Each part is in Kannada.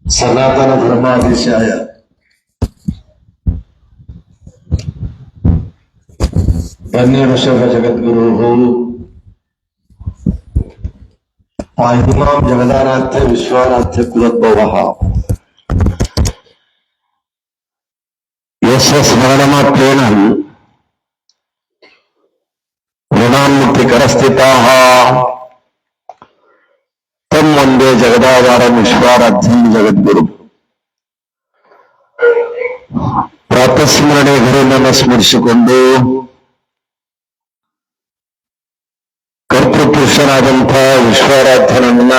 ಸನಾತನ ಧರ್ಮಾಧೀಶಾಯ ಧನ್ಯಋಷಭ ಜಗದ್ಗುರು ಪಾಹಿಮಾಂ ಜಗದಾರಾಧ್ಯ ವಿಶ್ವಾರಾಧ್ಯ ಕುಲೋದ್ಭವ ಯಸ್ಯ ಸ್ಮರಣಮಾತ್ರೇಣ ಋಣಾನ್ಮುಕ್ತಿಕರಸ್ಥಿತಾಃ ತಂ ವಂದೇ ಜಗದಾಧಾರಂ ವಿಶ್ವಾರಾಧ್ಯಂ ಜಗದ್ಗುರು. ಪ್ರಾತಸ್ಮರಣೆ ಗುರುನನ್ನು ಸ್ಮರಿಸಿಕೊಂಡು ಕರ್ತೃಪುರುಷನಾದಂಥ ವಿಶ್ವಾರಾಧ್ಯನನ್ನ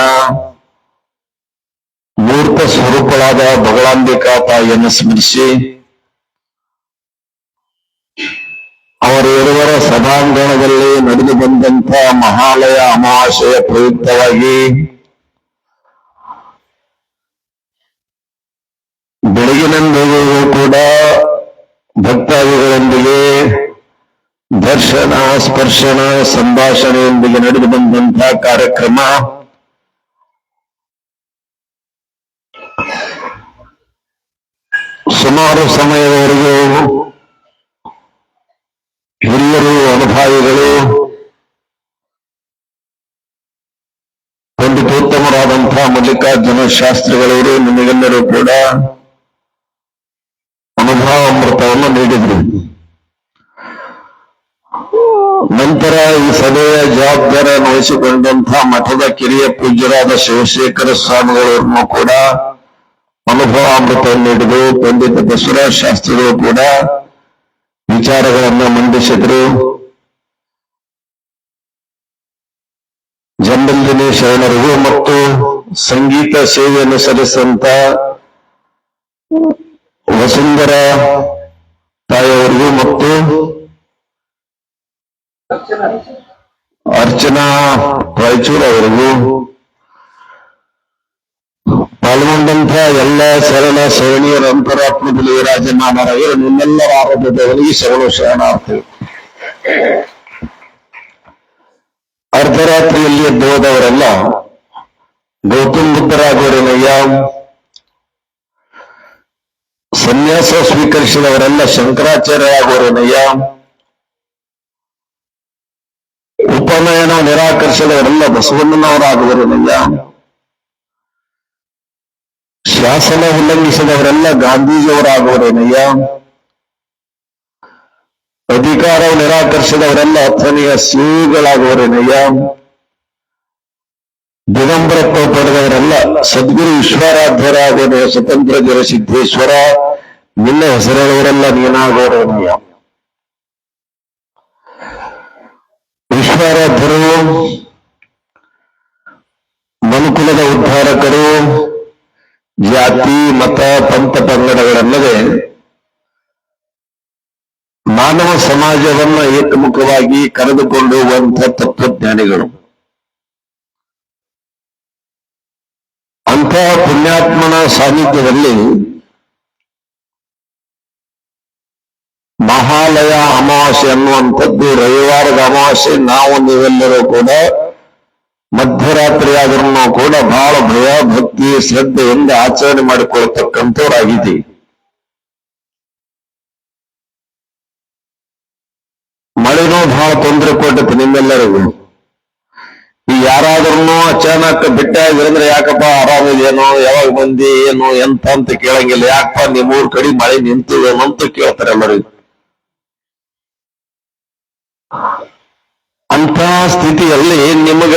ಮೂರ್ತ ಸ್ವರೂಪಳಾದ ಬಗಳಾಂಬಿಕಾ ತಾಯಿಯನ್ನು ಸ್ಮರಿಸಿ ಅವರ ಇರುವರ ಸಭಾಂಗಣದಲ್ಲಿ ನಡೆದು ಬಂದಂಥ ಮಹಾಲಯ ಅಮಾವಾಸ್ಯೆಯ ಪ್ರಯುಕ್ತವಾಗಿ ಬೆಳಗಿನಂದಿಗೂ ಕೂಡ ಭಕ್ತಾದಿಗಳೊಂದಿಗೆ ದರ್ಶನ ಸ್ಪರ್ಶನ ಸಂಭಾಷಣೆಯೊಂದಿಗೆ ನಡೆದು ಬಂದಂತಹ ಕಾರ್ಯಕ್ರಮ ಸುಮಾರು ಸಮಯದವರೆಗೂ ಹಿರಿಯರು ಅನುಭಾವಿಗಳು ಪಂಡಿತೋತ್ತಮರಾದಂತಹ ಮಲ್ಲಿಕಾರ್ಜುನ ಶಾಸ್ತ್ರಿಗಳವರು ನಿಮಗೆಲ್ಲರೂ ಕೂಡ ಅನುಭವಾಮೃತವನ್ನು ನೀಡಿದರು. ನಂತರ ಈ ಸಭೆಯ ಜವಾಬ್ದಾರಿಯನ್ನು ವಹಿಸಿಕೊಂಡಂತಹ ಮಠದ ಕಿರಿಯ ಪೂಜ್ಯರಾದ ಶಿವಶೇಖರ ಸ್ವಾಮಿಗಳವರನ್ನು ಕೂಡ ಅನುಭವಾಮೃತವನ್ನು ನೀಡಿದರು. ಪಂಡಿತ ಬಸವರಾಜ ಶಾಸ್ತ್ರಿಗಳು ಕೂಡ ವಿಚಾರಗಳನ್ನು ಮಂಡಿಸಿದರು. ಜಂಬಲ್ದಿನಿ ಶರಣರಿಗೂ ಮತ್ತು ಸಂಗೀತ ಸೇವೆಯನ್ನು ಸಲ್ಲಿಸಿದಂತ ವಸುಂಧರ ತಾಯಿಯವರಿಗೂ ಮತ್ತು ಅರ್ಚನಾ ರಾಯಚೂರು ಅವರಿಗೂ ಪಾಲ್ಗೊಂಡಂತಹ ಎಲ್ಲ ಶರಣ ಶರಣೀಯರ ಅಂತರಾತ್ಮದಲ್ಲಿ ವಿರಾಜಮಾನರಾಗಿರುವ ನಿಮ್ಮೆಲ್ಲರ ಆರೋಗ್ಯದವರಿಗೆ ಶರಣಾರ್ಥಿ. ಅರ್ಧರಾತ್ರಿಯಲ್ಲಿ ಎದ್ದೋದವರೆಲ್ಲ ಗೌತಮ ಬುದ್ಧರಾಗೋರೇನಯ್ಯ, ಸನ್ಯಾಸ ಸ್ವೀಕರಿಸಿದವರೆಲ್ಲ ಶಂಕರಾಚಾರ್ಯ ಆಗೋರೇನಯ್ಯ, ಉಪನಯನ ನಿರಾಕರಿಸಿದವರೆಲ್ಲ ಬಸವಣ್ಣನವರಾಗುವರೇನಯ್ಯ, ಶಾಸನ ಉಲ್ಲಂಘಿಸಿದವರೆಲ್ಲ ಗಾಂಧೀಜಿಯವರಾಗುವರೇನಯ್ಯ, ಅಧಿಕಾರ ನಿರಾಕರಿಸಿದವರೆಲ್ಲ ಅಥಣಿಯ ಶ್ರೀಗಳಾಗುವರೇನಯ್ಯ, ದಿಗಂಬರತ್ವ ಪಡೆದವರೆಲ್ಲ ಸದ್ಗುರು ವಿಶ್ವರಾಧ್ಯರಾಗುವ ಸ್ವತಂತ್ರ ಜಲಸಿದ್ದೇಶ್ವರ, ನಿನ್ನ ಹೆಸರುಗಳವರೆಲ್ಲ ನೀನಾಗೋರೇನಯ್ಯ. ವಿಶ್ವರಾಧ್ಯರು ಮನುಕುಲದ ಉದ್ಧಾರಕರು, ಜಾತಿ ಮತ ಪಂಥ ಪಂಗಡಗಳಲ್ಲದೆ ಮಾನವ ಸಮಾಜವನ್ನ ಏಕಮುಖವಾಗಿ ಕರೆದುಕೊಂಡು ಹೋಗುವಂತಹ ತತ್ವಜ್ಞಾನಿಗಳು. ಅಂತಹ ಪುಣ್ಯಾತ್ಮನ ಸಾನ್ನಿಧ್ಯದಲ್ಲಿ ಮಹಾಲಯ ಅಮಾವಾಸ್ಯೆ ಅನ್ನುವಂಥದ್ದು ರವಿವಾರದ ಅಮಾವಾಸ್ಯೆ ನಾವು ನೀವೆಲ್ಲರೂ ಕೂಡ ಮಧ್ಯರಾತ್ರಿ ಆದ್ರೂ ಕೂಡ ಬಹಳ ಭಯ ಭಕ್ತಿ ಶ್ರದ್ಧೆಯಿಂದ ಆಚರಣೆ ಮಾಡಿಕೊಳ್ತಕ್ಕಂಥವ್ರಾಗಿದ್ದೀವಿ. ಮಳೆನೂ ಬಹಳ ತೊಂದರೆ ಕೊಟ್ಟೈತೆ ನಿಮ್ಮೆಲ್ಲರಿಗೂ. ಈ ಯಾರಾದ್ರೂ ಅಚಾನಕ್ ಬಿಟ್ಟಾಗಿರಂದ್ರೆ ಯಾಕಪ್ಪ ಆರಾಮಿದೇನೋ, ಯಾವಾಗ ಬಂದಿ ಏನು ಎಂತ ಅಂತ ಕೇಳಂಗಿಲ್ಲ. ಯಾಕಪ್ಪ ನಿಮ್ಮೂರ್ ಕಡೆ ಮಳೆ ನಿಂತು ಏನಂತ ಕೇಳ್ತಾರೆ ಎಲ್ಲರಿಗೂ. ಅಂತ ಸ್ಥಿತಿಯಲ್ಲಿ ನಿಮಗ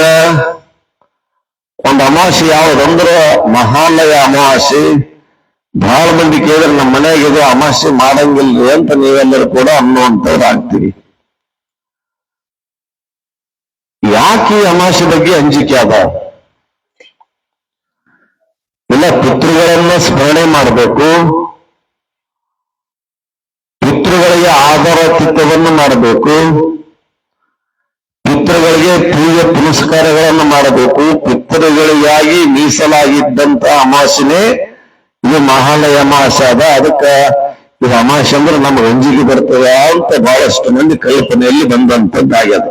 ಒಂದು ಅಮಾವಾಸ್ಯೆ ಯಾವುದಂದ್ರ ಮಹಾಲಯ ಅಮಾವಾಸ್ಯೆ. ಬಹಳ ಮಂದಿ ಕೇಳಿದ್ರೆ ನಮ್ಮ ಮನೆಯಾಗಿದೆ ಅಮಾವಾಸ್ಯೆ ಮಾಡಂಗಿಲ್ರಿ ಅಂತ ನೀವೆಲ್ಲರೂ ಕೂಡ ಅನ್ನುವಂಥವ್ರು ಆಗ್ತೀರಿ. ಯಾಕೆ ಈ ಅಮಾವಾಸ್ಯೆ ಬಗ್ಗೆ ಅಂಜಿಕೆ ಅದ? ಇಲ್ಲ, ಪಿತೃಗಳನ್ನ ಸ್ಮರಣೆ ಮಾಡಬೇಕು, ಪಿತೃಗಳಿಗೆ ಆಧಾರ ಚಿತ್ತವನ್ನು ಮಾಡಬೇಕು, ಪಿತೃಗಳಿಗೆ ಪೂಜೆ ಪುನಸ್ಕಾರಗಳನ್ನು ಮಾಡಬೇಕು. ಪಿತೃಗಳಿಗಾಗಿ ಮೀಸಲಾಗಿದ್ದಂತ ಅಮಾವಾಸ್ಯೆನೇ ಇದು ಮಹಾಲಯ ಅಮಾವಾಸ್ಯೆ ಅದ. ಅದಕ್ಕೆ ಇದು ಅಮಾವಾಸ್ಯೆ ಅಂದ್ರೆ ನಮ್ಗೆ ಅಂಜಿಕೆ ಬರ್ತದೆ ಅಂತ ಬಹಳಷ್ಟು ಮಂದಿ ಕಲ್ಪನೆಯಲ್ಲಿ ಬಂದಂತದ್ದಾಗ್ಯದ.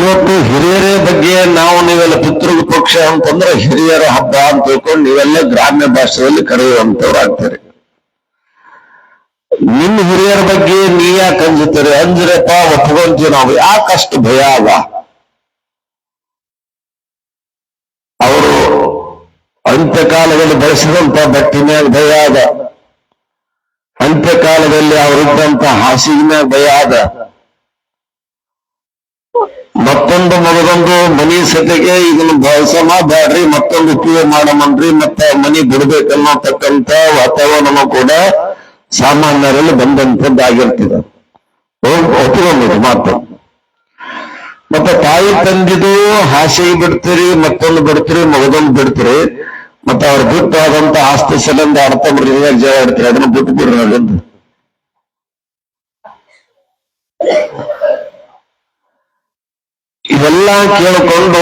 ಇವತ್ತು ಹಿರಿಯರ ಬಗ್ಗೆ ನಾವು ನೀವೆಲ್ಲ ಪಿತೃ ಪಕ್ಷ ಅಂತಂದ್ರೆ ಹಿರಿಯರ ಹಬ್ಬ ಅಂತ ತಿಳ್ಕೊಂಡು ನೀವೆಲ್ಲ ಗ್ರಾಮ್ಯ ಭಾಷೆಯಲ್ಲಿ ಕರೆಯುವಂತವ್ರು ಆಗ್ತಾರೆ. ನಿಮ್ಮ ಹಿರಿಯರ ಬಗ್ಗೆ ನೀ ಯಾಕೆ ಅಂಜುತ್ತಾರೆ? ಅಂಜ್ರಪ್ಪ ಒಪ್ಕೊಂತೀವಿ ನಾವು. ಯಾಕಷ್ಟು ಭಯ ಅದ? ಅವರು ಅಂತ್ಯಕಾಲದಲ್ಲಿ ಬಳಸಿದಂತ ಬಟ್ಟಿನ್ಯಾಗ ಭಯ ಅದ, ಅಂತ್ಯಕಾಲದಲ್ಲಿ ಅವರಿದ್ದಂತ ಹಾಸಿಗಿನ ಭಯ ಅದ, ಮತ್ತೊಂದು ಮಗದೊಂದು ಮನಿ ಸತೆಗೆ ಇದನ್ನು ಬಳಸಮ ಬ್ಯಾಡ್ರಿ, ಮತ್ತೊಂದು ಉಪಯೋಗ ಮಾಡಮನ್ರಿ, ಮತ್ತೆ ಮನಿ ಬಿಡ್ಬೇಕನ್ನೋತಕ್ಕಂತ ವಾತಾವರಣ ಕೂಡ ಸಾಮಾನ್ಯರಲ್ಲಿ ಬಂದಂಥದ್ದಾಗಿರ್ತದೆ. ಒಪ್ಪಿಕೊಂಡಿದ್ದು ಮಾತು. ಮತ್ತೆ ತಾಯಿ ತಂದಿದು ಹಾಸಿಗೆ ಬಿಡ್ತೀರಿ, ಮತ್ತೊಂದು ಬಿಡ್ತೀರಿ, ಮಗದೊಂದು ಬಿಡ್ತೀರಿ, ಮತ್ತೆ ಅವ್ರು ಬಿಟ್ಟು ಆದಂತ ಆಸ್ತಿ ಸಲಿಂದ ಅರ್ಥ ಬಿಡ್ರಿ ಜಯ ಇಡ್ತೀರಿ, ಅದನ್ನ ಬಿಟ್ಟು ಬಿಡ್ರಿ ಅದೊಂದು. ಇವೆಲ್ಲ ಕೇಳಿಕೊಂಡು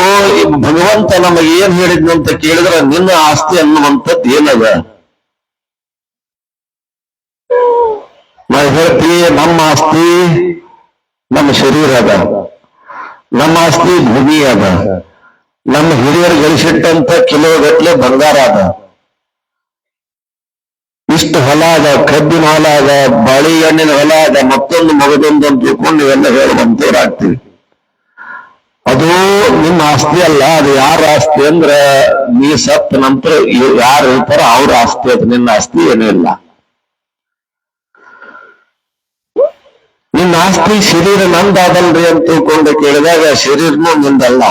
ಭಗವಂತ ನಮಗೆ ಏನ್ ಹೇಳಿದ್ನಂತ ಕೇಳಿದ್ರೆ ನಿನ್ನ ಆಸ್ತಿ ಅನ್ನುವಂಥದ್ದು ಏನದ? ನಮ್ಮ ಆಸ್ತಿ ನಮ್ಮ ಶರೀರ ಅದ, ನಮ್ಮ ಆಸ್ತಿ ಭೂಮಿ ಅದ, ನಮ್ಮ ಹಿರಿಯರು ಗಳಿಸಿಟ್ಟಂತ ಕಿಲೋಗಟ್ಲೆ ಬಂಗಾರ ಅದ, ಇಷ್ಟು ಹೊಲ ಅದ, ಕಬ್ಬಿನ ಹೊಲ ಅದ, ಬಾಳೆಹಣ್ಣಿನ ಹೊಲ ಅದ, ಮತ್ತೊಂದು ಮಗದೊಂದು ಅಂತ ತಿಳ್ಕೊಂಡು ಇವೆಲ್ಲ ಹೇಳುವಂತವ್ರಾಗ್ತೀವಿ. ಅದು ನಿಮ್ಮ ಆಸ್ತಿ ಅಲ್ಲ. ಅದು ಯಾರ ಆಸ್ತಿ ಅಂದ್ರ ನೀ ಸತ್ತ ನಂತರ ಯಾರು ಇರ್ತಾರ ಅವ್ರ ಆಸ್ತಿ. ಅದು ನಿನ್ನ ಆಸ್ತಿ ಏನೂ ಇಲ್ಲ. ನಿನ್ನ ಆಸ್ತಿ ಶರೀರ ನಂದಾದಲ್ರಿ ಅಂತ ತಿಳ್ಕೊಂಡು ಕೇಳಿದಾಗ ಶರೀರನೂ ನಿಂದಲ್ಲ.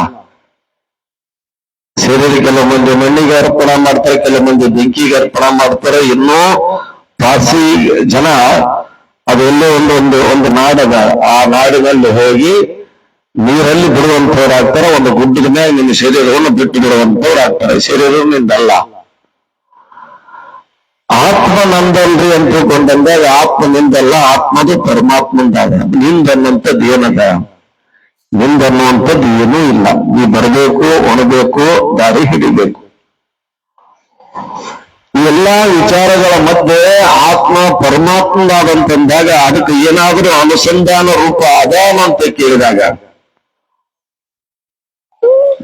ಶರೀರ ಕೆಲವು ಮಂದಿ ಮಣ್ಣಿಗೆ ಅರ್ಪಣೆ ಮಾಡ್ತಾರೆ, ಕೆಲವು ಮಂದಿ ಬೆಂಕಿಗೆ ಅರ್ಪಣೆ ಮಾಡ್ತಾರೆ. ಇನ್ನೂ ಪಾರ್ಸಿ ಜನ ಅದೆಲ್ಲೋ ಒಂದು ನಾಡದ, ಆ ನಾಡಿನಲ್ಲಿ ಹೋಗಿ ನೀರಲ್ಲಿ ಬಿಡುವಂತವ್ರಾಗ್ತಾರೆ. ಒಂದು ಗುಡ್ಡದ ಮೇಲೆ ನಿನ್ನ ಶರೀರವನ್ನು ಬಿಟ್ಟು ಬಿಡುವಂತವ್ರಾಗ್ತಾರೆ. ಶರೀರ ನಿಂದಲ್ಲ. ಆತ್ಮ ನಂದಲ್ರಿ ಅಂತ ತಿಳ್ಕೊಂಡಂದಾಗ ಆತ್ಮ ನಿಂದಲ್ಲ, ಆತ್ಮದು ಪರಮಾತ್ಮಂದಾಗ. ನಿಂದನ್ನಂಥದ್ದು ಏನದ? ನಿಂದನ್ನುವಂಥದ್ದು ಏನೂ ಇಲ್ಲ. ನೀ ಬರಬೇಕು, ಒಣಬೇಕು, ದಾರಿ ಹಿಡಿಬೇಕು. ಈ ಎಲ್ಲಾ ವಿಚಾರಗಳ ಮಧ್ಯೆ ಆತ್ಮ ಪರಮಾತ್ಮನಾದಂತಂದಾಗ ಅದಕ್ಕೆ ಏನಾದರೂ ಅನುಸಂಧಾನ ರೂಪ ಅದಾನ ಅಂತ ಕೇಳಿದಾಗ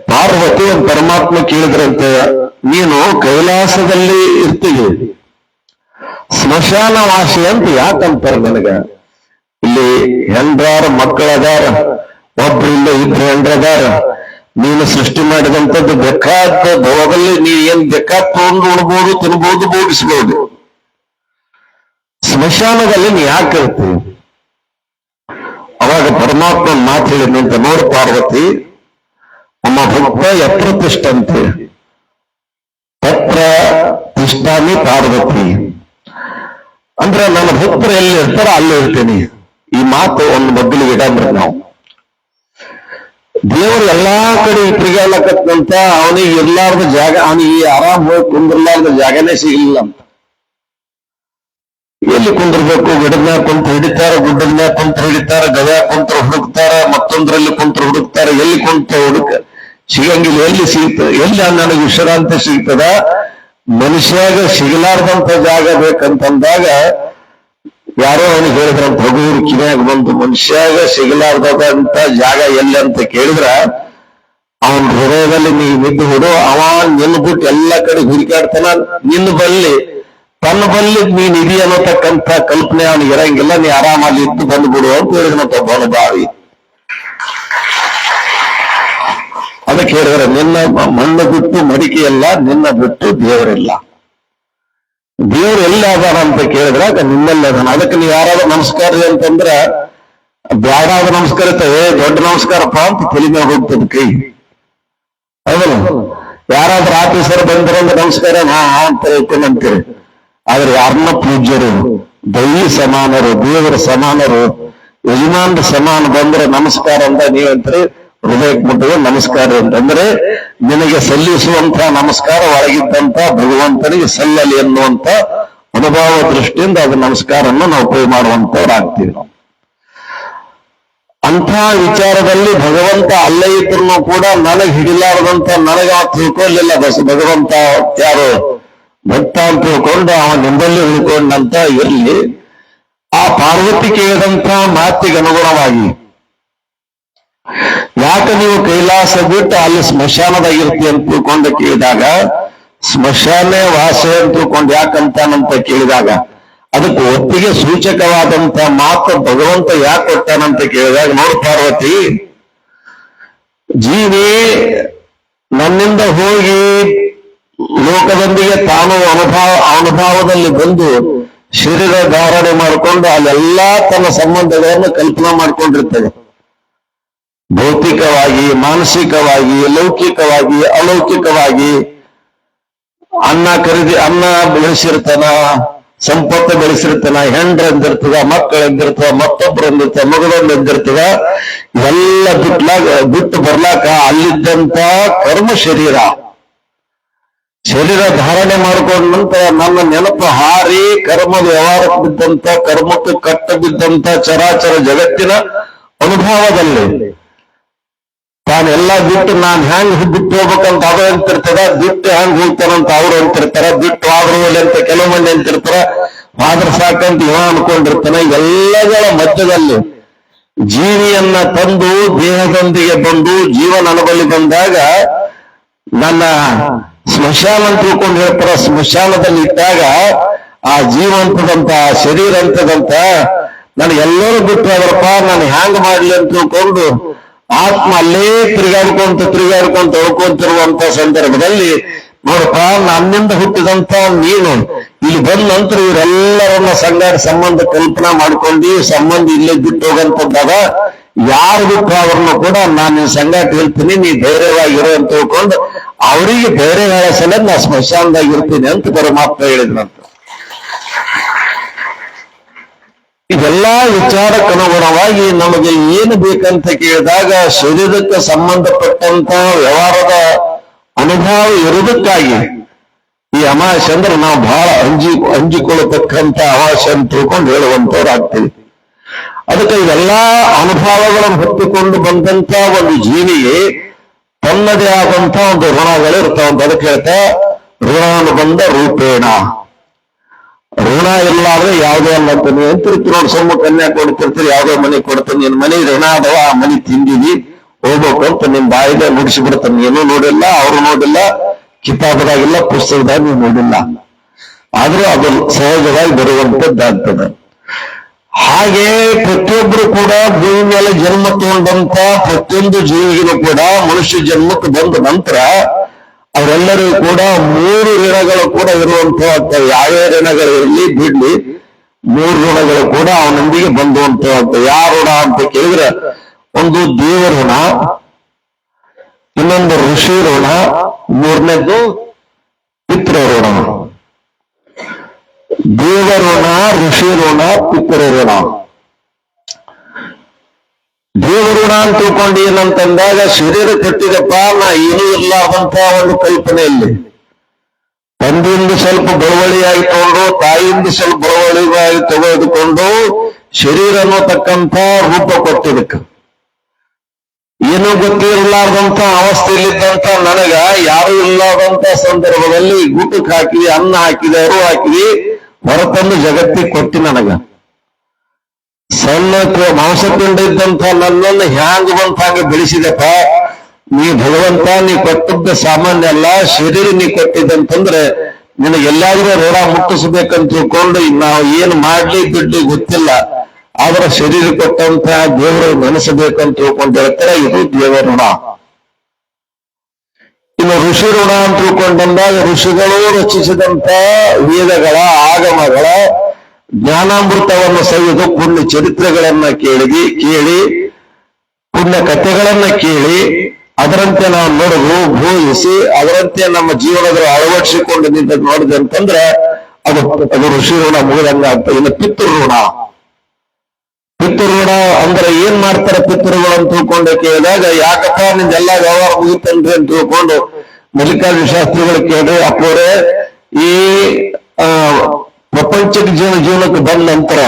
ಪಾರ್ವತಿ ಒಂದು ಪರಮಾತ್ಮ ಕೇಳಿದ್ರಂತೆ, ನೀನು ಕೈಲಾಸದಲ್ಲಿ ಇರ್ತೀವಿ, ಸ್ಮಶಾನ ವಾಸಿ ಅಂತ ಯಾಕಂತಾರೆ ನನಗ? ಇಲ್ಲಿ ಹೆಂಡ್ರಾರ ಮಕ್ಕಳದಾರ, ಒಬ್ರು ಇಲ್ಲ ಇಬ್ರು ಹೆಂಡ್ರದಾರ. ನೀನು ಸೃಷ್ಟಿ ಮಾಡಿದಂಥದ್ದು ಬೇಕಾದ ಭವದಲ್ಲಿ ನೀ ಏನ್ ಬೇಕಾದ ತಗೊಂಡು ಉಣ್ಬೋದು, ತಿನ್ಬೋದು, ಭೋಗಿಸ್ಬೋದು. ಸ್ಮಶಾನದಲ್ಲಿ ನೀ ಯಾಕೆ ಇರ್ತೀವಿ? ಅವಾಗ ಪರಮಾತ್ಮ ಮಾತು ಹೇಳಿದಂತೆ, ನೋಡು ಪಾರ್ವತಿ, ನಮ್ಮ ಭಕ್ತ ಎತ್ರ ತಿಷ್ಟಂತೆ ತತ್ರ ತಿಷ್ಟಾಮಿ ಪಾರ್ವತಿ. ಅಂದ್ರೆ ನನ್ನ ಭಕ್ತರು ಎಲ್ಲಿ ಇರ್ತಾರ ಅಲ್ಲಿ ಇರ್ತೀನಿ. ಈ ಮಾತು ಒಂದು ಮಗ್ಗಲಿಗೆ ಇಡಂಬ್ರಿ ನಾವು. ದೇವರು ಎಲ್ಲಾ ಕಡೆ ತಿರುಗಾಡಕತ್ತಂತ ಅವನಿಗೆ ಇರ್ಲಾರ್ದ ಜಾಗ, ಅವನಿಗೆ ಆರಾಮ್ ಹೋಗಿ ಕುಂದ್ರಲಾರ್ದ ಜಾಗನೇ ಸಿಗಲಿಲ್ಲ ಅಂತ. ಎಲ್ಲಿ ಕುಂದಿರ್ಬೇಕು? ಗಿಡದ ಮ್ಯಾಗ ಕುಂತ ಹಿಡಿತಾರ, ಗುಡ್ಡದ ಮ್ಯಾಗ ಕುಂತ ಹಿಡಿತಾರ, ಗವ್ಯಾ ಕುಂತ ಹುಡುಕ್ತಾರ, ಮತ್ತೊಂದ್ರಲ್ಲಿ ಕುಂತ ಹುಡುಕ್ತಾರ. ಎಲ್ಲಿ ಕುಂತ ಸಿಗಂಗಿಲ್ಲ. ಎಲ್ಲಿ ಸಿಗ್ತದೆ? ಎಲ್ಲಿ ನನಗೆ ವಿಶ್ರಾಂತಿ ಸಿಗ್ತದ? ಮನುಷ್ಯಾಗ ಸಿಗಲಾರ್ದಂತ ಜಾಗ ಬೇಕಂತಂದಾಗ ಯಾರೋ ಅವನಿಗೆ ಹೇಳಿದ್ರಂತ, ಹುಡುಗರು ಕಿವಿಯಾಗ ಬಂದು, ಮನುಷ್ಯಾಗ ಸಿಗಲಾರ್ದಂತ ಜಾಗ ಎಲ್ಲಿ ಅಂತ ಕೇಳಿದ್ರ ಅವನ ಹೃದಯದಲ್ಲಿ ನೀ ಬಿದ್ದು ಬಿಡು. ಅವ ನಿನ್ನ ಬಿಟ್ಟು ಎಲ್ಲ ಕಡೆ ಹುಡುಕಾಡ್ತಾನ. ನಿನ್ನ ಬಲ್ಲಿ, ತನ್ನ ಬಲ್ಲಿ ನೀನ್ ಇದಿ ಅನ್ನತಕ್ಕಂಥ ಕಲ್ಪನೆ ಅವನಿಗೆ ಇರಂಗಿಲ್ಲ. ನೀ ಆರಾಮಲ್ಲಿ ಇದ್ದು ಬಂದ್ಬಿಡು ಅಂತ ಹೇಳಿದ್ನಂತ ಒಬ್ಬನು ಬಾವಿ. ಅದಕ್ಕೆ ಹೇಳಿದ್ರೆ, ನಿನ್ನ ಮಣ್ಣು ಬಿಟ್ಟು ಮಡಿಕೆ ಎಲ್ಲ, ನಿನ್ನ ಬಿಟ್ಟು ದೇವರಿಲ್ಲ. ದೇವ್ರು ಎಲ್ಲಿ ಅದಾನ ಅಂತ ಕೇಳಿದ್ರೆ ನಿನ್ನೆಲ್ಲ ಅದಾನ. ಅದಕ್ಕೆ ನೀವು ಯಾರಾದ್ರೂ ನಮಸ್ಕಾರ ಅಂತಂದ್ರ ಬ್ಯಾಡಾದ ನಮಸ್ಕಾರ ಇರ್ತವೆ, ದೊಡ್ಡ ನಮಸ್ಕಾರಪ್ಪ ಅಂತ ತಲೆ ಮೇಲೆ ಹೋಗ್ತದ ಕೈ. ಹೌದಲ್ಲ? ಯಾರಾದ್ರೂ ಆಫೀಸರ್ ಬಂದ್ರಂದ್ರೆ ನಮಸ್ಕಾರ ಅಂತ ಹೇಳ್ತೇನಂತೀರಿ. ಆದ್ರೆ ಯಾರನ್ನ ಪೂಜ್ಯರು, ದೈವಿ ಸಮಾನರು, ದೇವರ ಸಮಾನರು, ಯಜಮಾನ್ರ ಸಮಾನ ಬಂದ್ರೆ ನಮಸ್ಕಾರ ಅಂತ ನೀವಂತೀರಿ. ಹೃದಯಕ್ಕೆ ಮುಟ್ಟುವ ನಮಸ್ಕಾರ ಅಂತಂದ್ರೆ ನಿನಗೆ ಸಲ್ಲಿಸುವಂತ ನಮಸ್ಕಾರ ಒಳಗಿದ್ದಂತ ಭಗವಂತನಿಗೆ ಸಲ್ಲಲಿ ಎನ್ನುವಂತ ಅನುಭವ ದೃಷ್ಟಿಯಿಂದ ಅದು ನಮಸ್ಕಾರವನ್ನು ನಾವು ಉಪಯೋಗ ಮಾಡುವಂತವ್ರಾಗ್ತೀವಿ ನಾವು. ಅಂಥ ವಿಚಾರದಲ್ಲಿ ಭಗವಂತ ಅಲ್ಲೇ ಇದ್ರು ಕೂಡ ನನಗೆ ಹಿಡಿಲಾರದಂತ ನನಗ ತಿಳ್ಕೊಳ್ಳಿಲ್ಲ. ಭಗವಂತ ಯಾರು ಭಕ್ತ ಅಂತ ತಿಳ್ಕೊಂಡು ಅವನ ನಿಂಬಲ್ಲಿ ಉಳ್ಕೊಂಡಂತ ಇರ್ಲಿ. ಆ ಪಾರ್ವತಿ ಕೇಳಿದಂತ ಮಾತಿಗೆ ಅನುಗುಣವಾಗಿ ಯಾಕೆ ನೀವು ಕೈಲಾಸ ಬಿಟ್ಟು ಅಲ್ಲಿ ಸ್ಮಶಾನದಾಗಿರ್ತಿ ಅಂತ ತಿಳ್ಕೊಂಡು ಕೇಳಿದಾಗ, ಸ್ಮಶಾನೆ ವಾಸೆ ಅಂತ ತಿಳ್ಕೊಂಡು ಯಾಕಂತಾನಂತ ಕೇಳಿದಾಗ ಅದಕ್ಕೆ ಒತ್ತಿಗೆ ಸೂಚಕವಾದಂತ ಮಾತು ಭಗವಂತ ಯಾಕೆ ಕೊಟ್ಟಾನಂತ ಕೇಳಿದಾಗ, ನೋಡು ಪಾರ್ವತಿ, ಜೀವಿ ನನ್ನಿಂದ ಹೋಗಿ ಲೋಕದೊಂದಿಗೆ ತಾನು ಅನುಭವದಲ್ಲಿ ಬಂದು ಶರೀರ ಧಾರಣೆ ಮಾಡಿಕೊಂಡು ಅಲ್ಲೆಲ್ಲಾ ತನ್ನ ಸಂಬಂಧಗಳನ್ನು ಕಲ್ಪನಾ ಮಾಡ್ಕೊಂಡಿರ್ತದೆ. ಭೌತಿಕವಾಗಿ, ಮಾನಸಿಕವಾಗಿ, ಲೌಕಿಕವಾಗಿ, ಅಲೌಕಿಕವಾಗಿ. ಅನ್ನ ಬೆಳೆಸಿರ್ತಾನ, ಸಂಪತ್ತು ಬೆಳೆಸಿರ್ತಾನ, ಹೆಂಡ್ರಂದಿರ್ತದ, ಮಕ್ಕಳಂದಿರ್ತದ, ಮತ್ತೊಬ್ಬರಂದಿರ್ತದ, ಮಗಳೊಂದಿರ್ತದ. ಎಲ್ಲ ಬಿಟ್ಟು ಬರ್ಲಾಕ ಅಲ್ಲಿದ್ದಂತ ಕರ್ಮ ಶರೀರ ಧಾರಣೆ ಮಾಡ್ಕೊಂಡ ನಂತರ ನನ್ನ ನೆನಪು ಹಾರಿ ಕರ್ಮದ ವ್ಯವಹಾರಕ್ಕೆ ಬಿದ್ದಂತ, ಕರ್ಮಕ್ಕೆ ಕಟ್ಟ ಬಿದ್ದಂತ ಚರಾಚರ ಜಗತ್ತಿನ ಅನುಭವದಲ್ಲಿ ತಾನೆಲ್ಲ ಬಿಟ್ಟು ನಾನ್ ಹೆಂಗ್ ಬಿಟ್ಟು ಹೋಗ್ಬೇಕಂತ ಅದು ಅಂತಿರ್ತದ, ಬಿಟ್ಟು ಹೆಂಗ್ ಹೋಗ್ತಾರಂತ ಅವ್ರು ಅಂತಿರ್ತಾರ, ಬಿಟ್ಟು ಆದ್ರೂ ಅಂತ ಕೆಲವು ಮಂದಿ ಅಂತಿರ್ತಾರ, ಆದ್ರ ಸಾಕಂತ ಇವ ಅನ್ಕೊಂಡಿರ್ತಾನೆ. ಎಲ್ಲಗಳ ಮಧ್ಯದಲ್ಲಿ ಜೀವಿಯನ್ನ ತಂದು ದೇಹದೊಂದಿಗೆ ಬಂದು ಜೀವನ ಅನುಭವಿ ಬಂದಾಗ ನನ್ನ ಸ್ಮಶಾನ ಅಂತ ತಿಳ್ಕೊಂಡು ಹೇಳ್ತಾರ. ಸ್ಮಶಾನದಲ್ಲಿ ಇಟ್ಟಾಗ ಆ ಜೀವಂತದಂತ ಶರೀರ ಅಂತದಂತ ನನಗೆಲ್ಲರೂ ಬಿಟ್ಟು ಅದರಪ್ಪ ನಾನು ಹ್ಯಾಂಗ್ ಮಾಡ್ಲಿ ಅಂತ ತಿಳ್ಕೊಂಡು ಆತ್ಮ ಅಲ್ಲೇ ತಿರುಗಾಡ್ಕೊಂತ ಹೋಗ್ಕೊಂತಿರುವಂತ ಸಂದರ್ಭದಲ್ಲಿ ನೋಡಪ್ಪ ನನ್ನಿಂದ ಹುಟ್ಟಿದಂತ ನೀನು ಇಲ್ಲಿ ಬಂದ ನಂತರ ಇವರೆಲ್ಲರನ್ನ ಸಂಬಂಧ ಕಲ್ಪನಾ ಮಾಡ್ಕೊಂಡು ಸಂಬಂಧ ಇಲ್ಲೇ ಬಿಟ್ಟು ಹೋಗಂತದ್ದಾಗ ಯಾರು ಬಿಟ್ಟು ಅವ್ರನ್ನ ಕೂಡ ನಾನು ಸಂಗಾಟ ಹೇಳ್ತೀನಿ, ನೀ ಧೈರ್ಯವಾಗಿರು ಅಂತ ತಿಳ್ಕೊಂಡು ಅವರಿಗೆ ಧೈರ್ಯ ಹೇಳೋ ಸಲ ನಾ ಸ್ಮಶಾನದಾಗ ಇರ್ತೀನಿ ಅಂತ ಪರಮಾತ್ಮ ಹೇಳಿದ್ರಂತ. ಇದೆಲ್ಲಾ ವಿಚಾರಕ್ಕನುಗುಣವಾಗಿ ನಮಗೆ ಏನು ಬೇಕಂತ ಕೇಳಿದಾಗ ಶರೀರಕ್ಕೆ ಸಂಬಂಧಪಟ್ಟಂತ ವ್ಯವಹಾರದ ಅನುಭವ ಇರುವುದಕ್ಕಾಗಿ ಈ ಅಮಾವಾಸ್ಯೆ ಅಂದ್ರೆ ನಾವು ಬಹಳ ಅಂಜಿಕೊಳ್ಳತಕ್ಕಂತ ಅಮಾವಾಸ್ಯೆ ಅಂತ ತಿಳ್ಕೊಂಡು ಹೇಳುವಂತವ್ರಾಗ್ತೀವಿ. ಅದಕ್ಕೆ ಇವೆಲ್ಲಾ ಅನುಭವಗಳನ್ನು ಹೊತ್ತುಕೊಂಡು ಬಂದಂತ ಒಂದು ಜೀವಿಗೆ ತನ್ನದೇ ಆದಂತ ಒಂದು ಋಣಗಳು ಇರ್ತಾವಂತ. ಅದಕ್ಕೆ ಹೇಳ್ತಾ ಋಣಾನುಬಂಧ ರೂಪೇಣ, ಋಣ ಇಲ್ಲಾದ್ರೆ ಯಾವುದೇ ಅಲ್ಲ ಅಂತ ನೀವು ಅಂತಿರ್ತೀರಿ ನೋಡಿ. ಸೊಮ್ಮು ಕನ್ಯಾ ಕೊಡ್ತಿರ್ತೀರಿ, ಯಾವುದೋ ಮನೆ ಕೊಡ್ತೀನಿ, ನಿನ್ ಮನೆ ಋಣ ಅದವ, ಆ ಮನೆ ತಿಂದಿವಿ ಹೋಗ್ಬೇಕು ಅಂತ ನಿಮ್ ಬಾಯಿಗೆ ನುಡಿಸಿ ಬಿಡ್ತಾನೆ. ಏನೂ ನೋಡಿಲ್ಲ, ಅವರು ನೋಡಿಲ್ಲ, ಕಿತಾಬದಾಗಿಲ್ಲ, ಪುಸ್ತಕದಾಗ ನೀವು ನೋಡಿಲ್ಲ, ಆದ್ರೂ ಅದು ಸಹಜವಾಗಿ ಬರುವಂತದ್ದಾಗ್ತದೆ. ಹಾಗೆ ಪ್ರತಿಯೊಬ್ಬರು ಕೂಡ ಭೂಮಿ ಮೇಲೆ ಜನ್ಮ ತಗೊಂಡಂತ ಪ್ರತಿಯೊಂದು ಜೀವಿಗೂ ಕೂಡ ಮನುಷ್ಯ ಜನ್ಮಕ್ಕೆ ಬಂದ ನಂತರ ಅವರೆಲ್ಲರಿಗೂ ಕೂಡ 3 ಋಣಗಳು ಕೂಡ ಇರುವಂತವಾಗ್ತವೆ. ಯಾವೇ ಋಣಗಳು ಇರಲಿ ಬಿಡ್ಲಿ, 3 ಋಣಗಳು ಕೂಡ ಅವನೊಂದಿಗೆ ಬಂದುವಂತವಾಗ್ತವೆ. ಯಾವ ಋಣ ಅಂತ ಕೇಳಿದ್ರೆ, ಒಂದು ದೇವ ಋಣ, ಇನ್ನೊಂದು ಋಷಿ ಋಣ, 3ನೇದು ಪಿತೃ ಋಣ. ದೇವ ಋಣ, ಋಷಿ ಋಣ, ಪಿತೃ ಋಣ. ದೇವ ಋಣ ಅಂತ ತಿಳ್ಕೊಂಡು ಏನಂತಂದಾಗ ಶರೀರ ಕಟ್ಟಿದಪ್ಪ ನಾ ಏನೂ ಇರ್ಲಾರ್ದಂತ ಒಂದು ಕಲ್ಪನೆಯಲ್ಲಿ ತಂದೆಯಿಂದ ಸ್ವಲ್ಪ ಬಳುವಳಿಯಾಗಿ ತಗೊಂಡು ತಾಯಿಯಿಂದ ಸ್ವಲ್ಪ ಬಳುವಳಿಯಾಗಿ ತೆಗೆದುಕೊಂಡು ಶರೀರ ಅನ್ನೋತಕ್ಕಂಥ ರೂಪ ಕೊಟ್ಟಿದ್ದಕ್ಕೆ ಏನೂ ಗೊತ್ತಿರಲಾರ್ದಂತ ಅವಸ್ಥೆಯಲ್ಲಿದ್ದಂತ ನನಗ ಯಾರು ಇಲ್ಲದಂತ ಸಂದರ್ಭದಲ್ಲಿ ಊಟಕ್ಕೆ ಹಾಕಿವಿ, ಅನ್ನ ಹಾಕಿದೆ, ಅರು ಹಾಕಿವಿ, ಹೊರತಂದು ಜಗತ್ತಿಗೆ ಕೊಟ್ಟಿ ನನಗ ಸಣ್ಣ ಮಾಂಸಪಿಂಡ ಇದ್ದಂತ ನನ್ನನ್ನು ಹ್ಯಾಂಗ ಬಂತ ಹಂಗ ಬೆಳೆಸಿದಪ್ಪ ನೀ ಭಗವಂತ. ನೀ ಕೊಟ್ಟದ್ದ ಸಾಮಾನ್ಯ ಅಲ್ಲ, ಶರೀರ ನೀ ಕೊಟ್ಟಿದ್ದಂತಂದ್ರೆ ನಿನಗೆ ಎಲ್ಲಾದ್ರೂ ಋಣ ಮುಟ್ಟಿಸ್ಬೇಕಂತ ತಿಳ್ಕೊಂಡು ನಾವು ಏನು ಮಾಡ್ಲಿ ಬಿಡ್ಲಿ ಗೊತ್ತಿಲ್ಲ, ಆದ್ರೆ ಶರೀರ ಕೊಟ್ಟಂತ ದೇವರು ನೆನೆಸಬೇಕಂತ ತಿಳ್ಕೊಂಡು ಹೇಳ್ತಾರೆ. ಇದು ದೇವ ಋಣ. ಇನ್ನು ಋಷಿ ಋಣ ಅಂತ ತಿಳ್ಕೊಂಡಂದಾಗ ಋಷಿಗಳು ರಚಿಸಿದಂತ ವೇದಗಳ ಆಗಮಗಳ ಜ್ಞಾನಾಮೃತವನ್ನು ಸವಿದು ಪುಣ್ಯ ಚರಿತ್ರೆಗಳನ್ನ ಕೇಳಿ ಪುಣ್ಯ ಕಥೆಗಳನ್ನ ಕೇಳಿ ಅದರಂತೆ ನಾವು ನೋಡುದು ಬೋಧಿಸಿ ಅದರಂತೆ ನಮ್ಮ ಜೀವನದಲ್ಲಿ ಅಳವಡಿಸಿಕೊಂಡು ನಿಂತ ನೋಡಿದೆ ಅಂತಂದ್ರೆ ಅದು ಋಷಿ ಋಣ ಮುಗಿದಂಗ ಆಗ್ತದೆ. ಇನ್ನು ಪಿತೃಋಣ ಅಂದ್ರೆ ಏನ್ ಮಾಡ್ತಾರೆ ಪಿತೃಗಳು ಅಂತ ತಿಳ್ಕೊಂಡು ಕೇಳಿದಾಗ, ಯಾಕಪ್ಪ ನಿಂದೆಲ್ಲ ವ್ಯವಹಾರ ಮುಗಿತನ್ರಿ ಅಂತ ತಿಳ್ಕೊಂಡು ಮಲ್ಲಿಕಾರ್ಜುನ ಶಾಸ್ತ್ರಿಗಳು ಕೇಳಿ, ಅಪ್ಪೋರೆ ಈ ಪ್ರಪಂಚದ ಜೀವನಕ್ಕೆ ಬಂದ ನಂತರ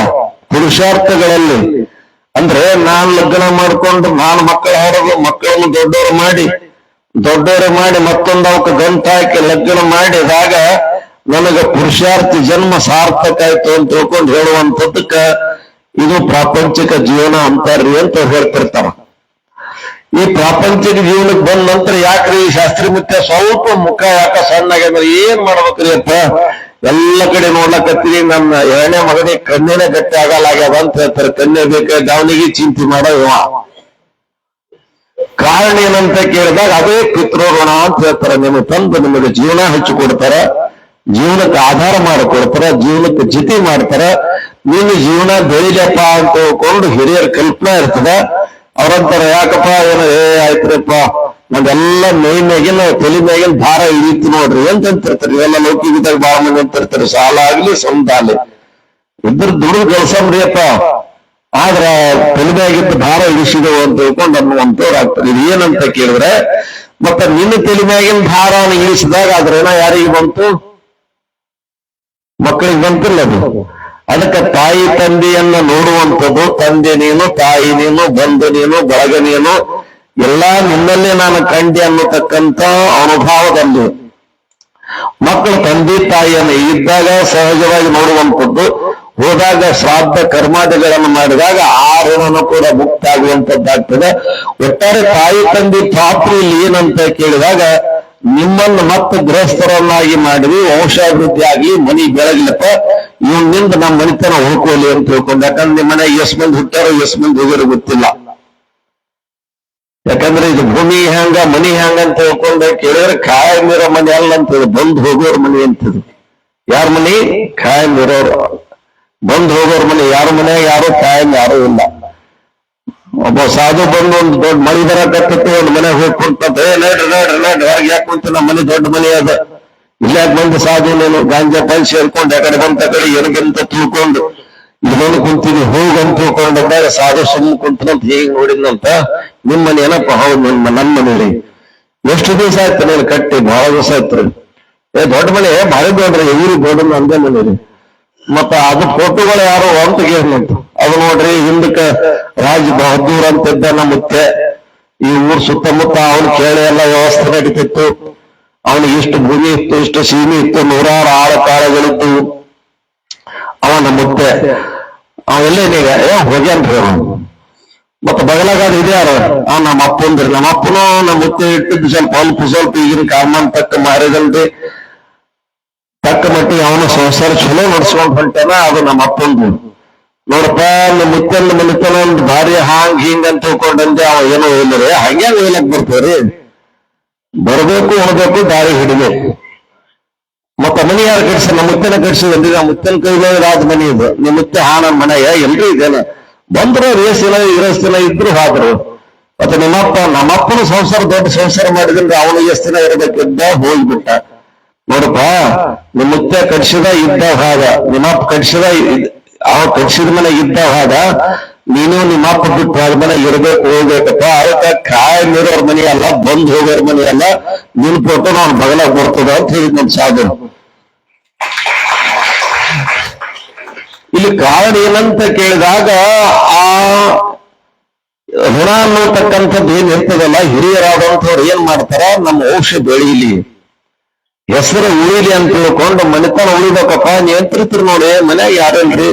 ಪುರುಷಾರ್ಥಗಳಲ್ಲಿ ಅಂದ್ರೆ ನಾನು ಲಗ್ನ ಮಾಡ್ಕೊಂಡು ನಾನು ಮಕ್ಕಳ ಹೊರಗು ಮಕ್ಕಳನ್ನು ದೊಡ್ಡವರು ಮಾಡಿ ಮತ್ತೊಂದು ಅವಕ್ಕೆ ಗಂಟು ಹಾಕಿ ಲಗ್ನ ಮಾಡಿದಾಗ ನನಗೆ ಪುರುಷಾರ್ಥ ಜನ್ಮ ಸಾರ್ಥಕ ಆಯ್ತು ಅಂತ ತಿಳ್ಕೊಂಡು ಹೇಳುವಂಥದ್ದಕ್ಕ ಇದು ಪ್ರಾಪಂಚಿಕ ಜೀವನ ಅಂತಾರ್ರಿ ಅಂತ ಹೇಳ್ತಿರ್ತಾರ. ಈ ಪ್ರಾಪಂಚಿಕ ಜೀವನಕ್ಕೆ ಬಂದ ನಂತರ ಯಾಕ್ರಿ ಶಾಸ್ತ್ರಿ ಮುಖ್ಯ ಸ್ವಲ್ಪ ಮುಖ ಯಾಕ ಸಣ್ಣಾಗ್ಯಂದ್ರೆ ಏನ್ ಮಾಡ್ಬೇಕ್ರಿ ಅಪ್ಪ, ಎಲ್ಲ ಕಡೆ ನೋಡ್ಲಕತ್ತೀರಿ, ನನ್ನ 2ನೇ ಮಗನಿಗೆ ಕನ್ಯೆನೇ ಗಟ್ಟಿ ಆಗಲಾಗ್ಯದ ಅಂತ ಹೇಳ್ತಾರೆ. ಕನ್ಯೆ ಬೇಕ ಗಾವನಿಗೆ ಚಿಂತೆ ಮಾಡೋ ಇವ. ಕಾರಣ ಏನಂತ ಕೇಳಿದಾಗ ಅದೇ ಪಿತೃಋಣ ಅಂತ ಹೇಳ್ತಾರೆ. ನಿಮಗೆ ತಂದು ನಿಮಗೆ ಜೀವನ ಹಚ್ಚಿ ಕೊಡ್ತಾರ, ಜೀವನಕ್ಕೆ ಆಧಾರ ಮಾಡಿಕೊಡ್ತಾರ, ಜೀವನಕ್ಕೆ ಜೊತೆ ಮಾಡ್ತಾರ, ನೀನು ಜೀವನ ಬೆಳಿಲಪ್ಪ ಅಂತ ತಿಳ್ಕೊಂಡು ಹಿರಿಯರ ಕಲ್ಪನಾ ಇರ್ತದ. ಅವ್ರಂತಾರ ಯಾಕಪ್ಪ ಏನೋ ಆಯ್ತ್ರಪ್ಪ ನಾವೆಲ್ಲ ಮೇಯ್ನಾಗಿನ ತಲೆ ಮ್ಯಾಗಿನ ಭಾರ ಇಳಿತು ನೋಡ್ರಿ ಅಂತಂತಿರ್ತಾರೆ. ಇವೆಲ್ಲ ಲೌಕಿಕದಾಗ ಬಾಳ ಮಂದಿ ಅಂತಿರ್ತಾರೆ, ಸಾಲ ಆಗ್ಲಿ ಸ್ವಂತ ಆಗ್ಲಿ ಇದ್ರ ದುಡ್ಡು ಗಳಿಸಮ್ರಿ ಅಪ್ಪ, ಆದ್ರ ತಲೆ ಮ್ಯಾಗಿದ್ದ ಭಾರ ಇಳಿಸಿದವು ಅಂತ ತಿಳ್ಕೊಂಡು ಅನ್ನುವಂಥವ್ರು ಆಗ್ತದೆ. ಇದು ಏನಂತ ಕೇಳಿದ್ರೆ, ಮತ್ತೆ ನಿನ್ನ ತಲೆ ಮ್ಯಾಗಿನ ಭಾರವನ್ನು ಇಳಿಸಿದಾಗ ಅದ್ರೇನ ಯಾರಿಗೆ ಬಂತು? ಮಕ್ಕಳಿಗೆ ಬಂತಿಲ್ಲ ಅದು. ಅದಕ್ಕೆ ತಾಯಿ ತಂದೆಯನ್ನ ನೋಡುವಂಥದ್ದು, ತಂದೆ ನೀನು, ತಾಯಿ ನೀನು, ಬಂಧು ನೀನು, ಬಳಗ ನೀನು, ಎಲ್ಲಾ ನಿನ್ನಲ್ಲೇ ನಾನು ಕಂಡೆ ಅನ್ನತಕ್ಕಂಥ ಅನುಭವದಲ್ಲಿ ಮಕ್ಕಳು ತಂದೆ ತಾಯಿಯನ್ನು ಇದ್ದಾಗ ಸಹಜವಾಗಿ ನೋಡುವಂಥದ್ದು, ಹೋದಾಗ ಶ್ರಾದ್ದ ಕರ್ಮಾದಿಗಳನ್ನು ಮಾಡಿದಾಗ ಆ ಋಣನು ಕೂಡ ಮುಕ್ತ ಆಗುವಂತದ್ದಾಗ್ತದೆ. ಒಟ್ಟಾರೆ ತಾಯಿ ತಂದೆ ಪಾತ್ರ ಇಲ್ಲಿ ಏನಂತ ಕೇಳಿದಾಗ, ನಿಮ್ಮನ್ನು ಮತ್ತೆ ಗೃಹಸ್ಥರನ್ನಾಗಿ ಮಾಡಿದ್ವಿ, ವಂಶಾಭಿವೃದ್ಧಿ ಆಗ್ಲಿ, ಮನಿ ಬೆಳಗ್ಲಪ್ಪ, ಇವನಿಂದ ನಮ್ಮ ಮನಿತನ ಉಳ್ಕೋಲಿ ಅಂತ ತಿಳ್ಕೊಂಡು. ಯಾಕಂದ್ರೆ ನಿಮ್ಮ ಮನೆ ಎಸ್ ಮಂದಿ ಹುಟ್ಟಾರೋ ಎಸ್ ಮಂದಿ ಹೋಗಿರೋ ಗೊತ್ತಿಲ್ಲ. ಯಾಕಂದ್ರೆ ಇದು ಭೂಮಿ ಹ್ಯಾಂಗ ಮನಿ ಹ್ಯಾಂಗ ಅಂತ ಹೇಳ್ಕೊಂಡೆ ಕೇಳಿದ್ರೆ ಕಾಯಂ ಇರೋ ಮನೆ ಅಲ್ಲ ಅಂತೇಳಿ, ಬಂದು ಹೋಗೋರ್ ಮನೆ ಅಂತದ್ದು. ಯಾರ ಮನಿ? ಕಾಯಂ ಇರೋರು. ಬಂದು ಹೋಗೋರ್ ಮನೆ. ಯಾರ ಮನೆ? ಯಾರು ಕಾಯಂ ಯಾರು ಇಲ್ಲ. ಒಬ್ಬ ಸಾಧು ಬಂದು ಒಂದು ದೊಡ್ಡ ಮಳಿ ಬರಕತ್ತಿತ್ತು, ಒಂದು ಮನೆ ಹೋಗ್ಕೊಂತ ನೋಡ್ರಿ ನೋಡ್ರಿ ನೋಡ್ರಿ ಹೊರಗೆ ಯಾಕೆ ಕುಂತ, ನಮ್ಮ ಮನೆ ದೊಡ್ಡ ಮನೆ ಅದ, ಇಲ್ಲಾಕ್ ಬಂದು ಸಾಧು ನೀನು ಗಾಂಜಾ ಪಾಲ್ ಸೇರ್ಕೊಂಡು ಆ ಕಡೆ ಬಂತ ಕಡೆ ಎನಗಂತ ತಿಳ್ಕೊಂಡು ಇದನ್ನು ಕುಂತೀನಿ ಹೋಗಂತ ತಿಳ್ಕೊಂಡಾಗ ಸಾಧು ಸುಮ್ಮ ಕುಂತನಂತ ಹೇಗೆ ನೋಡಿದ್ನಂತ, ನಿಮ್ಮ ಮನೆ ಏನಪ್ಪ? ಹೌದು ನಮ್ಮ ಮನೆ ರೀ. ಎಷ್ಟು ದಿವಸ ಆಯ್ತು ನೀನು ಕಟ್ಟಿ? ಬಹಳ ದಿವಸ ಆಯ್ತು ರೀ. ದೊಡ್ಡ ಮನೆ ಭಾರಿ ದೊಡ್ಡ್ರಿ, ಇವ್ರಿಗೆ ದೊಡ್ಡ ಅಂದೇ ಮನೆ ರೀ. ಮತ್ತ ಅದು ಫೋಟೋಗಳು ಯಾರು ಅಂತ ಕೇಳಿನಂತ. ಅದು ನೋಡ್ರಿ ಹಿಂದಕ್ಕ ರಾಜ್ ಬಹದ್ದೂರ್ ಅಂತ ಇದ್ದ ನಮ್ಮ ಮುತ್ತೆ, ಈ ಊರ್ ಸುತ್ತಮುತ್ತ ಅವನು ಕೇಳಿ ಎಲ್ಲ ವ್ಯವಸ್ಥೆ ನಡೀತಿತ್ತು. ಅವನಿಗೆ ಇಷ್ಟು ಭೂಮಿ ಇತ್ತು, ಇಷ್ಟು ಸೀಮೆ ಇತ್ತು, 100 ಆಳು ಕಾಳುಗಳಿತ್ತು. ಅವನ ಮುತ್ತೆ ಅವೆಲ್ಲೇನೀಗ ಹೋಗ್ಯಾನ್ರಿ ಅವನು. ಮತ್ತ ಬಗಲಾಗ ಇದ್ಯಾರು? ನಮ್ಮ ಅಪ್ಪಂದ್ರಿ. ನಮ್ಮ ಅಪ್ಪನು ನಮ್ಮ ಮುತ್ತೆ ಇಟ್ಟಿದ್ದು ಸ್ವಲ್ಪ ಈಗಿನ ಕಾಮನ್ ತಕ್ಕ ಮಾರಿದಲ್ರಿ. ತಕ್ಕ ಮಟ್ಟಿಗೆ ಅವನು ಸಂಸಾರ ಚಲೋ ನಡ್ಸ್ಕೊಂಡ್ ಹೊಂಟಾನ. ಅದು ನಮ್ಮ ಅಪ್ಪಂದು. ನೋಡಪ್ಪ, ನಿಮ್ಮ ಮುತ್ತನ ಮನಿತನ ಒಂದು ಭಾರಿ ಹಾಂಗ್ ಹಿಂಗ್ ಅಂತ ತಿಳ್ಕೊಂಡಂತೆ ಅವ ಏನೋ ಇಲ್ಲರಿ. ಹಂಗೆ ಹೇಳಕ್ ಬರ್ತೇವ್ರಿ. ಬರ್ಬೇಕು, ಉಣ್ಬೇಕು, ದಾರಿ ಹಿಡಿಬೇಕು. ಮತ್ತ ಮನಿ ಯಾರು ಕಟ್ಸ? ನಮ್ಮ ಮುತ್ತನ ಕಟ್ಸಿದ್ರಿ. ನಮ್ಮ ಮುತ್ತನ ಕೈಗೆ ರಾಜ ಮನಿ ಇದು. ನಿಮ್ಮ ಮುತ್ತೆ ನನ್ನ ಮನೆಯ ಎಲ್ರೂ ಇದೇನೆ. ಬಂದ್ರು ರೇಸಿನ ಇರಸ್ತಿನ ಇದ್ರು ಹಾದ್ರು. ಮತ್ತೆ ನಮ್ಮಪ್ಪನ ಸಂಸಾರ ದೊಡ್ಡ ಸಂಸಾರ ಮಾಡಿದ್ರೆ ಅವನು ಎಷ್ಟು ದಿನ ಇರಬೇಕಿದ್ದ, ಹೋಗ್ಬಿಟ್ಟ. ನೋಡಪ್ಪ, ನಿಮ್ಮ ಮುತ್ತೆ ಕಟ್ಸಿದ ಇದ್ದ ಹಾಗ, ನಿಮ್ಮಪ್ಪ ಕಟ್ಸಿದ ಅವ ಕಟ್ಸಿದ ಮನೆ ಇದ್ದ ಹಾಗ, ನೀನು ನಿಮ್ಮಪ್ಪ ಬಿಟ್ಟು ಹೋದ ಮನೆ ಇರ್ಬೇಕು, ಹೋಗ್ಬೇಕಪ್ಪ. ಅದಕ್ಕೆ ಕಾಯಂ ಇರೋರ್ ಮನೆ ಅಲ್ಲ, ಬಂದ್ ಹೋಗೋರ್ ಮನೆ ಅಲ್ಲ, ನಿನ್ ಫೋಟೋ ನಾನು ಬಗಲಾಗ ಬರ್ತದ ಅಂತ ಹೇಳಿದ್ ನಮ್ ಸಾಧು. ಇಲ್ಲಿ ಕಾರಣ ಏನಂತ ಕೇಳಿದಾಗ, ಆ ಋಣ ಅನ್ನತಕ್ಕಂಥದ್ದು ಏನ್ ಇರ್ತದಲ್ಲ, ಹಿರಿಯರಾದಂಥವ್ರು ಏನ್ ಮಾಡ್ತಾರ, ನಮ್ಮ ವಂಶ ಬೆಳೀಲಿ, ಹೆಸರು ಉಳಿಲಿ ಅಂತ ತಿಳ್ಕೊಂಡು ಮನೆತನ ಉಳಿಬೇಕಪ್ಪ. ನಿಯಂತ್ರಿತರು ನೋಡಿ, ಮನ್ಯಾಗ ಯಾರಲ್ರಿ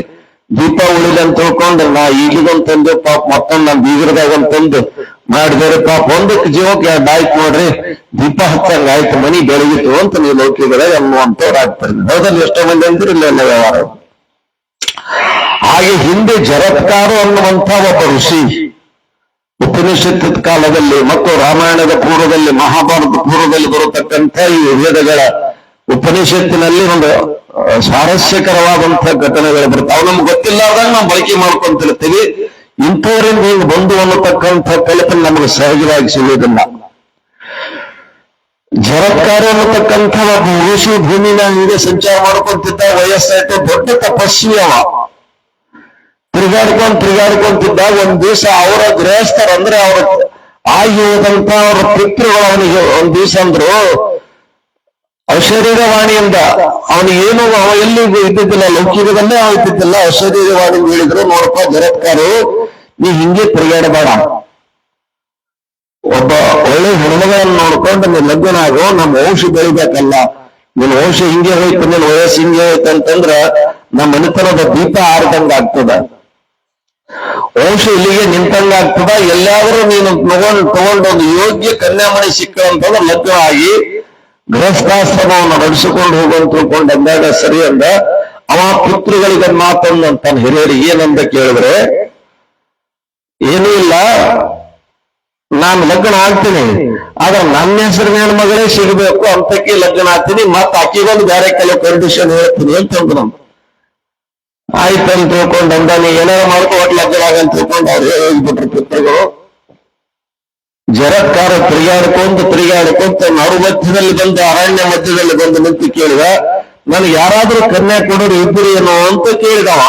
ದೀಪ ಉಳಿಲಿ ಅಂತ ತಿಳ್ಕೊಂಡು ನಾ ಈಗಿಗೊಂತಂದು ಪಾಪ ಮತ್ತೊಂದು ನಮ್ ಬೀಗರದಾಗಂತಂದು ಮಾಡಿದ್ರೆ ಪಾಪ ಒಂದಕ್ಕೆ ಜೀವಕ್ಕೆ 2 ಆಯ್ತು ನೋಡ್ರಿ, ದೀಪ ಹಚ್ಚಂಗ ಆಯ್ತು, ಮನಿ ಬೆಳಗಿತ್ತು ಅಂತ ನೀವು ಲೌಕಿಕದಾಗ ಅನ್ನುವಂಥವ್ರು ಆಗ್ತಾರೆ. ಹೌದಲ್ಲಿ ಎಷ್ಟೋ ಮಂದಿ ಅಂತಿರಲಿಲ್ಲ ಎಲ್ಲ ವ್ಯವಹಾರ. ಹಾಗೆ ಹಿಂದೆ ಜರತ್ಕಾರ ಅನ್ನುವಂಥ ಒಬ್ಬ ಋಷಿ ಉಪನಿಷತ್ ಕಾಲದಲ್ಲಿ ಮತ್ತು ರಾಮಾಯಣದ ಪೂರ್ವದಲ್ಲಿ, ಮಹಾಭಾರತ ಪೂರ್ವದಲ್ಲಿ ಬರತಕ್ಕಂಥ ಈ ವೇದಗಳ ಉಪನಿಷತ್ತಿನಲ್ಲಿ ಒಂದು ಸ್ವಾರಸ್ಯಕರವಾದಂತಹ ಘಟನೆಗಳು ಬರುತ್ತೆ. ಅವು ನಮ್ಗೆ ಗೊತ್ತಿಲ್ಲದಾಗ ನಾವು ಬಳಕೆ ಮಾಡ್ಕೊಂತಿರ್ತೀವಿ. ಇಂಥವರಿಂದ ಹಿಂಗೆ ಬಂದು ಅನ್ನತಕ್ಕಂಥ ಕಲ್ಪನೆ ನಮಗೆ ಸಹಜವಾಗಿ ಸಿಗುವುದಿಲ್ಲ. ಜರತ್ಕಾರ ಅನ್ನತಕ್ಕಂಥ ಒಬ್ಬ ಋಷಿ ಭೂಮಿನ ಹಿಂಗೆ ಸಂಚಾರ ಮಾಡ್ಕೊಂತಿದ್ದ. ವಯಸ್ಸಾಯ್ತು, ದೊಡ್ಡ ತಪಸ್ವಿ ಅವ. ತಿರುಗಾಡ್ಕೊಂತಿದ್ದಾಗ ಒಂದ್ ದಿವಸ ಅವರ ಗೃಹಸ್ಥರಂದ್ರೆ ಅವ್ರ ಆಗಿ ಹೋದಂತ ಅವರ ಪಿತೃಗಳು ಅವನಿಗೆ ಒಂದ್ ದಿವಸ ಅಂದ್ರು, ಅಶರೀರವಾಣಿಯಿಂದ ಅವನಿಗೇನು, ಅವ ಎಲ್ಲಿಗೂ ಇದ್ದಿದ್ದಿಲ್ಲ, ಲೌಕಿಕದಲ್ಲೇ ಅವ ಇದ್ದಿದ್ದಿಲ್ಲ. ಅಶರೀರವಾಣಿಯಿಂದ ಹೇಳಿದ್ರು, ನೋಡಪ್ಪ ಜರತ್ಕಾರು, ನೀ ಹಿಂಗೆ ತಿರುಗಾಡಬೇಡ, ಒಬ್ಬ ಒಳ್ಳೆ ಹೆಣ್ಮಗಳನ್ನು ನೋಡ್ಕೊಂಡು ನೀನ್ ಲಗ್ನ ಆಗೋ, ನಮ್ಮ ವಂಶ ಬೆಳಿಬೇಕಲ್ಲ. ನಿನ್ ವಂಶ ಹಿಂಗೆ ಹೋಯ್ತು, ನಿನ್ ವಯಸ್ಸು ಹಿಂಗೆ ಹೋಯ್ತು ಅಂತಂದ್ರ ನಮ್ಮ ಮನೆತನದ ದೀಪ ಆರ್ದಂಗ ಆಗ್ತದ, ವಂಶ ಇಲ್ಲಿಗೆ ನಿಂತಂಗಾಗ್ತದ. ಎಲ್ಲಾದ್ರೂ ನೀನು ತಗೊಂಡು ಒಂದು ಯೋಗ್ಯ ಕನ್ಯಾಮಣಿ ಸಿಕ್ಕಂತಂದ್ರೆ ಲಗ್ನ ಆಗಿ ಗೃಹಸ್ಥಾಶ್ರಮವನ್ನು ನಡೆಸಿಕೊಂಡು ಹೋಗುವಂತ ತಿಳ್ಕೊಂಡು ಅಂದಾಗ ಸರಿ ಅಂದ. ಅವ ಪಿತೃಗಳಿಗೆ ಮಾತಂದು ಅಂತಾನೆ ಹಿರಿಯರಿಗೆ. ಏನಂತ ಕೇಳಿದ್ರೆ, ಏನೂ ಇಲ್ಲ, ನಾನು ಲಗ್ನ ಆಗ್ತೀನಿ, ಆದ್ರೆ ನನ್ನ ಹೆಸರಿನ ಮಗಳೇ ಸಿಗಬೇಕು, ಅಂತಕ್ಕೆ ಲಗ್ನ ಆಗ್ತೀನಿ, ಮತ್ತ ಆಕಿಗೊಂದು ಬೇರೆ ಕೆಲವು ಕಂಡೀಷನ್ ಹೇಳ್ತೀನಿ ಅಂತಂದ್ರು. ನಮ್ ಆಯ್ತಂತ ತಿಳ್ಕೊಂಡು ಅಂದ, ನೀ ಏನಾರ ಮಾಡ್ಕೊ ಒಟ್ಟು ಲಗ್ನ ಆಗಂತ ತಿಳ್ಕೊಂಡು ಅವ್ರು ಹೋಗ್ಬಿಟ್ರು ಪಿತೃಗಳು. ಜರತ್ಕಾರ ತಿರುಗಾಡ್ಕೊಂತ ನಡು ಮಧ್ಯದಲ್ಲಿ ಬಂದು, ಅರಣ್ಯ ಮಧ್ಯದಲ್ಲಿ ಬಂದು ನಿಂತು ಕೇಳಿದ, ನನಗೆ ಯಾರಾದ್ರೂ ಕನ್ಯಾ ಕೊಡೋರು ಇದ್ದೀರಿ ಏನೋ ಅಂತ ಕೇಳಿದವ.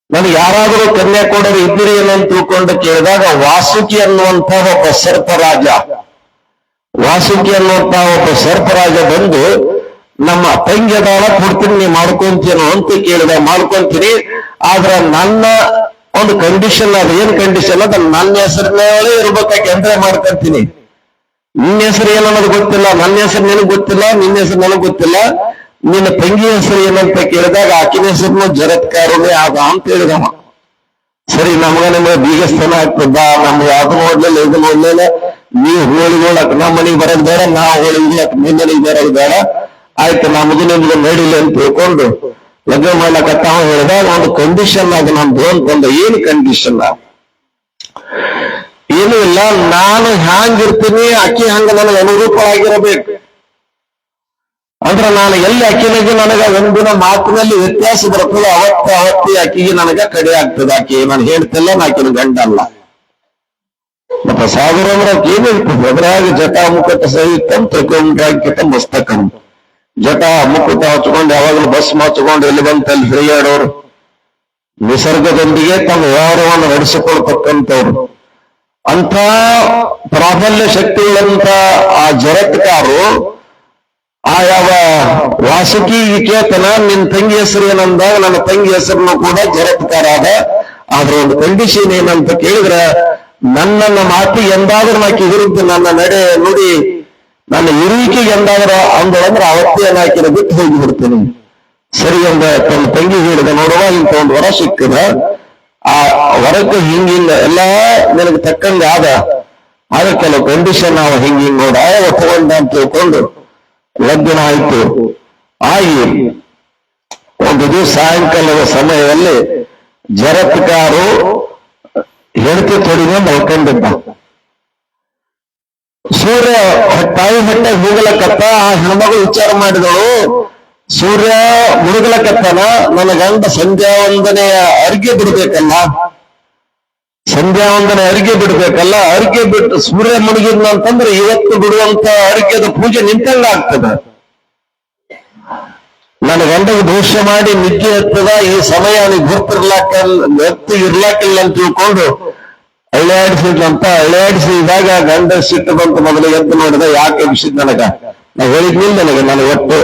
ನನಗೆ ಯಾರಾದ್ರೂ ಕನ್ಯಾ ಕೊಡೋರು ಇದ್ದೀರಿ ಏನೋ ಅಂತ ತಿಳ್ಕೊಂಡು ಕೇಳಿದಾಗ, ವಾಸುಕಿ ಅನ್ನುವಂಥ ಒಬ್ಬ ಸರ್ಪರಾಜ ಬಂದು, ನಮ್ಮ ತಂಗಿಯದಾಳ ಕೊಡ್ತೀನಿ, ನೀ ಮಾಡ್ಕೊಂತೀನೋ ಅಂತ ಕೇಳಿದ. ಮಾಡ್ಕೊಂತೀನಿ, ಆದ್ರ ನನ್ನ ಒಂದು ಕಂಡೀಷನ್ ಅದ. ಏನ್ ಕಂಡೀಷನ್ ಅದ? ನನ್ನ ಹೆಸರಿನೊಳಗೆ ಇರ್ಬೇಕಾಗಿ ಎಂಟ್ರೆ ಮಾಡ್ಕೊಂತೀನಿ. ನಿನ್ನ ಹೆಸರು ಏನನ್ನೋದು ಗೊತ್ತಿಲ್ಲ, ನನ್ನ ಹೆಸರು ನಿನಗ್ ಗೊತ್ತಿಲ್ಲ, ನಿನ್ನ ಹೆಸರು ನನಗ್ ಗೊತ್ತಿಲ್ಲ. ನಿನ್ನ ತಂಗಿ ಹೆಸರು ಏನಂತ ಕೇಳಿದಾಗ ಆಕಿನ ಹೆಸರು ಜರತ್ಕಾರನೇ ಆದ ಅಂತ ಹೇಳಿದವ. ಸರಿ, ನಮ್ಗ ನಿಮ್ಗೆ ಬೀಗಸ್ಥಾನ ಆಗ್ತದ, ನಮ್ಗೆ ಅದು ನೋಡ್ಲಿಲ್ಲ ಇದು ನೋಡ್ಲಿಲ್ಲ, ನೀವು ಹೋಳಿಗೊಳಕ್ ನಮ್ಮ ಮನೆಗೆ ಬರೋದು ಬೇಡ, ನಾವು ಹೋಳಿಗೊಳಕ್ ನಿಮ್ಮ ಮನೆಗೆ ಬರೋದು ಬೇಡ, ಆಯ್ತು ನಮ್ದು ನಿಮ್ಗೆ ನೋಡಿಲ್ಲ ಅಂತ ತಿಳ್ಕೊಂಡು ಲಗ್ನ ಮಾಡ್ಲಕತ್ತ ಹೇಳಿದಾಗ ಒಂದು ಕಂಡೀಷನ್ ಆಗ ನಮ್ದು ಅಂತಂದ. ಏನು ಕಂಡೀಷನ್? ಏನು ಇಲ್ಲ, ನಾನು ಹ್ಯಾಂಗಿರ್ತೀನಿ ಅಕ್ಕಿ ಹಂಗ ನನಗೆ ಅನುರೂಪವಾಗಿರಬೇಕು. ಅಂದ್ರೆ ನಾನು ಎಲ್ಲಿ ಅಕ್ಕಿನಾಗಿ ನನಗ ಒಂದಿನ ಮಾತಿನಲ್ಲಿ ವ್ಯತ್ಯಾಸ ಬರ್ತದೆ, ಅವತ್ತಿ ಅಕ್ಕಿಗೆ ನನಗ ಕಡೆ ಆಗ್ತದೆ. ಆಕಿ ನಾನು ಹೇಳ್ತಿಲ್ಲ, ಆಕಿನ ಗಂಡ ಅಲ್ಲ. ಮತ್ತೆ ಸಾಗರ ಅಂದ್ರೆ ಏನು ಇರ್ತದೆ? ಅದ್ರಾಗ ಜಟ ಮುಕಟ ಸಹಿತಂ ತ್ರಿಕೋಂಡ್ರಾಂಕಿತ ಮಸ್ತಕಂ. ಜಟ ಮುಕುಟ ಹಚ್ಕೊಂಡು ಯಾವಾಗಲೂ ಬಸ್ ಹಚ್ಕೊಂಡು ಎಲ್ಲಿ ಬಂತಲ್ಲಿ ಹಿರಿಯಾಡೋರು, ನಿಸರ್ಗದೊಂದಿಗೆ ತಮ್ಮ ವ್ಯವಹಾರವನ್ನು ನಡೆಸಿಕೊಳ್ತಕ್ಕಂಥವ್ರು, ಅಂತ ಪ್ರಾಬಲ್ಯ ಶಕ್ತಿಗಳಂತ ಆ ಜರತ್ಕಾರು ಆ ಯಾವ ವಾಸುಕಿ ವಿಕೇತನ ನಿನ್ನ ತಂಗಿ ಹೆಸರು ಏನಂದಾಗ ನನ್ನ ತಂಗಿ ಹೆಸರನ್ನು ಕೂಡ ಜರತ್ಕಾರ ಅದ. ಆದ್ರೆ ಒಂದು ಕಂಡೀಷನ್ ಏನಂತ ಕೇಳಿದ್ರೆ, ನನ್ನ ಮಾತಿಗೆ ಎಂದಾದ್ರೂ ನಾಕಿ ವಿರುದ್ಧ ನನ್ನ ನಡೆ ನುಡಿ ನನ್ನ ಇರುವಿಕೆಗೆ ಎಂದಾದ್ರೂ ಅಂದಳಂದ್ರೆ ಅವತ್ತೇ ನಾಕಿನ ಬಿಟ್ಟು ಹೋಗಿಬಿಡ್ತೀನಿ. ಸರಿ ಅಂದ ತನ್ನ ತಂಗಿ ಹೇಳಿದ, ನೋಡುವ ಇಂಥ ಒಂದು ವರ ಸಿಕ್ಕದ, ಆ ವರಕ್ಕೆ ಹಿಂಗಿಂಗ ಎಲ್ಲ ನಿನಗೆ ತಕ್ಕಂಗೆ ಆದ, ಆಗ ಕೆಲವು ಕಂಡೀಷನ್ ನಾವು ಹಿಂಗಿಂಗ್ ನೋಡ ತಗೊಂಡ ಅಂತ ತಿಳ್ಕೊಂಡು ಲಗ್ನ ಆಯ್ತು. ಆಗಿ ಒಂದು ದಿವಸ ಸಾಯಂಕಾಲದ ಸಮಯದಲ್ಲಿ ಜರತ್ಕಾರು ಹೆಂಡತಿ ತೊಡಿನ ಮಲ್ಕೊಂಡಿದ್ದ. ಸೂರ್ಯ ತಾಯಿ ಹೊಟ್ಟೆ ಹೋಗಲಕತ್ತ. ಆ ಹೆಣ್ಮಗಳು ವಿಚಾರ ಮಾಡಿದಳು, ಸೂರ್ಯ ಮುಳುಗಲಕತ್ತನ, ನನ್ನ ಗಂಡ ಸಂಧ್ಯಾ ವಂದನೆಯ ಅರ್ಘ್ಯ ಬಿಡ್ಬೇಕಲ್ಲ, ಸಂಧ್ಯಾ ವಂದನೆ ಅರ್ಘ್ಯ ಬಿಡ್ಬೇಕಲ್ಲ, ಅರ್ಘ್ಯ ಬಿಟ್ಟು ಸೂರ್ಯ ಮುಳುಗಿದ್ನ ಅಂತಂದ್ರೆ ಇವತ್ತು ಬಿಡುವಂತ ಅರ್ಘ್ಯದ ಪೂಜೆ ನಿಂತಂಗ ಆಗ್ತದೆ. ನನ್ನ ಗಂಡಗೆ ದೋಷ ಮಾಡಿ ನಿದ್ದೆ ಹತ್ತದ, ಈ ಸಮಯ ಅವನಿಗೆ ಗೊತ್ತಿರ್ಲಾಕ ಇರ್ಲಾಕಿಲ್ಲ ಅಂತ ತಿಳ್ಕೊಂಡು ಅಳ್ಳಾಡಿಸಿದ್ನಂತ. ಅಳ್ಳಾಡಿಸಿದಾಗ ಗಂಡ ಸಿಟ್ಟು ಬಂತು. ಮೊದಲು ಎದ್ದು ನೋಡಿದ, ಯಾಕೆ ಎಬ್ಸಿದ್ ನನಗ? ನಾ ಹೇಳಿದ್ನಿಲ್ಲ ನನಗೆ ಒಟ್ಟು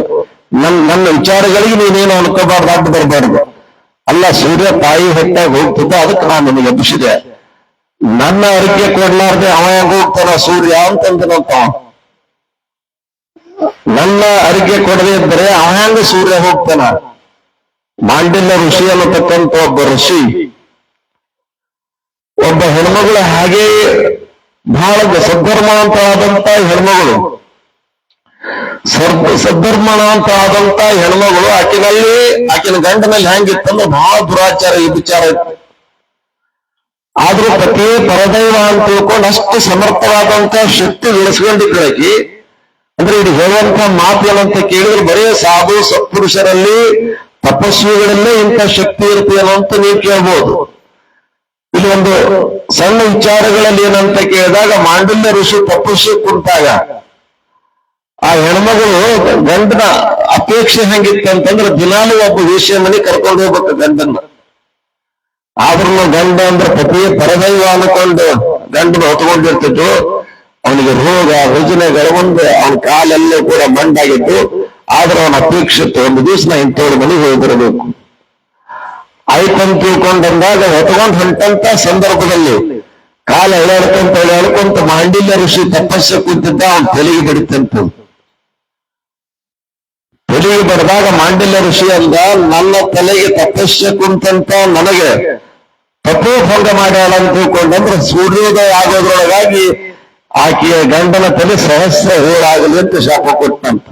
ನನ್ನ ವಿಚಾರಗಳಿಗೆ ನೀನೇನು ಅನ್ಕೋಬಾರ್ದು, ಅಡ್ಡು ಬರಬಾರ್ದು. ಅಲ್ಲ, ಸೂರ್ಯ ತಾಯಿ ಹೊಟ್ಟೆಗೆ ಹೋಗ್ತಿದ್ದ, ಅದಕ್ಕೆ ನಾನು ನಿನಗೆ ಎಬ್ಬಿಸಿದೆ. ನನ್ನ ಅರಿಕೆ ಕೊಡ್ಲಾರ್ದೆ ಅವ ಹೆಂಗ ಹೋಗ್ತಾನ ಸೂರ್ಯ ಅಂತಂದನಂತ. ನನ್ನ ಅರಿಕೆ ಕೊಡದೆ ಇದ್ದರೆ ಅವ ಹೆಂಗ ಸೂರ್ಯ ಹೋಗ್ತಾನ? ಮಾಂಡಲ್ಯ ಋಷಿ ಅನ್ನತಕ್ಕಂಥ ಒಬ್ಬ ಋಷಿ, ಒಬ್ಬ ಹೆಣ್ಮಗಳು ಹಾಗೆ ಬಹಳ ಸದ್ಧರ್ಮ ಅಂತ ಆದಂತ ಹೆಣ್ಮಗಳು, ಸದ್ಧರ್ಮಣ ಅಂತ ಆದಂತ ಹೆಣ್ಮಗಳು, ಆಕಿನ ಗಂಡನಲ್ಲಿ ಹೆಂಗಿತ್ತಂದ್ರೆ ಬಹಳ ದುರಾಚಾರ ಈ ವಿಚಾರ ಇತ್ತು. ಆದ್ರೂ ಪತಿಯೇ ಪರದೈವ ಅಂತ ತಿಳ್ಕೊಂಡು ಅಷ್ಟು ಸಮರ್ಥವಾದಂತ ಶಕ್ತಿ ಬೆಳೆಸ್ಕೊಂಡಿದ್ದಳಾಕಿ. ಅಂದ್ರೆ ಇದು ಹೇಳುವಂತ ಮಾತು ಏನಂತ ಕೇಳಿದ್ರೆ, ಬರೀ ಸಾಧು ಸತ್ಪುರುಷರಲ್ಲಿ ತಪಸ್ವಿಗಳಲ್ಲೇ ಇಂಥ ಶಕ್ತಿ ಇರ್ತೇನೋ ಅಂತ ನೀವು ಕೇಳ್ಬೋದು. ಇಲ್ಲಿ ಒಂದು ಸಣ್ಣ ವಿಚಾರಗಳಲ್ಲಿ ಏನಂತ ಕೇಳಿದಾಗ, ಮಾಂಡಲ್ಯ ಋಷಿ ತಪಸ್ಸು ಕುಂತಾಗ ಆ ಹೆಣ್ಮಗಳು ಗಂಡನ ಅಪೇಕ್ಷೆ ಹೆಂಗಿತ್ತಂತಂದ್ರೆ ದಿನಾಲೂ ಒಬ್ಬ ವೇಶ್ಯ ಮನೆ ಕರ್ಕೊಂಡು ಹೋಗ್ಬೇಕು ಗಂಡನ್ನ. ಆದ್ರೂ ಗಂಡ ಅಂದ್ರೆ ಪತಿಯೇ ಪರದೈವ ಅನ್ಕೊಂಡು ಗಂಡನ ಹೊತ್ಕೊಂಡಿರ್ತಿದ್ರು. ಅವನಿಗೆ ರೋಗ ರುಜಿನಗಳು ಒಂದು ಅವನ ಕಾಲೆಲ್ಲೂ ಕೂಡ ಮಂಡಾಗಿತ್ತು. ಆದ್ರೆ ಅವನ ಅಪೇಕ್ಷೆ ಒಂದು ದಿವಸ ನಾ ಇಂಥವ್ರ ಮನೆಗೆ ಹೋಗಿರಬೇಕು ಆಯ್ತಂತ ತಿಳ್ಕೊಂಡಂದಾಗ ಹೊತ್ಕೊಂಡು ಹೊಂಟಂತ ಸಂದರ್ಭದಲ್ಲಿ ಕಾಲ ಎಳೆಡ್ಕೊಂತ ಮಾಂಡಲ್ಯ ಋಷಿ ತಪಸ್ಸೆ ಕೂತಿದ್ದ. ಅವನ್ ತಲೆಗೆ ಬಡಿತಂತ. ತಲೆಗೆ ಬಡಿದಾಗ ಮಾಂಡಲ್ಯ ಋಷಿ ಅಂದ, ನನ್ನ ತಲೆಗೆ ತಪಸ್ಸೆ ಕುಂತಂತ ನನಗೆ ತಪೋಭಂಗ ಮಾಡ್ಯಾಳ ಅಂತ ತಿಳ್ಕೊಂಡಂದ್ರೆ ಸೂರ್ಯೋದಯ ಆಗೋದ್ರೊಳಗಾಗಿ ಆಕೆಯ ಗಂಡನ ತಲೆ ಸಹಸ್ರ ಹೋಳಾಗಲಿ ಅಂತ ಶಾಪ ಕೊಟ್ಟಂತ.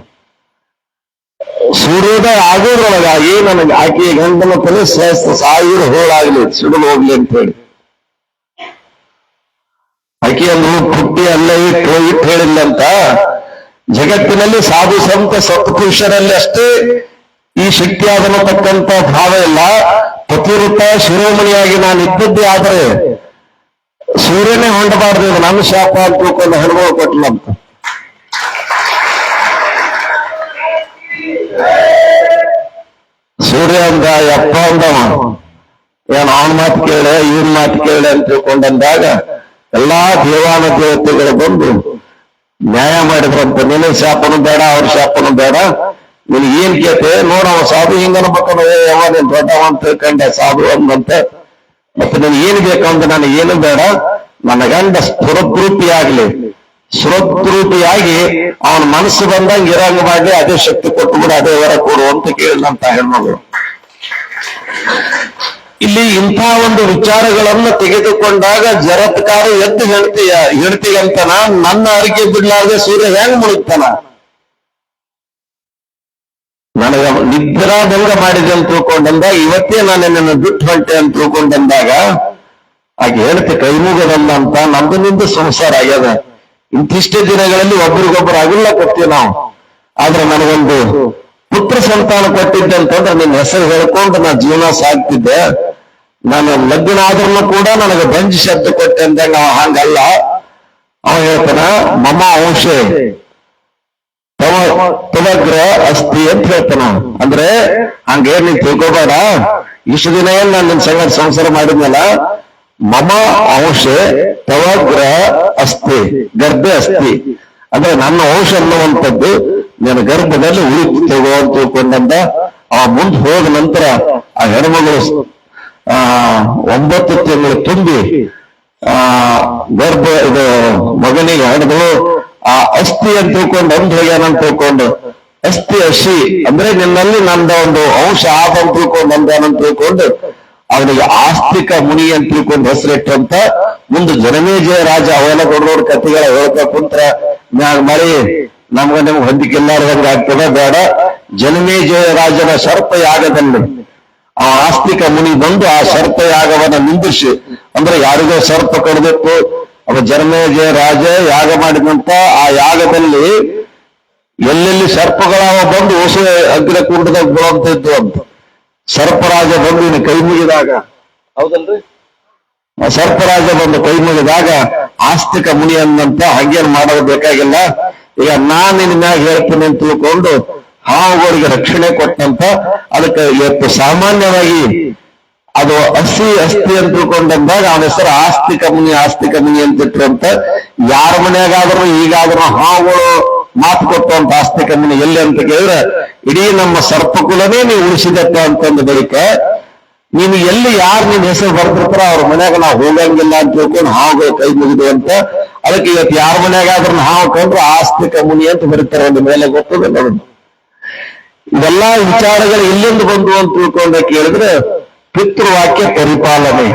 ಸೂರ್ಯೋದಯ ಆಗೋದ್ರೊಳಗಾಗಿ ನನಗೆ ಆಕೆಯ ಗಂಡನ ತಲೆ ಸಹಸ್ರ 1000 ಹೋಳಾಗಲಿ, ಸಿಡಿದು ಹೋಗ್ಲಿ ಅಂತ ಹೇಳಿ ಆಕೆಯನ್ನು ಪುಟ್ಟಿ ಅಲ್ಲೇ ಇಟ್ಟು ಹೇಳಿಲ್ಲಂತ. ಜಗತ್ತಿನಲ್ಲಿ ಸಾಧು ಸಂತ ಸತ್ಪುರುಷರಲ್ಲಿ ಅಷ್ಟೇ ಈ ಶಕ್ತಿ ಆಗತಕ್ಕಂತ ಭಾವ ಇಲ್ಲ. ಪತಿವೃತ ಶಿರೋಮಣಿಯಾಗಿ ನಾನು ಇದ್ದದ್ದೇ ಆದರೆ ಸೂರ್ಯನೇ ಹೊಂಡಬಾರ್ದು, ಇದು ನನ್ನ ಶಾಪ ಅಂತ ತಿಳ್ಕೊಂಡು ಹೆಣ್ಮಗಳು ಕೊಟ್ಟಲಂತ. ಸೂರ್ಯ ಅಂದ, ಯಪ್ಪ ಅಂದವ, ಏನ್ ಅವನ ಮಾತು ಕೇಳೆ ಇವನ್ ಮಾತು ಕೇಳೆ ಅಂತ ತಿಳ್ಕೊಂಡಂದಾಗ ಎಲ್ಲಾ ದೇವಾನ ದೇವತೆಗಳು ಬಂದು ನ್ಯಾಯ ಮಾಡಿದ್ರಂತ. ನಿನ್ನ ಶಾಪನು ಬೇಡ, ಅವ್ರ ಶಾಪನು ಬೇಡ, ನಿನಗೆ ಏನ್ ಕೇಳ್ತೆ ನೋಡ, ಅವ ಸಾಧು ಹಿಂಗ ಅನ್ಬೇಕಂದ್ರೆ ಯಾವ ನೀನ್ ದೊಡ್ಡವ ಅಂತ ತಿಳ್ಕೊಂಡೆ ಸಾಧು ಅಂದಂತ. ಮತ್ತೆ ನನಗೆ ಏನು ಬೇಕಂದ್ರೆ ನನಗೆ ಏನು ಬೇಡ, ನನ್ನ ಗಂಡ ಸ್ಫುರದ್ರೂಪಿಯಾಗ್ಲಿ, ಸುರದ್ರೂಪಿಯಾಗಿ ಅವನ ಮನಸ್ಸು ಬಂದಂಗೆ ಇರಂಗ ಮಾಡಿ ಅದೇ ಶಕ್ತಿ ಕೊಟ್ಟು ಬಿಡ, ಅದೇ ವರ ಕೊಡು ಅಂತ ಕೇಳಿದಂತ ಹೆಣ್ಮಗಳು. ಇಲ್ಲಿ ಇಂಥ ಒಂದು ವಿಚಾರಗಳನ್ನು ತೆಗೆದುಕೊಂಡಾಗ ಜರತ್ಕಾರ ಎದ್ದು ಹೇಳ್ತೀಯಂತನ, ನನ್ನ ಅರಿಕೆ ಬಿಡ್ಲಾರ್ದೆ ಸೂರ್ಯ ಹೆಂಗ್ ಮುಳುಗ್ತಾನ, ನನಗ ನಿದ್ರಾಭಂಗ ಮಾಡಿದೆ ಅಂತ ತಿಳ್ಕೊಂಡಂದಾಗ, ಇವತ್ತೇ ನಾನು ನಿನ್ನ ಬಿಟ್ಟು ಹೊಂಟೆ ಅಂತ ತಿಳ್ಕೊಂಡಂದಾಗ ಆಕೆ ಹೇಳ್ತೆ ಕೈ ಮುಗದಂತ ನಮ್ದು ನಿಂದು ಸಂಸಾರ ಆಗ್ಯದ, ಇಂತಿಷ್ಟೇ ದಿನಗಳಲ್ಲಿ ಒಬ್ರಿಗೊಬ್ಬರು ಆಗಿಲ್ಲ ಕೊಡ್ತೀವಿ ನಾವು, ಆದ್ರೆ ನನಗೊಂದು ಪುತ್ರ ಸಂತಾನ ಕೊಟ್ಟಿದ್ದೆ ಅಂತಂದ್ರೆ ನಿನ್ನ ಹೆಸರು ಹೇಳ್ಕೊಂಡು ನಾ ಜೀವನ ಸಾಗ್ತಿದ್ದೆ, ನಾನು ಲಗ್ನ ಆದ್ರೂ ಕೂಡ ನನಗೆ ಬಂಜಿ ಶಬ್ದ ಕೊಟ್ಟೆ ಅಂದಾಗ ಹಂಗಲ್ಲ. ಅವ ಹೇಳ್ತಾನ ಮಮ ಅಂಶ ತವಗ್ರ ಅಸ್ತಿ ಅಂತ ಹೇಳ್ತಾನ. ಅಂದ್ರೆ ಹಂಗೇನ್ ನೀನ್ ತಿಳ್ಕೊಬೇಡ, ಇಷ್ಟು ದಿನ ಏನ್ ನಾನು ನಿನ್ ಸಂಗಡ ಸಂಸಾರ ಮಾಡಿದ್ನಲ್ಲ, ಮಮ ಅಂಶ ತವಗ್ರ ಅಸ್ತಿ ಗರ್ಭೆ ಅಸ್ತಿ, ಅಂದ್ರೆ ನನ್ನ ಅಂಶ ಅನ್ನುವಂಥದ್ದು ನನ್ನ ಗರ್ಭದಲ್ಲಿ ಉಳಿತು ತಗೋ ಅಂತ ತಿಳ್ಕೊಂಡಂದ. ಆ ಮುಂದೆ ಹೋದ ನಂತರ ಆ ಹೆಣ್ಮಗಳು 9 ತಿಂಗಳು ತುಂಬಿ ಗರ್ಭ ಇದು ಮಗನಿಗೆ ಹಡಿದು ಆ ಅಸ್ಥಿ ಅಂತ ತಿಳ್ಕೊಂಡು ಅಂದ್ ಹೋಗ್ಯಾನ ಅಂತ ತಿಳ್ಕೊಂಡು, ಅಸ್ಥಿ ಅಶಿ ಅಂದ್ರೆ ನಿನ್ನಲ್ಲಿ ನಂದ ಒಂದು ಅಂಶ ಆದ ಅಂತ ತಿಳ್ಕೊಂಡು ಅಂದಾನಂತ ತಿಳ್ಕೊಂಡು ಅವನಿಗೆ ಆಸ್ತಿಕ ಮುನಿ ಅಂತ ತಿಳ್ಕೊಂಡು ಹೆಸರಿಟ್ಟಂತ. ಮುಂದೆ ಜನಮೇಜಯ ರಾಜ ಅವೆಲ್ಲ ದೊಡ್ಡ ಕಥೆಗಳ ಹೇಳ್ತಾ ಕುಂತ್ರ ಮಳಿ ನಮ್ಗ ನಿಮ್ಗೆ ಹೊಂದಿಕೆಲ್ಲಾರ್ದಂಗ ಆಗ್ತದ, ಬೇಡ. ಜನಮೇಜಯ ರಾಜನ ಸರ್ಪ ಯಾಗದಲ್ಲಿ ಆ ಆಸ್ತಿಕ ಮುನಿ ಬಂದು ಆ ಸರ್ಪ ಯಾಗವನ್ನ ನಿಂದಿಸಿ, ಅಂದ್ರೆ ಯಾರಿಗೋ ಸರ್ಪ ಕಡಿಬೇಕು, ಅವ ಜನಮೇಜಯ ರಾಜ ಯಾಗ ಮಾಡಿದಂತ ಆ ಯಾಗದಲ್ಲಿ ಎಲ್ಲೆಲ್ಲಿ ಸರ್ಪಗಳವ ಬಂದು ಹೊಸ ಅಗ್ರ ಕುಂಡದಾಗ ಬೀಳುವಂತಿದ್ದು ಅಂತ. ಸರ್ಪರಾಜ ಬಂದು ಇನ್ನು ಕೈ ಮುಗಿದಾಗ, ಹೌದಲ್ರಿ, ಸರ್ಪರಾಜ ಬಂದು ಕೈ ಮುಗಿದಾಗ ಆಸ್ತಿಕ ಮುನಿ ಅನ್ನಂತ ಹಂಗೇನ್ ಮಾಡೋದು ಬೇಕಾಗಿಲ್ಲ, ಈಗ ನಾನ್ ನಿನ್ನ ಮ್ಯಾಗ ಹೇಳ್ತೀನಿ ಅಂತ ತಿಳ್ಕೊಂಡು ಹಾವುಗಳಿಗೆ ರಕ್ಷಣೆ ಕೊಟ್ಟಂತ. ಅದಕ್ಕೆ ಇವತ್ತು ಸಾಮಾನ್ಯವಾಗಿ ಅದು ಅಸ್ಥಿ ಅಂತ ತಿಳ್ಕೊಂಡಂದಾಗ ಅವನ ಹೆಸರು ಆಸ್ತಿಕ ಮುನಿ ಅಂತ ಇಟ್ರಂತ. ಯಾರ ಮನೆಯಾಗಾದ್ರೂ ಈಗಾದ್ರೂ ಹಾವುಗಳು ಮಾತು ಕೊಟ್ಟಂತ ಆಸ್ತಿಕ ಮುನಿ ಎಲ್ಲಿ ಅಂತ ಕೇಳಿದ್ರೆ, ಇಡೀ ನಮ್ಮ ಸರ್ಪಕುಲನೇ ನೀವು ಉಳಿಸಿದಪ್ಪ ಅಂತಂದ ಬಳಿಕ ನೀನು ಎಲ್ಲಿ ಯಾರು ನಿನ್ ಹೆಸರು ಬರ್ತಿರ್ತಾರ ಅವ್ರ ಮನ್ಯಾಗ ನಾವು ಹೋಗಂಗಿಲ್ಲ ಅಂತ ತಿಳ್ಕೊಂಡು ಹಾವುಗಳು ಕೈ ಮುಗಿದು ಅಂತ. ಅದಕ್ಕೆ ಇವತ್ತು ಯಾರ ಮನೆಯಾಗಾದ್ರೂ ಹಾವು ಕಂಡ್ರು ಆಸ್ತಿಕ ಮುನಿ ಅಂತ ಬರೀತಾರೆ, ಒಂದು ಮೇಲೆ ಗೊತ್ತದ ನೋಡೋದು. ಇವೆಲ್ಲಾ ವಿಚಾರಗಳು ಎಲ್ಲಿಂದ ಬಂದು ಅಂತ ತಿಳ್ಕೊಂಡ ಕೇಳಿದ್ರೆ ಪಿತೃವಾಕ್ಯ ಪರಿಪಾಲನೆ,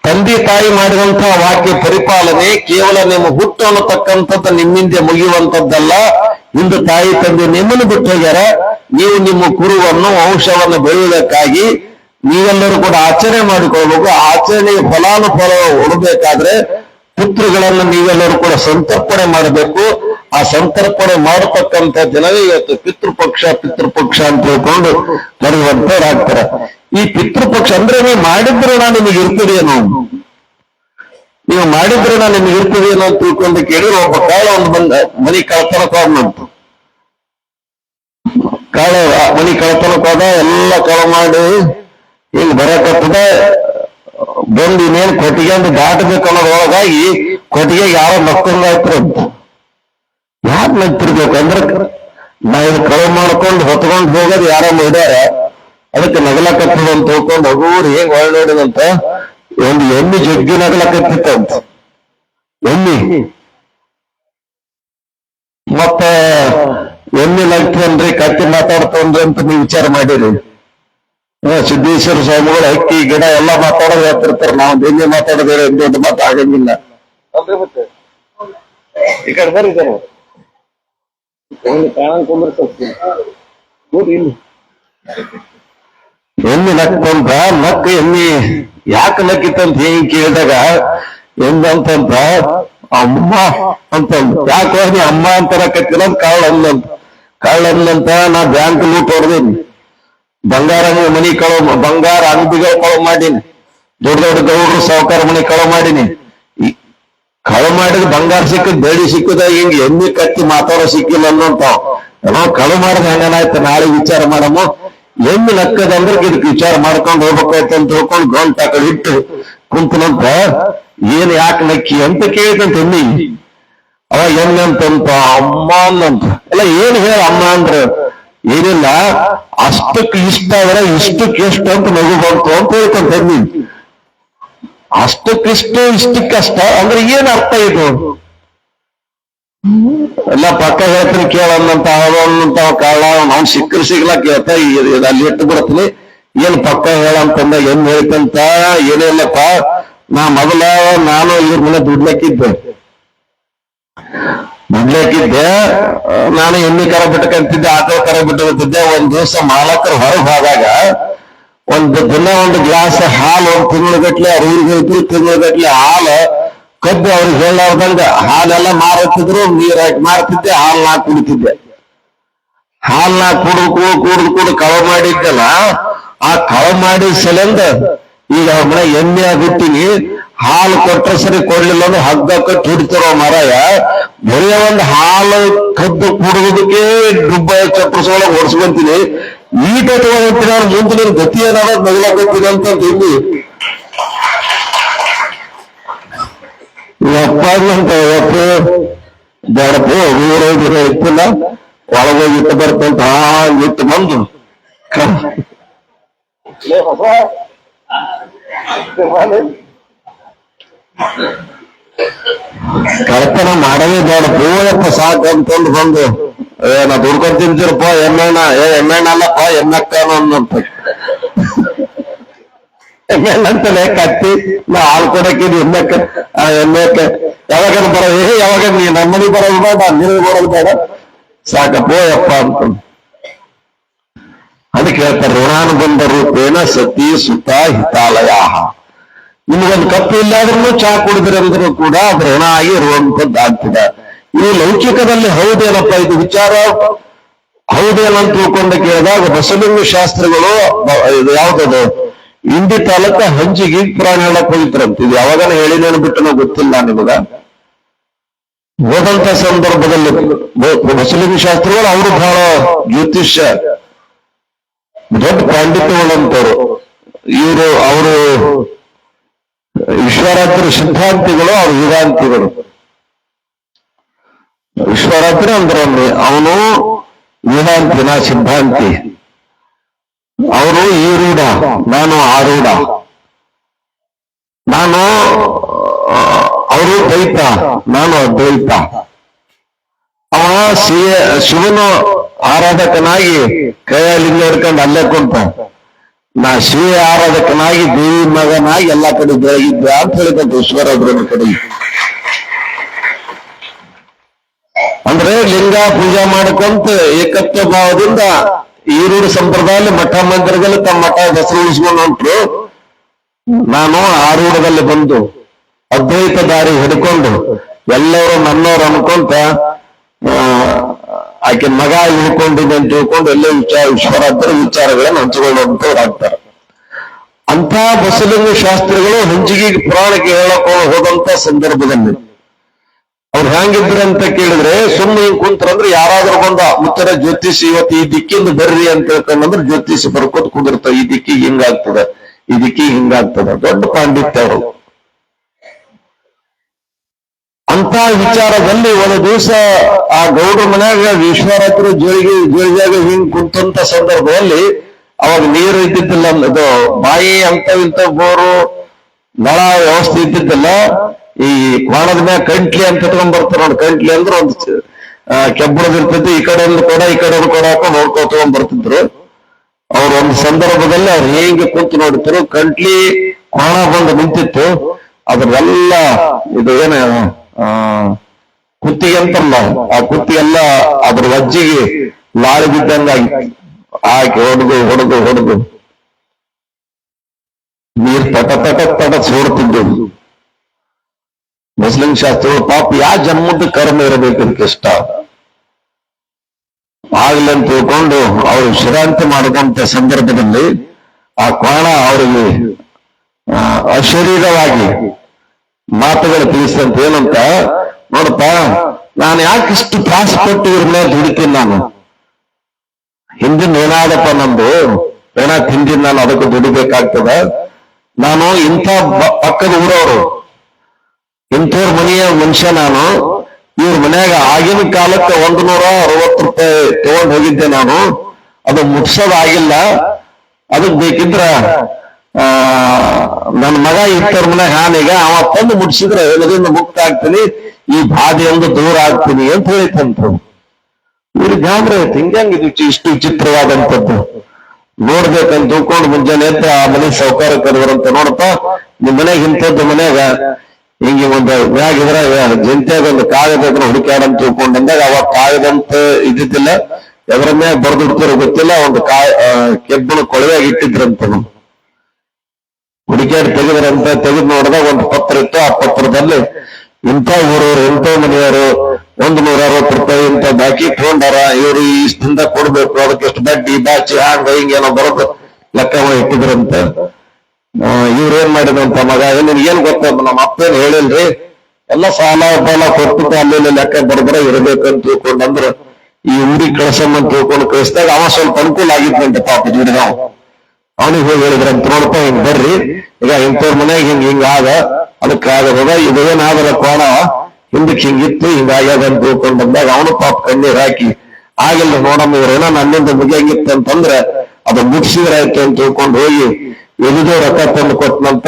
ತಂದೆ ತಾಯಿ ಮಾಡಿದಂತಹ ವಾಕ್ಯ ಪರಿಪಾಲನೆ ಕೇವಲ ನಿಮ್ಮ ಹುಟ್ಟು ಅನ್ನತಕ್ಕಂಥದ್ದು ನಿಮ್ಮಿಂದ ಮುಗಿಯುವಂಥದ್ದಲ್ಲ. ಇಂದು ತಾಯಿ ತಂದೆ ನಿಮ್ಮನ್ನು ಬಿಟ್ಟು ಹೋಗ್ಯಾರ, ನೀವು ನಿಮ್ಮ ಕುರುವನ್ನು ವಂಶವನ್ನು ಬೆಳೆಯುವುದಕ್ಕಾಗಿ ನೀವೆಲ್ಲರೂ ಕೂಡ ಆಚರಣೆ ಮಾಡಿಕೊಳ್ಬೇಕು. ಆಚರಣೆಗೆ ಫಲಾನುಫಲ ಹೊಡಬೇಕಾದ್ರೆ ಪಿತೃಗಳನ್ನು ನೀವೆಲ್ಲರೂ ಕೂಡ ಸಂತರ್ಪಣೆ ಮಾಡಬೇಕು. ಆ ಸಂತರ್ಪಣೆ ಮಾಡತಕ್ಕಂಥ ಜನವೇ ಇವತ್ತು ಪಿತೃಪಕ್ಷ ಅಂತ ತಿಳ್ಕೊಂಡು ಕರೆಯುವಂತವ್ರಾಗ್ತಾರೆ. ಈ ಪಿತೃಪಕ್ಷ ಅಂದ್ರೆ ನೀವು ಮಾಡಿದ್ರೆ ನಾನು ನಿಮಗೆ ಇರ್ತದೇನೋ, ನೀವು ಮಾಡಿದ್ರೆ ನಾನು ನಿಮಗೆ ಇರ್ತದೇನೋ ಅಂತ ತಿಳ್ಕೊಂಡು ಕೇಳಿ ಒಬ್ಬ ಕಾಳ ಒಂದು ಮನಿ ಕಳತನಕ್ಕೆ ಹೋದಂತು. ಕಾಳ ಮನಿ ಕಳತನಕ್ಕೆ ಹೋದ, ಎಲ್ಲ ಕಳ ಮಾಡಿ ಹಿಂಗ್ ಬರಕತ್ತದ, ಬಂದು ಇನ್ನೇನು ಕೊಟ್ಟಿಗೆ ಒಂದು ದಾಟಬೇಕು ಅನ್ನೋದ್ರೊಳಗಾಗಿ ಕೊಟ್ಟಿಗೆ ಯಾರೋ ನಕ್ಕೊಂಡಾಯ್ತರಂತ. ಯಾರು ನಗ್ತಿರ್ಬೇಕು ಅಂದ್ರೆ ನಾವು ಕಳು ಮಾಡ್ಕೊಂಡು ಹೊತ್ಕೊಂಡು ಹೋಗೋದು ಯಾರೋ ನೋಡ್ಯಾರ, ಅದಕ್ಕೆ ನಗಲಕತ್ತದ ಅಂತ ತಿಳ್ಕೊಂಡು ಹಗುರು ಹೇಗ್ ಒಳ ನೋಡಿದಂತ ಒಂದು ಎಮ್ಮಿ ಜಗ್ಗಿ ನಗಲಕತ್ತಿತ್ತಂತ. ಎಮ್ಮಿ ಮತ್ತ ಎಮ್ಮಿ ನಗ್ತನ್ರಿ ಕತ್ತಿ ಮಾತಾಡ್ತನ್ರಿ ಅಂತ ನೀವು ವಿಚಾರ ಮಾಡಿರಿ. ಸಿದ್ದೇಶ್ವರ ಸ್ವಾಮಿಗಳು ಹಕ್ಕಿ ಗಿಡ ಎಲ್ಲ ಮಾತಾಡೋದು ಹೇಳ್ತಿರ್ತಾರೆ, ನಾವು ಎಮ್ಮಿ ಮಾತಾಡೋದೇ ದೊಡ್ಡ ಮಾತಾಗಂಗಿಲ್ಲ. ಈ ಕಡೆ ಬರ್ರಿ ಸರ್, ಎಮ್ಮಿ ನಕ್ಕೊಂತ ನಕ್ಕ ಎಮ್ಮಿ ಯಾಕೆ ನಕ್ಕಿತ್ತಂತ ಹೆಂಗ್ ಕೇಳಿದಾಗ ಹೆಂಗಂತಂತ ಅಮ್ಮ ಅಂತಂದ. ಯಾಕೆ ನೀ ಅಮ್ಮ ಅಂತಾರ ಕತ್ತಿಲ್ಲ ಕಳ್ಳಂತ ನಾ ಬ್ಯಾಂಕ್ ಲೂಟ್ ಹೊಡೆದೀನಿ, ಬಂಗಾರ ಮನಿ ಬಂಗಾರ ಅಂಗಡಿಗಳು ಕಳು ಮಾಡೀನಿ, ದೊಡ್ಡ ದೊಡ್ಡ ಗೌಡ್ರು ಸಾವುಕಾರ ಮನಿ ಕಳು ಮಾಡೀನಿ. ಕಳು ಮಾಡಿದ್ ಬಂಗಾರ ಸಿಕ್ಕದ್ ಬೆಳ್ಳಿ ಸಿಕ್ಕದ ಹಿಂಗ್ ಎಮ್ಮಿ ಕತ್ತಿ ಮಾತಾಡೋ ಸಿಕ್ಕಿಲ್ಲ ಅನ್ನೋಂತಾವ್. ನಾವು ಕಳು ಮಾಡಿದ್ ಹಂಗನಾಯ್ತು, ನಾಳೆ ವಿಚಾರ ಮಾಡಮ್ಮ. ಎಮ್ಮಿ ನಕ್ಕದಂದ್ರೆ ಇದಕ್ಕೆ ವಿಚಾರ ಮಾಡ್ಕೊಂಡು ಹೋಗ್ಬೇಕಾಯ್ತು ಅಂತ ತಿಳ್ಕೊಂಡು ಗಂಟ ಕಡೆ ಇಟ್ಟು ಕುಂತನಂತ. ಏನ್ ಯಾಕೆ ನಕ್ಕಿ ಅಂತ ಕೇಳಿದಂತ ಎಮ್ಮಿ. ಅವ ಎಮ್ಮೆ ಅಂತಂತ ಅಮ್ಮ ಅನ್ನಂತ. ಎಲ್ಲ ಏನ್ ಹೇಳ ಅಮ್ಮ ಅಂದ್ರೆ ಏನಿಲ್ಲ, ಅಷ್ಟಕ್ಕೆ ಇಷ್ಟ ಆದ್ರೆ ಇಷ್ಟಕ್ಕೆ ಎಷ್ಟು ಅಂತ ನಗು ಬಂತು ಅಂತ ಹೇಳ್ಕೊಂತ ಅಷ್ಟಕ್ಕಿಷ್ಟು ಇಷ್ಟಕ್ಕಷ್ಟ ಅಂದ್ರೆ ಏನ್ ಅರ್ಥ ಇದು? ಎಲ್ಲ ಪಕ್ಕ ಹೇಳ್ತೀನಿ ಕೇಳಂತ ಅವನಂತ ಕಾಳ ನಾವು ಸಿಗ್ಲಾ ಕೇಳ್ತ ಅಲ್ಲಿ ಇಟ್ಟು ಬಿಡ್ತೀನಿ. ಏನ್ ಪಕ್ಕ ಹೇಳಂತಂದ ಏನ್ ಹೇಳ್ತಂತ ಏನಿಲ್ಲಪ್ಪ, ನಾನು ಇವ್ರ ಮನೆ ದುಡ್ಲಕ್ಕಿದ್ದೆ. ನಾನು ಎಮ್ಮಿ ಕರ ಬಿಟ್ಟಕಂತಿದ್ದೆ, ಆಕಳ ಕರ ಬಿಟ್ಟಕಂತಿದ್ದೆ. ಒಂದ್ ದಿವಸ ಮಾಲಕರು ಹೊರಗೆ ಹೋದಾಗ ಒಂದು ದಿನ ಒಂದು ಗ್ಲಾಸ್ ಹಾಲು, ಒಂದು ತಿಂಗಳಗಟ್ಲೆ ಅವ್ರಿಗೆ ತಿಂಗಳಗಟ್ಲೆ ಹಾಲು ಕದ್ದು ಅವ್ರಿಗೆ ಹೇಳಾರ್ದಂಗ ಹಾಲೆಲ್ಲ ಮಾರುತ್ತಿದ್ರು, ನೀರಾಕಿ ಮಾರ್ತಿದ್ದೆ, ಹಾಲ್ನ ಕುಡಿತಿದ್ದೆ. ಹಾಲ್ನ ಕುಡಿದು ಕವ ಮಾಡಿದ್ದಲ್ಲ, ಆ ಕವ ಮಾಡಿದ ಸಲಿಂದ ಈಗ ಅವ್ರ ಮನೆ ಎಮ್ಮೆ ಬಿಟ್ಟಿನಿ. ಹಾಲು ಕೊಟ್ರೆ ಸರಿ, ಕೊಡ್ಲಿಲ್ಲ ಅಂದ್ರೆ ಹಗ್ಗ ಕಟ್ಟಿ ಹಿಡಿತಿರೋ ಮರಾಯ. ಬರೀ ಒಂದು ಹಾಲು ಕದ್ದು ಕುಡುವುದಕ್ಕೆ ಡುಬ್ಬ ಚಪ್ರಸೊಳಗೆ ಓಡಿಸ್ಕೊಂತೀನಿ. ಈಟ ತಗೊಂಡ್ತೀನಿ, ಅವ್ರ ಮುಂದಿನ ಗತಿ ಏನಾದ್ರು ನಗಲಾಕತ್ತೀನಿ ಅಂತ ಇಲ್ಲಿ ಯಪ್ಪ ಬೇಡಪ್ಪು ಊರ ಇತ್ತಿಲ್ಲ, ಒಳಗೋಗಿ ಇಟ್ಟು ಬರ್ತಂತ ಇಟ್ಟು ಬಂದು ಕಳ್ತನ ಮಾಡವೇ ಬೇಡ, ಪೂಯಪ್ಪ ಸಾಕು ಅಂತಂದು ಬಂದು ನಾ ದುಡ್ಕೊಂಡ್ ತಿಂತೀರಪ್ಪ ಎಮ್ಮೆಣ್ಣ ಅಲ್ಲಪ್ಪ ಎಮ್ಮೆಕ್ಕನು ಅನ್ನಂತ ಎಮ್ಮೆಣ್ಣಂತಲೇ ಕತ್ತಿ ನಾ ಹಾಲು ಕೊಡಕ್ಕಿದ್ ಎಮ್ಮೆಕ್ಕ ಯಾವಾಗ ಯಾವಾಗ ನೀ ನಮ್ಮನಿ ಬರೋದು ಬೇಡ, ನಿನಗೆ ಬರೋದು ಬೇಡ, ಸಾಕಪ್ಪ ಯಪ್ಪ ಅಂತ. ಅದಕ್ಕೆ ಹೇಳ್ತಾರೆ, ಋಣಾನುಬಂಧ ರೂಪೇಣ ಸತಿ ಸುತ ಹಿತಾಲಯ. ನಿಮಗೊಂದು ಕಪ್ಪು ಇಲ್ಲಾದ್ರೂ ಚಾ ಕುಡಿದ್ರೆ ಅಂದ್ರೂ ಕೂಡ ಅದು ಋಣ ಆಗಿ ಇರುವಂತದ್ದು ಆಗ್ತದೆ. ಈ ಲೌಕಿಕದಲ್ಲಿ ಹೌದೇನಪ್ಪ ಇದು ವಿಚಾರ, ಹೌದೇನಂತ ತಿಳ್ಕೊಂಡ ಕೇಳಿದಾಗ ಬಸಲಿಂಗ ಶಾಸ್ತ್ರಿಗಳು ಇದು ಯಾವ್ದದು ಇಂಡಿ ತಾಲೂಕ ಹಂಚಿಗೆ ಪುರಾಣ ಹೇಳಕ್ ಹೋಗಿದ್ರಂತ. ಇದು ಯಾವಾಗನ ಹೇಳಿನೇನು ಬಿಟ್ಟು ಗೊತ್ತಿಲ್ಲ ನಿಮಗ. ಹೋದಂತ ಸಂದರ್ಭದಲ್ಲಿ ಬಸಲಿಂಗ ಶಾಸ್ತ್ರಿಗಳು ಅವರು ಬಹಳ ಜ್ಯೋತಿಷ್ಯ ದೊಡ್ಡ ಪಾಂಡಿತ್ಯಗಳಂತವ್ರು. ಅವರು ವಿಶ್ವರಾತ್ರಿ ಸಿದ್ಧಾಂತಿಗಳು, ಅವರು ವೇದಾಂತಿಗಳು. ವಿಶ್ವರಾತ್ರಿ ಅಂದ್ರೆ ಅವನು ವೇದಾಂತಿನ ಸಿದ್ಧಾಂತಿ. ಅವರು ಈರೂಢ, ನಾನು ಆರೂಢ. ಅವರು ದ್ವೈತ, ನಾನು ಅದ್ವೈತ. ಅವ ಶಿವನ ಆರಾಧಕನಾಗಿ ಕೈಯಲ್ಲಿಂದ ಹಿಡ್ಕೊಂಡು ಅಲ್ಲೇ ಕುಂತ, ನಾ ಶಿವ ಆರಾಧಕನಾಗಿ ದೇವಿ ಮಗನಾಗಿ ಎಲ್ಲಾ ಕಡೆ ಬೆಳಗಿದ್ದೆ ಅಂತ ಹೇಳಿದಂತ ಈಶ್ವರದ್ರ ಕಡೆ. ಅಂದ್ರೆ ಲಿಂಗ ಪೂಜೆ ಮಾಡ್ಕೊಂತ ಏಕತ್ವ ಭಾವದಿಂದ ಈರೂಢ ಸಂಪ್ರದಾಯದಲ್ಲಿ ಮಠ ಮಂದಿರದಲ್ಲಿ ತಮ್ಮ ಮಠ ಹೆಸರು ಉಳಿಸ್ಕೊಂಡು ಹೊಂಟ್ರು. ನಾನು ಆರೂಢದಲ್ಲಿ ಬಂದು ಅದ್ವೈತ ದಾರಿ ಹಿಡ್ಕೊಂಡು ಎಲ್ಲರೂ ನನ್ನವ್ರು ಅನ್ಕೊಂತ ಆಕೆ ಮಗ ಇಳ್ಕೊಂಡಿದೆ ಅಂತ ತಿಳ್ಕೊಂಡು ಎಲ್ಲೇ ವಿಶ್ವರಾತ್ರಿ ವಿಚಾರಗಳನ್ನು ಹಂಚಿಕೊಳ್ಳುವಂತವ್ರು ಆಗ್ತಾರೆ. ಅಂತ ಬಸಲಿಂಗ ಶಾಸ್ತ್ರಿಗಳು ಹಂಚಿಗೆ ಪುರಾಣಕ್ಕೆ ಹೇಳಕ್ ಹೋದಂತ ಸಂದರ್ಭದಲ್ಲಿ ಅವ್ರು ಹೆಂಗಿದ್ರು ಅಂತ ಕೇಳಿದ್ರೆ, ಸುಮ್ಮನೆ ಕುಂತ್ರಂದ್ರೆ ಯಾರಾದ್ರೂ ಬಂದ ಮುತ್ತರ ಜ್ಯೋತಿಷಿ ಇವತ್ತು ಈ ದಿಕ್ಕಿಂದ ಬರ್ರಿ ಅಂತ ಹೇಳ್ಕೊಂಡ್ರೆ ಜ್ಯೋತಿಷಿ ಬರ್ಕೋತ್ ಕುದುರ್ತಾವ, ಈ ದಿಕ್ಕಿಗೆ ಹಿಂಗಾಗ್ತದೆ, ಈ ದಿಕ್ಕಿಗೆ ಹಿಂಗಾಗ್ತದೆ. ದೊಡ್ಡ ಪಾಂಡಿತ್ಯ ಅವರು. ಅಂತ ವಿಚಾರದಲ್ಲಿ ಒಂದು ದಿವಸ ಆ ಗೌಡ್ರ ಮನ್ಯಾಗ ವಿಶ್ವರಾತ್ರಿ ಜೋಳಿಗಾಗ ಹಿಂಗ್ ಕುಂತಂತ ಸಂದರ್ಭದಲ್ಲಿ ಅವಾಗ ನೀರು ಇದ್ದಿದ್ದಿಲ್ಲ, ಇದು ಬಾಯಿ ಅಂತ ಇಂಥ ಬೋರು ನಳ ವ್ಯವಸ್ಥೆ ಇದ್ದಿದ್ದಿಲ್ಲ. ಈ ಕೋಣದ ಮ್ಯಾಗ ಕಂಟ್ಲಿ ಅಂತ ಇಟ್ಕೊಂಡ್ ಬರ್ತಾರ ನೋಡಿ. ಕಂಟ್ಲಿ ಅಂದ್ರೆ ಒಂದು ಕೆಬ್ಬಳದ ಇರ್ತೈತಿ, ಈ ಕಡೆ ಒಂದು ಕೊಡ ಈ ಕಡೆ ಒಂದು ಕೊಡ ಹಾಕೊಂಡು ನೋಡ್ಕೊ ತಗೊಂಡ್ ಬರ್ತಿದ್ರು. ಅವ್ರ ಒಂದು ಸಂದರ್ಭದಲ್ಲಿ ಅವ್ರು ಹೇಗೆ ಕುಂತು ನೋಡ್ತಿರು, ಕಂಟ್ಲಿ ಕೋಣ ಬಂದು ನಿಂತಿತ್ತು. ಅದ್ರೆಲ್ಲ ಇದು ಏನ ಕುತ್ತಿಗೆ ಅಂತಲ್ಲ, ಆ ಕುತ್ತಿಗೆಲ್ಲ ಅದ್ರ ವಜ್ಜಿಗೆ ಲಾಳಿ ಬಿದ್ದಂಗ ಹಾಕಿ ಹೊಡೆದು ನೀರ್ ತಟ ಸೋಡ್ತಿದ್ದು. ಮುಸ್ಲಿಂ ಶಾಸ್ತ್ರಗಳು ಪಾಪ ಯಾವ ಜನ್ಮದ ಕರ್ಮ ಇರಬೇಕಂತ ಇಷ್ಟ ಆಗ್ಲಿ ಅಂತ ತಿಳ್ಕೊಂಡು ಅವರು ವಿಶ್ರಾಂತಿ ಮಾಡಿದಂತ ಸಂದರ್ಭದಲ್ಲಿ ಆ ಕೋಣ ಅವರಿಗೆ ಅಶರೀರವಾಗಿ ಮಾತುಗಳು ತಿಳಿಸ್ತಂತ. ಏನಂತ ನೋಡಪ್ಪ, ನಾನು ಯಾಕಿಷ್ಟು ತ್ರಾಸಪಟ್ಟು ಇವ್ರ ಮೇಲೆ ದುಡಿತೀನಿ, ನಾನು ಹಿಂದಿನ ಏನಾದಪ್ಪ ನಮ್ದು ಏನಾದ್ ಹಿಂದಿನ ನಾನು ಅದಕ್ಕೆ ದುಡಿಬೇಕಾಗ್ತದ. ನಾನು ಇಂಥ ಪಕ್ಕದ ಊರವರು, ಇಂಥವ್ರ ಮನೆಯ ಮನುಷ್ಯ ನಾನು. ಇವ್ರ ಮನ್ಯಾಗ ಆಗಿನ ಕಾಲಕ್ಕೆ 160 ರೂಪಾಯಿ ತಗೊಂಡ್ ಹೋಗಿದ್ದೆ ನಾನು. ಅದು ಮುಟ್ಸೋದಾಗಿಲ್ಲ. ಅದಕ್ ಬೇಕಿದ್ರ ನನ್ನ ಮಗ ಇಟ್ಟರ ಮನೆ ಹಾನಿಗ ಅವ ತಂದು ಮುಟ್ಸಿದ್ರೆ ಎಲ್ಲದಿಂದ ಮುಕ್ತ ಆಗ್ತೀನಿ, ಈ ಬಾಧೆಯಿಂದ ದೂರ ಆಗ್ತೀನಿ ಅಂತ ಹೇಳಿತಂತ. ಇವ್ರಿಗೆ ಗಾಬ್ರೆ ಐತಿ, ಹಿಂಗಂಗಿದು ಇಷ್ಟು ವಿಚಿತ್ರವಾದಂಥದ್ದು. ನೋಡ್ಬೇಕಂತ ತಿಳ್ಕೊಂಡು ಮುಂಜಾನೆ ಎದ್ದು ಆ ಮನೆ ಸೌಕಾರ ಕರೆದ್ರಂತ, ನೋಡಪ್ಪ ನಿಮ್ ಮನೆಗೆ ಇಂಥದ್ದು ಮನ್ಯಾಗ ಹಿಂಗೆ ಒಂದು ಮ್ಯಾಗ ಇದ್ರಾಗ ಜಂತಿಯಾಗ ಒಂದು ಕಾಗದ ಹುಡುಕಾಡಂತ ತಿಳ್ಕೊಂಡಂದಾಗ ಅವಾಗ ಕಾಗದಂತ ಇದ್ದಿದ್ದಿಲ್ಲ, ಎದ್ರ ಮ್ಯಾಗ ಬರ್ದಿಡ್ತಾರೋ ಗೊತ್ತಿಲ್ಲ, ಒಂದು ಕೆಬ್ಬನ ಕೊಳವೆಯಾಗಿ ಇಟ್ಟಿದ್ರಂತ. ಹುಡುಕಾಡಿ ತೆಗೆದ್ರಂತ, ತೆಗೆದು ನೋಡಿದಾಗ ಒಂದು ಪತ್ರ ಇತ್ತು. ಆ ಪತ್ರದಲ್ಲಿ ಇಂಥ ಊರವರು, ಇಂಥ ಮನೆಯವರು 160 ರೂಪಾಯಿ ಇಂಥ ಬಾಕಿ ತಗೊಂಡಾರ, ಇವರು ಇಷ್ಟಿಂದ ಕೊಡ್ಬೇಕು, ಅದಕ್ಕೆ ಎಷ್ಟು ಬಡ್ಡಿ ಬಾಚಿ ಹಂಗ ಹಿಂಗೇನೋ ಬರೋದು ಲೆಕ್ಕ ಇಟ್ಟಿದ್ರಂತ. ಇವ್ರೇನ್ ಮಾಡಿದಂತ ಮಗ, ನಿನ್ಗೇನ್ ಗೊತ್ತ, ನಮ್ಮ ಅಪ್ಪೇನ್ ಹೇಳಿಲ್ರಿ, ಎಲ್ಲ ಸಾಲ ಬಾಲ ಕೊಟ್ಟು ಅಲ್ಲಿ ಲೆಕ್ಕ ಬರಬರ ಇರಬೇಕಂತ ತಿಳ್ಕೊಂಡಂದ್ರ ಈ ಊರಿಗೆ ಕಳ್ಸಮ್ಮಂತ ತಿಳ್ಕೊಂಡು ಕಳಿಸಿದಾಗ ಅವ ಸ್ವಲ್ಪ ಅನುಕೂಲ ಆಗಿದ್ದಂತೆ ಪಾಪ ಜೋಡಿ. ನಾವು ಅವನಿಗೆ ಹೋಗಿ ಹೇಳಿದ್ರಂತ, ನೋಡಪ್ಪ ಹಿಂಗ್ ಬರ್ರಿ, ಈಗ ಇಂಥವ್ರ ಮನೆಯಾಗ ಹಿಂಗಾದ, ಅದಕ್ಕಾಗದ ಇದೇನಾದ್ರ ಕೋಣ ಹಿಂದಕ್ಕೆ ಹಿಂಗಿತ್ತು, ಹಿಂಗಾಗ್ಯದ ಅಂತ ತಿಳ್ಕೊಂಡ್ ಬಂದಾಗ ಅವನು ಪಾಪ ಕಣ್ಣೀರ್ ಹಾಕಿ, ಆಗಿಲ್ಲ ನೋಡಮ್ಮ ಇವ್ರೇನೋ ನನ್ನಿಂದ ಮುಗಿಯಂಗಿತ್ತು ಅಂತಂದ್ರೆ ಅದು ಮುಗಿಸಿದ್ರಾಯ್ತು ಅಂತ ತಿಳ್ಕೊಂಡು ಹೋಗಿ ಎಲ್ಲಿದೋ ರೊಕ್ಕ ತಂದು ಕೊಟ್ಟನಂತ.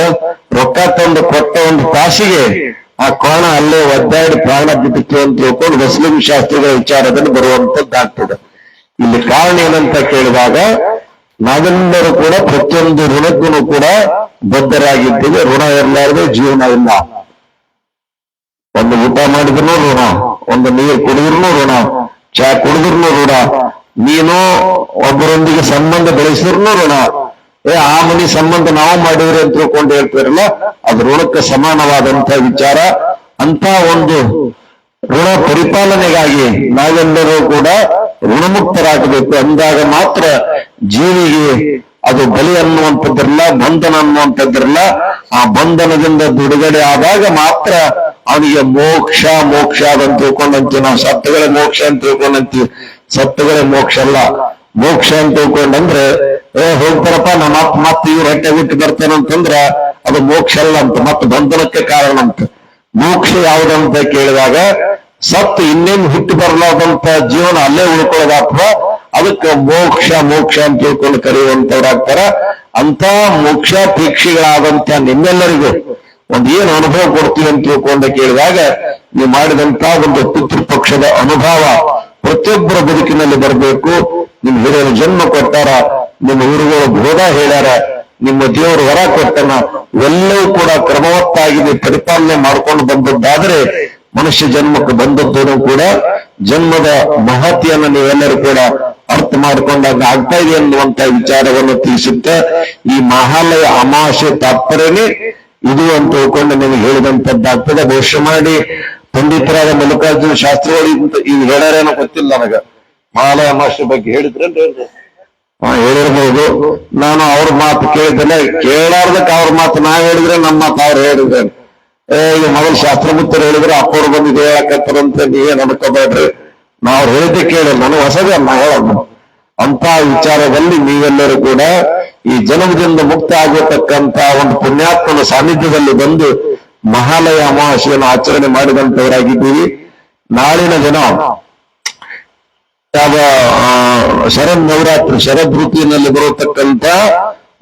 ರೊಕ್ಕ ತಂದು ಕೊಟ್ಟ ಒಂದು ತಾಸಿಗೆ ಆ ಕೋಣ ಅಲ್ಲೇ ಒದ್ದಾಡಿ ಪ್ರಾಣ ಬಿಟ್ಟಿತ್ತು ಅಂತ ತಿಳ್ಕೊಂಡು ಮುಸ್ಲಿಂ ಶಾಸ್ತ್ರಿಗಳ ವಿಚಾರದಲ್ಲಿ ಬರುವಂತದ್ದಾಗ್ತದೆ. ಇಲ್ಲಿ ಕಾರಣ ಏನಂತ ಕೇಳಿದಾಗ, ನಾವೆಲ್ಲರೂ ಕೂಡ ಪ್ರತಿಯೊಂದು ಋಣಕ್ಕೂ ಕೂಡ ಬದ್ಧರಾಗಿದ್ದೇವೆ. ಋಣ ಇರಲಾರದೆ ಜೀವನ ಇಲ್ಲ. ಒಂದು ಊಟ ಮಾಡಿದ್ರು ಋಣ, ಒಂದು ನೀರು ಕುಡಿದ್ರು ಋಣ, ಚಾ ಕುಡಿದ್ರು ಋಣ, ನೀನು ಒಬ್ಬರೊಂದಿಗೆ ಸಂಬಂಧ ಬೆಳೆಸಿದ್ರು ಋಣ, ಆ ಮನಿ ಸಂಬಂಧ ನಾವು ಮಾಡಿದ್ರಿ ಅಂತ ತಿಳ್ಕೊಂಡು ಹೇಳ್ತಾರಲ್ಲ, ಅದು ಋಣಕ್ಕೆ ಸಮಾನವಾದಂತ ವಿಚಾರ. ಅಂತ ಒಂದು ಋಣ ಪರಿಪಾಲನೆಗಾಗಿ ನಾವೆಲ್ಲರೂ ಕೂಡ ಋಣಮುಕ್ತರಾಗಬೇಕು. ಅಂದಾಗ ಮಾತ್ರ ಜೀವಿಗೆ ಅದು ಬಲಿ ಅನ್ನುವಂಥದ್ದಿರಲ್ಲ, ಬಂಧನ ಅನ್ನುವಂಥದ್ದಿರಲ್ಲ. ಆ ಬಂಧನದಿಂದ ಬಿಡುಗಡೆ ಆದಾಗ ಮಾತ್ರ ಅವನಿಗೆ ಮೋಕ್ಷ. ಮೋಕ್ಷ ಅಂತ ತಿಳ್ಕೊಂಡಂತೀವಿ ನಾವು, ಸತ್ತುಗಳೇ ಮೋಕ್ಷ ಅಂತ ತಿಳ್ಕೊಂಡಂತೀವಿ. ಸತ್ತುಗಳೇ ಮೋಕ್ಷ ಅಲ್ಲ. ಮೋಕ್ಷ ಅಂತ ತಿಳ್ಕೊಂಡಂದ್ರೆ ಹೋಗ್ತಾರಪ್ಪ ನಮ್ಮ ಅಪ್ಪ ಮತ್ತೆ ಇವ್ರು ಹೊಟ್ಟೆ ಬಿಟ್ಟು ಬರ್ತಾನಂತಂದ್ರ ಅದು ಮೋಕ್ಷ ಅಲ್ಲ ಅಂತ, ಮತ್ತೆ ಬಂಧನಕ್ಕೆ ಕಾರಣ ಅಂತ. ಮೋಕ್ಷ ಯಾವುದಂತ ಕೇಳಿದಾಗ, ಸತ್ತು ಇನ್ನೇನು ಹುಟ್ಟು ಬರಲಾದಂತ ಜೀವನ ಅಲ್ಲೇ ಉಳ್ಕೊಳ್ಳೋದಾಗ್ತದ, ಅದಕ್ಕೆ ಮೋಕ್ಷ ಮೋಕ್ಷ ಅಂತ ತಿಳ್ಕೊಂಡು ಕರೆಯುವಂತವ್ರಾಗ್ತಾರ. ಅಂತ ಮೋಕ್ಷ ಪ್ರೇಕ್ಷಿಗಳಾದಂತ ನಿಮ್ಮೆಲ್ಲರಿಗೂ ಒಂದು ಏನು ಅನುಭವ ಕೊಡ್ತೀವಿ ಅಂತ ತಿಳ್ಕೊಂಡು ಕೇಳಿದಾಗ, ನೀವು ಮಾಡಿದಂತ ಒಂದು ಪಿತೃಪಕ್ಷದ ಅನುಭವ ಪ್ರತಿಯೊಬ್ಬರ ಬದುಕಿನಲ್ಲಿ ಬರಬೇಕು. ನಿಮ್ ಹಿರಿಯರು ಜನ್ಮ ಕೊಟ್ಟಾರ, ನಿಮ್ಮ ಗುರುಗಳು ಬೋಧ ಹೇಳ್ಯಾರ, ನಿಮ್ಮ ದೇವರು ವರ ಕೊಟ್ಟನ, ಎಲ್ಲವೂ ಕೂಡ ಕ್ರಮವತ್ತಾಗಿ ಪರಿಪಾಲನೆ ಮಾಡ್ಕೊಂಡು ಬಂದದ್ದಾದ್ರೆ ಮನುಷ್ಯ ಜನ್ಮಕ್ಕೆ ಬಂದದ್ದು ಕೂಡ ಜನ್ಮದ ಮಹತಿಯನ್ನು ನೀವೆಲ್ಲರೂ ಕೂಡ ಅರ್ಥ ಮಾಡಿಕೊಂಡಾಗ ಆಗ್ತಾ ಇದೆ ಅನ್ನುವಂತ ವಿಚಾರವನ್ನು ತಿಳಿಸುತ್ತೆ. ಈ ಮಹಾಲಯ ಅಮಾವಾಸ್ಯೆ ತಾತ್ಪರ್ಯನೇ ಇದು ಅಂತ ತಿಳ್ಕೊಂಡು ನಿಮಗೆ ಹೇಳಿದಂತದ್ದಾಗ್ತದೆ. ಬಹುಶಃ ಮಾಡಿ ಪಂಡಿತರಾದ ಮಲ್ಲಿಕಾರ್ಜುನ ಶಾಸ್ತ್ರಿಗಳು ಈಗ ಹೇಳ್ಯಾರೇನೋ ಗೊತ್ತಿಲ್ಲ ನನಗ. ಮಹಾಲಯ ಅಮಾವಾಸ್ಯೆ ಬಗ್ಗೆ ಹೇಳಿದ್ರೇನ್ರಿ? ಹೇಳಿರ್ಬೋದು. ನಾನು ಅವ್ರ ಮಾತು ಕೇಳಿದ್ದೇನೆ, ಕೇಳಾರ್ದಕ್ಕೆ ಅವ್ರ ಮಾತು ನಾ ಹೇಳಿದ್ರೆ ನಮ್ಮ ಮಾತು ಅವ್ರು ಹೇಳಿದ್ರೆ. ಈಗ ಮೊದಲು ಶಾಸ್ತ್ರಭೂತರು ಹೇಳಿದ್ರೆ ಅಪ್ಪವ್ರು ಬಂದಿದೆ ಹೇಳಕತ್ತಾರಂತ ನೀವೇನ್ ಅನ್ಕೋಬೇಡ್ರಿ, ನಾವು ಹೇಳಿದ್ದೆ ಕೇಳಿ, ನನಗೆ ಹೊಸದೇ ನಾ ಹೇಳೋದು. ಅಂತ ವಿಚಾರದಲ್ಲಿ ನೀವೆಲ್ಲರೂ ಕೂಡ ಈ ಜನ್ಮದಿಂದ ಮುಕ್ತ ಆಗತಕ್ಕಂತ ಒಂದು ಪುಣ್ಯಾತ್ಮನ ಸಾನ್ನಿಧ್ಯದಲ್ಲಿ ಬಂದು ಮಹಾಲಯ ಅಮಾವಾಸ್ಯೆಯನ್ನು ಆಚರಣೆ ಮಾಡಿದಂತವರಾಗಿದ್ದೀವಿ. ನಾಳಿನ ದಿನ ಯಾವ ಶರದ್ ನವರಾತ್ರಿ, ಶರದ್ ಋತುವಿನಲ್ಲಿ ಬರತಕ್ಕಂತ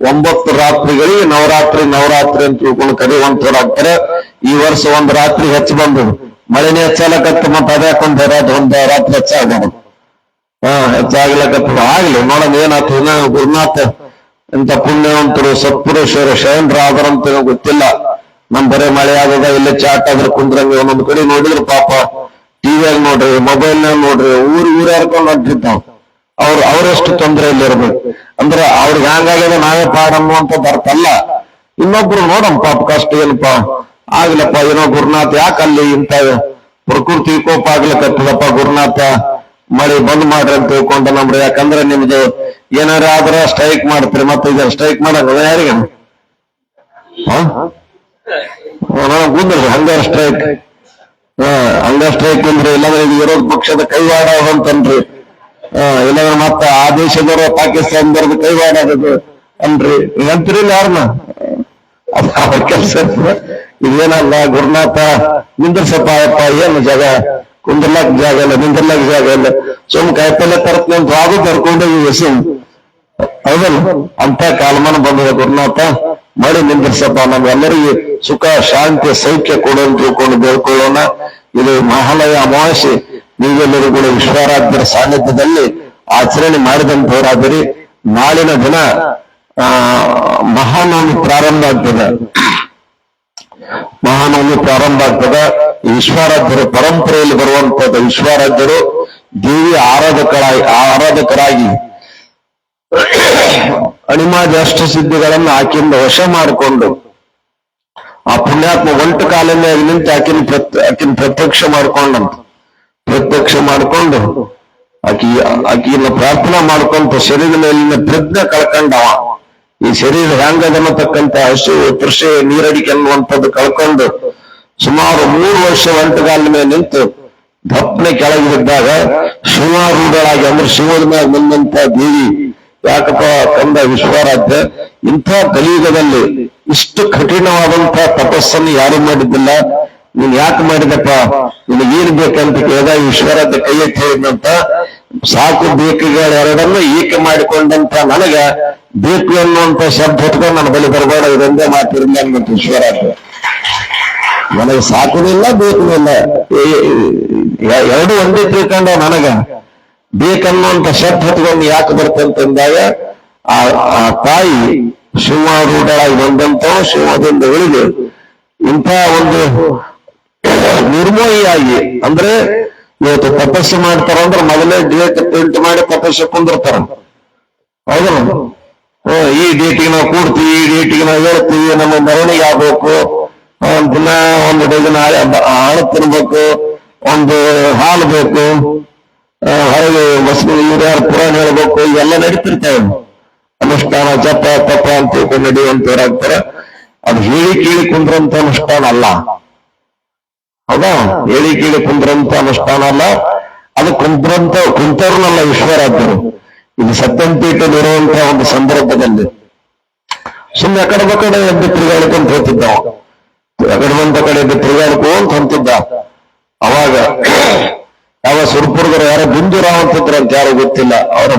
9 ರಾತ್ರಿಗಳಿಗೆ ನವರಾತ್ರಿ ಅಂತ ತಿಳ್ಕೊಂಡು ಕರೆಯುವಂತವರಾಗ್ತಾರೆ. ಈ ವರ್ಷ ಒಂದು ರಾತ್ರಿ ಹೆಚ್ಚು ಬಂದದು, ಮಳೆನೇ ಹೆಚ್ಚಾಗತ್ತ, ಮತ್ತೆ ಅದ್ಯಾಕೊಂದು ರಾತ್ರಿ ಹೆಚ್ಚಾಗಬಹುದು. ಹೆಚ್ಚಾಗ್ಲಕತ್ತ ಆಗ್ಲಿ ನೋಡೋಣ ಏನಾಗ್ತದ. ಗುರುನಾಥ ಇಂಥ ಪುಣ್ಯವಂತರು ಸತ್ಪುರುಷರು ಶರಣರಾದರಂತ ಗೊತ್ತಿಲ್ಲ. ನಮ್ ಬರೇ ಮಳೆ ಆಗದ, ಇಲ್ಲೇ ಚಾಟ್ ಆದ್ರೆ ಕುಂದ್ರಂಗೆ ಒಂದೊಂದು ಕಡೆ ನೋಡಿದ್ರು ಪಾಪ ಟಿವಿಯಾಗ ನೋಡ್ರಿ, ಮೊಬೈಲ್ನಾಗ ನೋಡ್ರಿ, ಊರ್ ಹರ್ಕೊಂಡು ಹೊಂಟಿರ್ತಾವ. ಅವರೆಷ್ಟು ತೊಂದರೆ ಇಲ್ಲಿರ್ಬೇಕು ಅಂದ್ರೆ ಅವ್ರಿಗೆ ಹಂಗಾಗ್ಯದ ನಾವೇ ಪಾಡ ಅನ್ನುವಂಥದ್ದು ಅರ್ಥ ಅಲ್ಲ. ಇನ್ನೊಬ್ರು ನೋಡಮ್ ಪಾಪ ಕಷ್ಟ ಏನಪ್ಪಾ ಆಗ್ಲಪ್ಪ, ಏನೋ ಗುರುನಾಥ ಯಾಕಲ್ಲಿ ಇಂಥ ಪ್ರಕೃತಿ ವಿಕೋಪ ಆಗ್ಲಿಕ್ಕತ್ತದಪ್ಪ, ಗುರುನಾಥ ಮಳೆ ಬಂದ್ ಮಾಡ್ರಿ ಅಂತ ತಿಳ್ಕೊಂಡ ನಮ್ರಿ. ಯಾಕಂದ್ರೆ ನಿಮ್ದು ಏನಾರ ಆದ್ರ ಸ್ಟ್ರೈಕ್ ಮಾಡ್ತೀರಿ, ಮತ್ತೆ ಈಗ ಸ್ಟ್ರೈಕ್ ಮಾಡಲ್ಲ ಯಾರಿಗೆ ಗುಂದ್ರಿ ಹಂಗಾರ ಸ್ಟ್ರೈಕ್. ಹಂಗ ಸ್ಟ್ರೈಕ್ ಅಂದ್ರೆ ಇಲ್ಲಾಂದ್ರೆ ಇದು ವಿರೋಧ ಪಕ್ಷದ ಕೈವಾಡ ಅಂತನ್ರಿ, ಇಲ್ಲಾಂದ್ರೆ ಮತ್ತೆ ಆ ದೇಶದವರು ಪಾಕಿಸ್ತಾನದವ್ರದ್ದು ಕೈವಾಡ ಅನ್ರಿ ಅಂತೀರಿ ಯಾರನ್ನ. ಅದು ಅವ್ರ ಕೆಲಸ. ಇದೇನಲ್ಲ ಗುರುನಾಥ ನಿಂದ್ರಸಪ್ಪ ಅಪ್ಪ ಏನು ಜಗ ಕುಂದ್ರಲಾಕ್ ಜಾಗ ಇಲ್ಲ, ನಿಂದ್ರಲಾಕ್ ಜಾಗ ಇಲ್ಲ, ಸುಮ್ ಕಾಯಿಪಲ್ಲೆ ತರತ್ನೆ ಅಂತ ಅದು ಕರ್ಕೊಂಡೋಗಿ ಹೆಸರು ಹೌದಲ್ಲ. ಅಂತ ಕಾಲಮಾನ ಬಂದದ ಗುರುನಾಥ, ಮಾಡಿ ನಿಂದ್ರಿಸಪ್ಪ, ನಮ್ಗೆಲ್ಲರಿಗೂ ಸುಖ ಶಾಂತಿ ಸೌಖ್ಯ ಕೊಡು ಅಂತ ತಿಳ್ಕೊಂಡು ಬೇಡ್ಕೊಳ್ಳೋಣ. ಇದು ಮಹಾಲಯ ಅಮಾವಾಸ್ಯೆ, ನೀವೆಲ್ಲರೂ ಕೂಡ ವಿಶ್ವರಾಧ್ಯರ ಸಾನ್ನಿಧ್ಯದಲ್ಲಿ ಆಚರಣೆ ಮಾಡಿದಂತವರಾದಿರಿ. ನಾಳಿನ ದಿನ ಮಹಾನವಮಿ ಪ್ರಾರಂಭ ಆಗ್ತದೆ. ಮಹಾನವಮಿ ಪ್ರಾರಂಭ ಆಗ್ತದೆ. ವಿಶ್ವರಾಧ್ಯರ ಪರಂಪರೆಯಲ್ಲಿ ಬರುವಂತದ್ದು. ವಿಶ್ವರಾಧ್ಯರು ದೇವಿ ಆರಾಧಕರಾಗಿ ಅಣಿಮಾದಿ ಅಷ್ಟ ಸಿದ್ಧಿಗಳನ್ನು ಆಕೆಯಿಂದ ವಶ ಮಾಡಿಕೊಂಡು ಆ ಪುಣ್ಯಾತ್ಮ ಒಂಟು ಕಾಲನೇ ನಿಂತು ಆಕಿನ ಪ್ರತ್ಯಕ್ಷ ಮಾಡ್ಕೊಂಡು ಆಕಿನ ಪ್ರಾರ್ಥನಾ ಮಾಡ್ಕೊಂತ ಶರೀರದ ಮೇಲಿನ ಪ್ರಜ್ಞೆ ಕಳ್ಕೊಂಡವ. ಈ ಶರೀರ ಹ್ಯಾಂಗದನ್ನತಕ್ಕಂತ ಹಸು ತೃಷೆ ನೀರಡಿಕೆ ಅನ್ನುವಂಥದ್ದು ಕಳ್ಕೊಂಡು ಸುಮಾರು 3 ವರ್ಷ ಒಂಟುಗಾಲಿನ ಮೇಲೆ ನಿಂತು ದಪ್ಪನೆ ಕೆಳಗೆ ಬಿದ್ದಾಗ ಶಿವಾರೂಢಳಾಗಿ ಅಂದ್ರೆ ಶಿವದ ಮೇಲೆ ಬಂದಂತ ದೇವಿ, ಯಾಕಪ್ಪ ಕಂದ ವಿಶ್ವರಾಧ್ಯ, ಇಂಥ ಕಲಿಯುಗದಲ್ಲಿ ಇಷ್ಟು ಕಠಿಣವಾದಂತ ತಪಸ್ಸನ್ನು ಯಾರು ಮಾಡಿದ್ದಿಲ್ಲ, ನೀನ್ ಯಾಕೆ ಮಾಡಿದಪ್ಪ, ನಿನಗೇನು ಬೇಕಂತ ಕೇಳಿದಾಗ ವಿಶ್ವರಾಧ್ಯ ಕೈ ಎತ್ತಿ ಹೇಳಿದಂತ, ಸಾಕು ಬೇಕುಗಳೆರಡನ್ನು ಏಕೆ ಮಾಡಿಕೊಂಡಂತ ನನಗ ಬೇಕು ಅನ್ನುವಂತ ಶಬ್ದ ಹೊತ್ಕೊಂಡು ನನ್ನ ಬಳಿ ಬರಬೇಡ, ಇದೊಂದೇ ಮಾತಿರಲಿ ಅನ್ನಂತ ವಿಶ್ವರಾಧ್ಯ. ನನಗೆ ಸಾಕುದಿಲ್ಲ ಬೇಕುದಿಲ್ಲ ಎರಡು ಒಂದೇ ತಿಳ್ಕೊಂಡ, ನನಗ ಬೇಕನ್ನುವಂತ ಶಬ್ದ ಹೊತ್ಕೊಂಡು ಯಾಕೆ ಬರ್ತಂತಂದಾಗ ಆ ತಾಯಿ ಶಿವಾರೂಢಳಾಗಿ ಬಂದಂತ ಶಿವದಿಂದ ಉಳಿದು ಇಂಥ ಒಂದು ನಿರ್ಮೋಹಿಯಾಗಿ, ಅಂದ್ರೆ ಇವತ್ತು ತಪಸ್ಸು ಮಾಡ್ತಾರ ಅಂದ್ರೆ ಮೊದಲೇ ಡೇಟ್ ಪ್ರಿಂಟ್ ಮಾಡಿ ತಪಸ್ಸು ಕುಂದಿರ್ತಾರ ಹೌದಲ್ಲ. ಈ ಡೇಟಿಗೆ ನಾವು ಕೂಡ್ತೀವಿ, ಈ ಡೇಟಿಗೆ ನಾವು ಹೇಳ್ತೀವಿ, ನಮ್ಮ ಮೆರವಣಿಗೆ ಆಗ್ಬೇಕು, ದಿನ ಒಂದು ಡಜನ್ ಹಣ ತಿನ್ಬೇಕು, ಒಂದು ಹಾಲು ಬೇಕು, ಹೊರಗೆ ಹಿರಿಯರ ಪುರಾಣ ಹೇಳ್ಬೇಕು, ಇವೆಲ್ಲ ನಡೀತಿರ್ತೇವೆ. ಅನುಷ್ಠಾನ ಜಪ ತಪ ಅಂತ ತಿಳ್ಕೊಂಡು ನಡೆಯುವಂತವ್ರಾಗ್ತಾರೆ. ಅದು ಹೇಳಿ ಕೇಳಿ ಕುಂದ್ರಂತ ಅನುಷ್ಠಾನ ಅಲ್ಲ. ಹೌದಾ? ಹೇಳಿ ಕೇಳಿ ಕುಂದ್ರಂತ ಅನುಷ್ಠಾನ ಅಲ್ಲ. ಅದು ಕುಂತವ್ರನ್ನಲ್ಲ ವಿಶ್ವರಾಧ್ಯರು. ಇದು ಸತ್ಯಂಪೀಠದಲ್ಲಿ ಇರುವಂತಹ ಒಂದು ಸಂದರ್ಭದಲ್ಲಿ ಸುಮ್ಮನೆ ಎಕಡೆ ಬಕಡೆ ಎದ್ದು ತಿರುಗಾಡ್ಕೊಂತ ಹೋಗ್ತಿದ್ದಾವ, ಎಕಡೆ ಬಂದ ಕಡೆ ಎದ್ದು ತಿರುಗಾಡ್ಕೊಂತ ಹೊಂತಿದ್ದ. ಅವಾಗ ಯಾವ ಸುರ್ಪುರದವರು ಯಾರೋ ಬಿಂದುರಾವ್ ಅಂತಿದ್ರು ಅಂತ ಯಾರು ಗೊತ್ತಿಲ್ಲ. ಅವ್ರ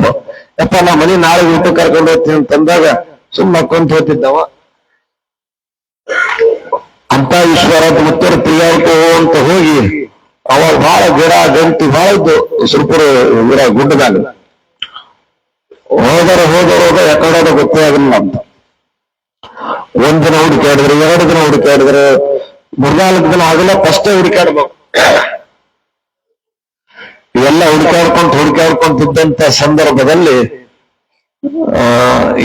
ಯಪ್ಪ ನಾ ಮನೆ ನಾಳೆ ಊಟ ಕರ್ಕೊಂಡು ಹೋಗ್ತೀನಿ ಅಂತಂದಾಗ ಸುಮ್ಮನೆ ಹಾಕೊಂತ ಹೋಗ್ತಿದ್ದವ. ಅಂತ ವಿಶ್ವರಾಧ್ಯ ಮುತ್ತರು ತಿರುಗಾಡ್ಕೊಂತ ಹೋಗಿ ಅವಾಗ ಬಹಳ ಗಿಡ ಗಂಟಿ ಬಹಳ ಇದ್ದು ಸುರ್ಪುರ ಗುಡ್ಡದಾಗ ಹೋದವರು ಎಕಡೆ ಗೊತ್ತೇ ಆಗಲಿಲ್ಲ ಅಂತ. ಒಂದಿನ ಹುಡುಕಾಡಿದ್ರು, 2 ದಿನ ಹುಡುಕಾಡಿದ್ರು, 3-4 ದಿನ ಆಗಲ್ಲ, ಫಸ್ಟೇ ಹುಡುಕಾಡ್ಬೇಕು. ಇವೆಲ್ಲ ಹುಡುಕಾಡ್ಕೊಂತಿದ್ದಂತ ಸಂದರ್ಭದಲ್ಲಿ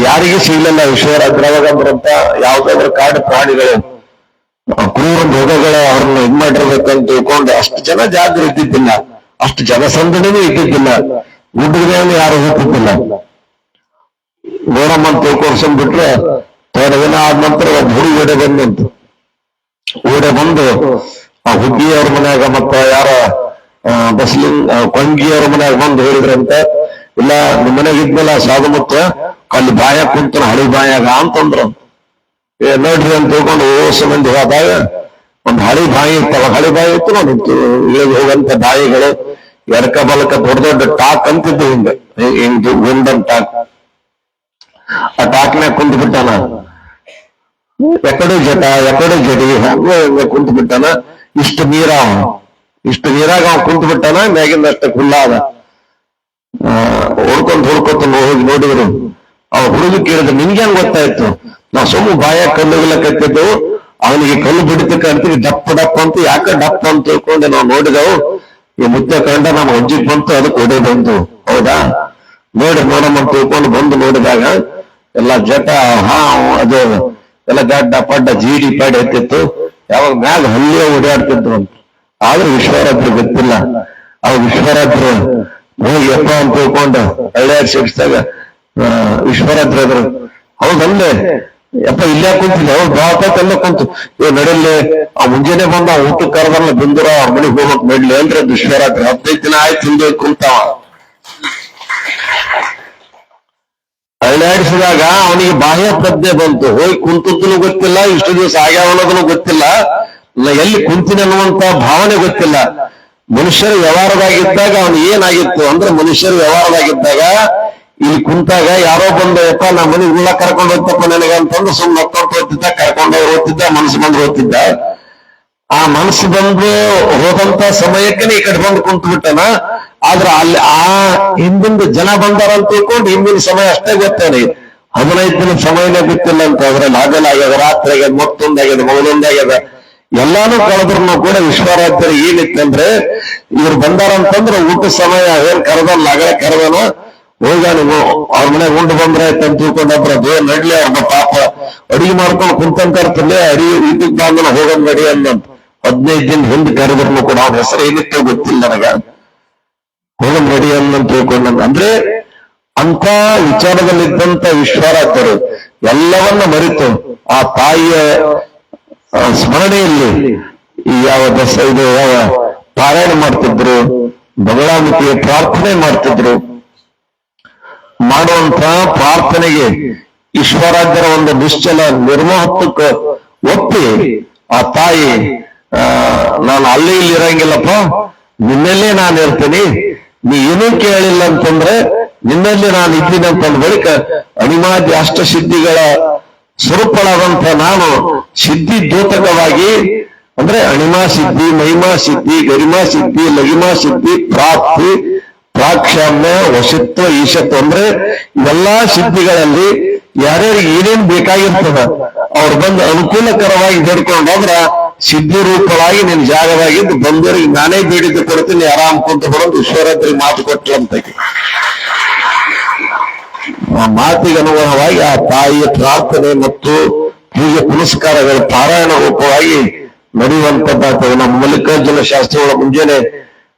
ಯಾರಿಗೂ ಸಿಗ್ಲಿಲ್ಲ ವಿಶ್ವರಾಧ್ರಂತ. ಯಾವ್ದಾದ್ರು ಕಾಡು ಪ್ರಾಣಿಗಳು, ಕ್ರೂರ ಮೃಗಗಳು ಅವ್ರನ್ನ ಇದ್ ಮಾಡಿರ್ಬೇಕಂತ ತಿಳ್ಕೊಂಡು ಅಷ್ಟು ಜನ ಜಾಗರು ಇದ್ದಿದ್ದಿಲ್ಲ, ಅಷ್ಟು ಜನಸಂದಣಿನೂ ಇದ್ದಿದ್ದಿಲ್ಲ, ಗುಡ್ಡಗಳನ್ನು ಯಾರು ಹೋಗ್ತಿದ್ದಿಲ್ಲ. ನೋಡಮ್ಮ ಅಂತ ತಿಳ್ಕೊಂಡ್ಬಿಟ್ರೆ ಥೋಡೆ ದಿನ ಆದ ನಂತರ ಒಂದು ಹುಡುಗಿ ಓಡೆ ಬಂದು ಆ ಹುಗ್ಗಿಯವ್ರ ಮನ್ಯಾಗ ಮತ್ತ ಯಾರ ಕೊಂಗಿಯವ್ರ ಮನ್ಯಾಗ ಬಂದು ಹೇಳಿದ್ರಂತ, ಇಲ್ಲ ನಿಮ್ ಮನೆಯಾಗ ಇದ್ನಲ್ಲ ಸಾಧುಮುತ್ತ ಅಲ್ಲಿ ಬಾಯಾಗ ಕುಂತನ ಹಳಿ ಬಾಯಾಗ ಅಂತಂದ್ರು. ನೋಡ್ರಿ ಅಂತ ತಿಳ್ಕೊಂಡು ಓಸ ಮಂದಿ ಹೋದಾಗ ಒಂದು ಹಳಿ ಬಾಯಿ ಇತ್ತವ, ಹಳಿ ಬಾಯಿ ಇತ್ತು ನೋಡಿ ಇಳಿದು ಹೋಗಂತ ಬಾಯಿಗಳು ಎಡಕ ಬಲಕ ದೊಡ್ಡ ದೊಡ್ಡ ಟಾಕ್ ಅಂತಿದ್ದು ಹಿಂಗ ಗುಂಡನ್ ಟಾಕ್. ಆ ಟಾಕ್ನ್ಯಾಗ ಕುಂತು ಬಿಟ್ಟಾನ, ಎಕಡೆ ಜಡಿ ಹಂಗ ಕುಂತು ಬಿಟ್ಟಾನ. ಇಷ್ಟು ನೀರಾಗ ಅವ ಕುಂತು ಬಿಟ್ಟಾನ. ಮ್ಯಾಗಿಂದ ಅಷ್ಟ ಖುಲ್ಲಾದ ಹುಡ್ಕೊಂತ ಹೋಗಿ ನೋಡಿದ್ರು. ಅವ ಹುಡುಗಿ ಕೇಳಿದ್ರು, ನಿನ್ಗೆ ಹೆಂಗ್ ಗೊತ್ತಾಯ್ತು? ನಾವು ಸುಮ್ಮ ಬಾಯ ಕಲ್ಲುಗಳಕತ್ತಿದ್ದು, ಅವನಿಗೆ ಕಲ್ಲು ಬಿಡಿತಕ್ಕ ಅಂತೀವಿ ಡಪ್ ಅಂತ. ಯಾಕೆ ಡಪ್ ಅಂತ ತಿಳ್ಕೊಂಡು ನಾವು ನೋಡಿದೆವು. ಈ ಮುದ್ದೆ ಕಂಡ ನಮ್ಮ ಅಜ್ಜಿಗೆ ಬಂತು, ಅದಕ್ಕೆ ಒಡೆ ಬಂತು. ಹೌದಾ? ನೋಡಮ್ಮ ಅಂತ ತಿಳ್ಕೊಂಡು ಬಂದು ನೋಡಿದಾಗ ಎಲ್ಲ ಜಟ ಅದು ಎಲ್ಲ ಗಡ್ಡ ಪಡ್ಡ ಜೀಡಿ ಪಾಡಿ ಎತ್ತಿತ್ತು. ಯಾವಾಗ ಮ್ಯಾಗ ಹಲ್ಲಿಯ ಓಡಾಡ್ತಿದ್ರು ಅಂತ. ಆದ್ರೆ ವಿಶ್ವರಾಧ್ರು ಗೊತ್ತಿಲ್ಲ. ಅವಾಗ ವಿಶ್ವರಾಧ್ರು ಹೋಗಿ ಯಪ್ಪ ಅಂತ ತಿಳ್ಕೊಂಡು ಹಳ್ಳಿಯಾಗಿ ಸಿಗಿಸಿದಾಗ ವಿಶ್ವರಾಧ್ರು ಅದ್ರು, ಹೌದಲ್ಲೇ ಯಪ್ಪ ಇಲ್ಲೇ ಕುಂತಿಲ್ಲ, ಅವ್ರು ಬಾಪಲ್ಲ ಕುಂತು ನಡಲ್ಲಿ ಆ ಮುಂಜಾನೆ ಬಂದ ಊಟಕ್ಕೆ ಕರೆದಲ್ಲ ಬಿಂದುರ ಅವ್ರ ಮನೆಗೆ ಹೋಗ್ಬೇಕು ನಡ್ಲಿ ಅಂದ್ರೆ ವಿಶ್ವರಾಧ್ರು 15 ದಿನ ಆಯ್ತು ಹಿಂದೆ ಕುಂತಾವ. ಹಳ್ಳಿಯಾಡಿಸಿದಾಗ ಅವನಿಗೆ ಬಾಹ್ಯ ಪ್ರಜ್ಞೆ ಬಂತು. ಹೋಗಿ ಕುಂತದ್ದೂ ಗೊತ್ತಿಲ್ಲ, ಇಷ್ಟು ದಿವಸ ಆಗ್ಯಾವ ಅನ್ನೋದನ್ನು ಗೊತ್ತಿಲ್ಲ, ಎಲ್ಲಿ ಕುಂತಿನ ಅನ್ನುವಂತ ಭಾವನೆ ಗೊತ್ತಿಲ್ಲ. ಮನುಷ್ಯರು ವ್ಯವಹಾರದಾಗಿದ್ದಾಗ ಅವನು ಏನಾಗಿತ್ತು ಅಂದ್ರೆ ಮನುಷ್ಯರು ವ್ಯವಹಾರದಾಗಿದ್ದಾಗ ಇಲ್ಲಿ ಕುಂತಾಗ ಯಾರೋ ಬಂದು ಯಪ್ಪ ನಮ್ಮ ಮನೆಗೆ ಉಳ್ಳ ಕರ್ಕೊಂಡು ಹೋಗ್ತಪ್ಪ ನನಗೆ ಅಂತಂದು ಸುಮ್ಮನೆ ಮಕ್ಕಳು ಓದ್ತಿದ್ದ ಕರ್ಕೊಂಡು ಓದ್ತಿದ್ದ ಮನಸ್ಸು ಬಂದು ಓದ್ತಿದ್ದ. ಆ ಮನಸ್ಸು ಬಂದು ಹೋದಂತ ಸಮಯಕ್ಕೆ ಈ ಕಡೆ ಬಂದು ಕುಂತು ಬಿಟ್ಟನ. ಆದ್ರೆ ಅಲ್ಲಿ ಆ ಹಿಂದಿಂದ ಜನ ಬಂದಾರ ಅಂತ ತಿಳ್ಕೊಂಡು ಹಿಂದಿನ ಸಮಯ ಅಷ್ಟೇ ಗೊತ್ತೇನೆ, 15 ದಿನ ಸಮಯನೇ ಗೊತ್ತಿಲ್ಲ ಅಂತ. ಅದ್ರಲ್ಲಿ ಹಗಲಾಗ್ಯದ, ರಾತ್ರಿ ಆಗ್ಯದ, ಮತ್ತೊಂದಾಗ್ಯದ, ಮಗದೊಂದಾಗ್ಯದ, ಎಲ್ಲಾನು ಕಳೆದ್ರು ಕೂಡ ವಿಶ್ವರಾಜ್ಯರು ಏನಿತ್ತಂದ್ರೆ ಇವ್ರು ಬಂದಾರ ಅಂತಂದ್ರೆ ಊಟ ಸಮಯ ಏನ್ ಕರೆದಲ್ಲ, ಅಗಳೆ ಕರೆದನ ಹೋಗ ನೀವು ಅವ್ರ ಮನೆಗೆ ಉಂಡು ಬಂದ್ರೆ ಅಂತ ತಿಳ್ಕೊಂಡ್ರ ದೇವ್ ನಡ್ಲಿ ಅವ್ರ ಪಾಪ ಅಡಿಗೆ ಮಾಡ್ಕೊಂಡು ಕುಂತಂಕರ್ತಲ್ಲೇ ಅಡಿಗೆ ಇದಕ್ ಬಂದನ ಹೋಗಂದ್ ನಡಿ ಅಂದಂತ. 15 ದಿನ ಹಿಂದೆ ಕರೆದ್ರು ಕೂಡ ಅವ್ರ ಹೆಸರು ಏನಿತ್ತು ಗೊತ್ತಿಲ್ಲ ನನಗ, ಹೋಗಂದ್ ನಡಿ ಅಂದಂತ ತಿಳ್ಕೊಂಡ. ಅಂದ್ರೆ ಅಂತ ವಿಚಾರದಲ್ಲಿದ್ದಂತ ವಿಶ್ವರಾಜ್ಯರು ಎಲ್ಲವನ್ನ ಮರೆತು ಆ ತಾಯಿಯ ಸ್ಮರಣೆಯಲ್ಲಿ ಯಾವ ಇದು ಯಾವ ಪಾರಾಯಣ ಮಾಡ್ತಿದ್ರು, ಬಗಳಾಮುಖಿಯ ಪ್ರಾರ್ಥನೆ ಮಾಡ್ತಿದ್ರು. ಮಾಡುವಂತ ಪ್ರಾರ್ಥನೆಗೆ ಈಶ್ವರಾಜ್ಯರ ಒಂದು ನಿಶ್ಚಲ ನಿರ್ಮಹತ್ವಕ್ಕೆ ಒಪ್ಪಿ ಆ ತಾಯಿ ನಾನು ಅಲ್ಲಿ ಇಲ್ಲಿ ಇರಂಗಿಲ್ಲಪ್ಪ, ನಿನ್ನಲ್ಲೇ ನಾನು ಇರ್ತೀನಿ, ನೀ ಏನೂ ಕೇಳಿಲ್ಲ ಅಂತಂದ್ರೆ ನಿನ್ನಲ್ಲಿ ನಾನು ಇದ್ದೀನಿ ಅಂತಂದ ಬಳಿಕ ಅಣಿಮಾದಿ ಅಷ್ಟಸಿದ್ಧಿಗಳ ಸ್ವರೂಪಳಾದಂತ ನಾನು ಸಿದ್ಧಿ ದ್ಯೋತಕವಾಗಿ ಅಂದ್ರೆ ಅಣಿಮಾ ಸಿದ್ಧಿ, ಮಹಿಮಾ ಸಿದ್ಧಿ, ಗರಿಮಾ ಸಿದ್ಧಿ, ಲಗಿಮಾ ಸಿದ್ಧಿ, ಪ್ರಾಪ್ತಿ, ಪ್ರಾಕ್ಷಾಮ್ಯ, ವಶತ್ವ, ಈಶತ್ವ ಅಂದ್ರೆ ಇವೆಲ್ಲಾ ಸಿದ್ಧಿಗಳಲ್ಲಿ ಯಾರ್ಯಾರಿಗೆ ಏನೇನ್ ಬೇಕಾಗಿರ್ತದ ಅವ್ರು ಬಂದು ಅನುಕೂಲಕರವಾಗಿ ಬೇಡ್ಕೊಂಡೋದ್ರ ಸಿದ್ಧಿ ರೂಪವಾಗಿ ನಿನ್ ಜಾಗವಾಗಿದ್ದು ಬಂದವರಿಗೆ ನಾನೇ ಬೇಡಿದ್ದು ಕೊಡ್ತೀನಿ, ಆರಾಮ್ ಕುಂತು ಬರೋದು ಈಶ್ವರದ್ರಿಗೆ ಮಾತು ಕೊಟ್ಟಲಂತ. ಆ ಮಾತಿಗೆ ಅನುಗುಣವಾಗಿ ಆ ತಾಯಿಯ ಪ್ರಾರ್ಥನೆ ಮತ್ತು ಪೂಜೆ ಪುನಸ್ಕಾರಗಳ ಪಾರಾಯಣ ರೂಪವಾಗಿ ನಡೆಯುವಂತದ್ದಾಗ್ತದೆ. ನಮ್ಮ ಮಲ್ಲಿಕಾರ್ಜುನ ಶಾಸ್ತ್ರಿಗಳ ಮುಂಜಾನೆ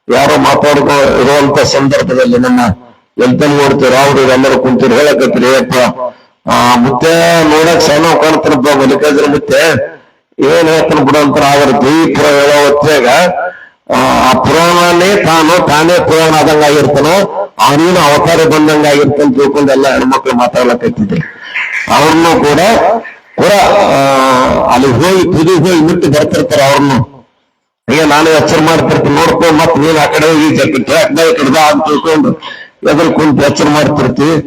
ಯಾರೋ ಮಾತಾಡ್ಕೊ ಇರುವಂತ ಸಂದರ್ಭದಲ್ಲಿ ನನ್ನ ಎಲ್ತಲ್ಲಿ ನೋಡ್ತೀವಿ ರಾವ್ರು ಎಲ್ಲರೂ ಕುಂತಿರು ಹೇಳಕತ್ರಿ, ಅಪ್ಪ ಮುತ್ತೆ ನೋಡಕ್ ಸಣ್ಣ ಕಾಣ್ತಾನಪ್ಪ ಮಲ್ಲಿಕಾರ್ಜುನ ಮುತ್ತೆ ಏನ್ ಹೇಳ್ತಾನ ಬಿಡುವಂತ ಅವರ ದೇವಿಪುರ ಹೇಳೋ ಹೊತ್ತಾಗ ಆ ಪುರಾಣನೇ ತಾನೇ ಪುರಾಣ ಆದಂಗ ಆಗಿರ್ತಾನ, ಅವನೇನು ಅವತಾರ ಬಂದಂಗ ಆಗಿರ್ತಾನ ತಿಳ್ಕೊಂಡು ಎಲ್ಲ ಹೆಣ್ಮಕ್ಳು ಮಾತಾಡ್ಲಕತ್ತಿದ್ರು. ಅವ್ರನ್ನು ಕೂಡ ಅಲ್ಲಿ ಹೋಗಿ ತುದಿ ಹೋಗಿ ಬಿಟ್ಟು ಬರ್ತಿರ್ತಾರ. ಅವ್ರನ್ನು ಈಗ ನಾನು ಎಚ್ಚರ ಮಾಡ್ತಿರ್ತೀನಿ, ನೋಡ್ಕೊಂಡು ಮತ್ ನೀನ್ ಆ ಕಡೆ ಹೋಗಿ ಟ್ರ್ಯಾಕ್ದಾಗ ಕಡ್ದ ಅಂತ ತಿಳ್ಕೊಂಡು ಎದ್ರ ಕುಂತು ಎಚ್ಚರ ಮಾಡ್ತಿರ್ತೀವಿ.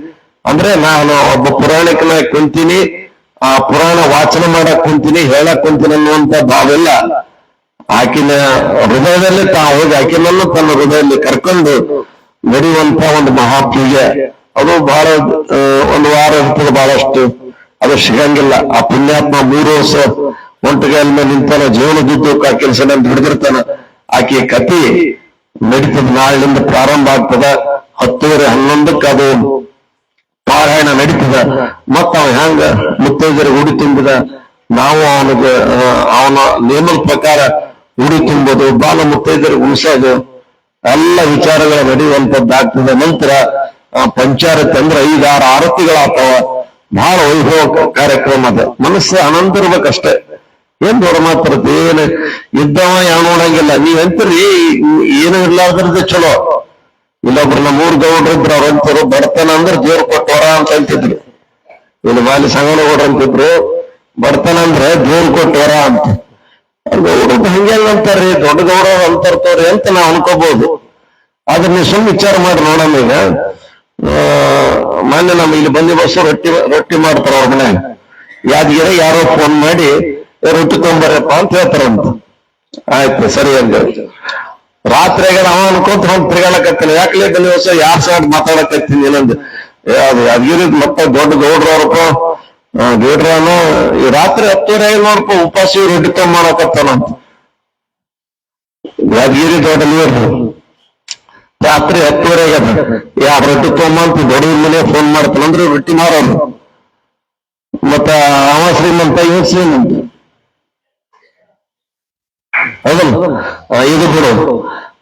ಅಂದ್ರೆ ನಾನು ಒಬ್ಬ ಪುರಾಣಿಕನ ಕುಂತೀನಿ, ಆ ಪುರಾಣ ವಾಚನ ಮಾಡಕ್ ಕುಂತೀನಿ, ಹೇಳಕ್ ಕುಂತೀನಿ ಅನ್ನುವಂತ ಭಾವೆಲ್ಲ ಆಕಿನ ಹೃದಯದಲ್ಲಿ ಹೋಗಿ ಆಕಿನನ್ನು ತನ್ನ ಹೃದಯದಲ್ಲಿ ಕರ್ಕೊಂಡು ನಡೆಯುವಂತ ಒಂದು ಮಹಾಪೂಜೆ. ಅದು ಬಹಳ ಒಂದು ವಾರ ಇರ್ತದೆ, ಬಹಳಷ್ಟು ಅದು ಸಿಗಂಗಿಲ್ಲ. ಆ ಪುಣ್ಯಾತ್ಮ 3 ವರ್ಷ ಒಂಟಗಾಲ ಮೇಲೆ ನಿಂತಾನ, ಜೀವನದುದ್ದು ಆ ಕೆಲಸ ಹಿಡಿದಿರ್ತಾನ. ಆಕೆ ಕತಿ ನಡೀತದ, ನಾಳಿನಿಂದ ಪ್ರಾರಂಭ ಆಗ್ತದ. 10:30, 11ಕ್ಕೆ ಅದು ಪಾರಾಯಣ ನಡೀತದ. ಮತ್ತ ಅವ ಹೆಂಗ ಮುತ್ತೈದರಿಗೆ ಉಡಿ ತುಂಬಿದ, ನಾವು ಅವನ ನೇಮದ ಪ್ರಕಾರ ಉಡಿ ತುಂಬೋದು, ಬಾಲ ಮುತ್ತೈದರಿಗೆ ಉಳಿಸೋದು ಎಲ್ಲ ವಿಚಾರಗಳ ನಡೆಯುವಂತದ್ದಾಗ್ತದೆ. ನಂತರ ಪಂಚಾರತಿ ಅಂದ್ರೆ 5-6 ಆರತಿಗಳಾಗ್ತಾವ. ಬಹಳ ವೈಭವ ಕಾರ್ಯಕ್ರಮ ಅದ. ಮನಸ್ಸು ಆನಂದ ಇರ್ಬೇಕಷ್ಟೇ, ಏನ್ ದೊಡ್ಡ ಮಾತಾಡ್ತಿ, ಏನ್ ಇದ್ದವ ಯಾವ ನೋಡಂಗಿಲ್ಲ. ನೀವೆಂತರಿ ಏನು ಇರ್ಲಾರ್ದ್ರದ್ದು ಚಲೋ. ಇಲ್ಲೊಬ್ರು ನಮ್ಮೂರ್ ಗೌಡ್ರು ಇದ್ರು, ಅವ್ರಂತರು ಬಡತನ ಅಂದ್ರೆ ದೇವ್ರು ಕೊಟ್ಟವರ ಅಂತ ಅಂತಿದ್ರು. ಇಲ್ಲಿ ಮಾಲಿ ಸಂಗನಗೌಡ್ರು ಅಂತಿದ್ರು, ಬಡತನ ಅಂದ್ರೆ ದೇವ್ರು ಕೊಟ್ಟವರ ಅಂತ. ಗೌಡ್ರು ಹಂಗೆಲ್ಲ ಅಂತಾರ್ರಿ, ದೊಡ್ಡ ಗೌಡ್ರು ಅಂತರ್ತವ್ರಿ ಅಂತ ನಾವ್ ಅನ್ಕೋಬಹುದು. ಆದ್ರೆ ನೀವು ಸುಮ್ಮನೆ ವಿಚಾರ ಮಾಡಿ ನೋಡಮ್ಮ. ಈಗ ಮೊನ್ನೆ ನಮ್ಮ ಇಲ್ಲಿ ಬಂದಿ ಬಸ್ ರೊಟ್ಟಿ ಮಾಡ್ತಾರ ಅವ್ರ ಮನೆ ಯಾದಗಿರಿ, ಯಾರೋ ಫೋನ್ ಮಾಡಿ ರೊಟ್ಟಿ ತೊಗೊಂಬರಪ್ಪ ಅಂತ ಹೇಳ್ತಾರಂತ. ಆಯ್ತು ಸರಿ ಅಂತ ರಾತ್ರಿಯಾಗ ಅವ ಅನ್ಕೊಂತ ಹೊಂದ್ ತಿರ್ಗಾಳಕತ್ತೀನಿ. ಯಾಕಲೇ ಬಂದಿ ಬಸ್ ಯಾರ್ ಸಾಡ್ ಮಾತಾಡಕತ್ತೀನಿ ಏನಂದು ಯಾದಗಿರಿ ಮತ್ತೆ ದೊಡ್ಡ ಗೌಡ್ರವ್ರಪ್ಪ ಗೌಡ್ರನು ಈ ರಾತ್ರಿ 10:30 ನೋಡಪ್ಪ ಉಪವಾಸ ರೊಟ್ಟಿ ತೊಗೊಂಬರಕತ್ತಾನಂತ. ಯಾದಗಿರಿ ದೊಡ್ಡ ನೀರು ರಾತ್ರಿ 10:30 ಯಾರು ರೊಟ್ಟಿ ತೊಗೊಂಬಂತ ದೊಡ್ಡ ಮನೆ ಫೋನ್ ಮಾಡ್ತಾನಂದ್ರೆ ರೊಟ್ಟಿ ಮಾರೋರು. ಮತ್ತ ಅವ ಶ್ರೀಮಂತ ಇವ ಶ್ರೀಮಂತ ಹೌದಲ್ಲ. ಇದು ಬಿಡು,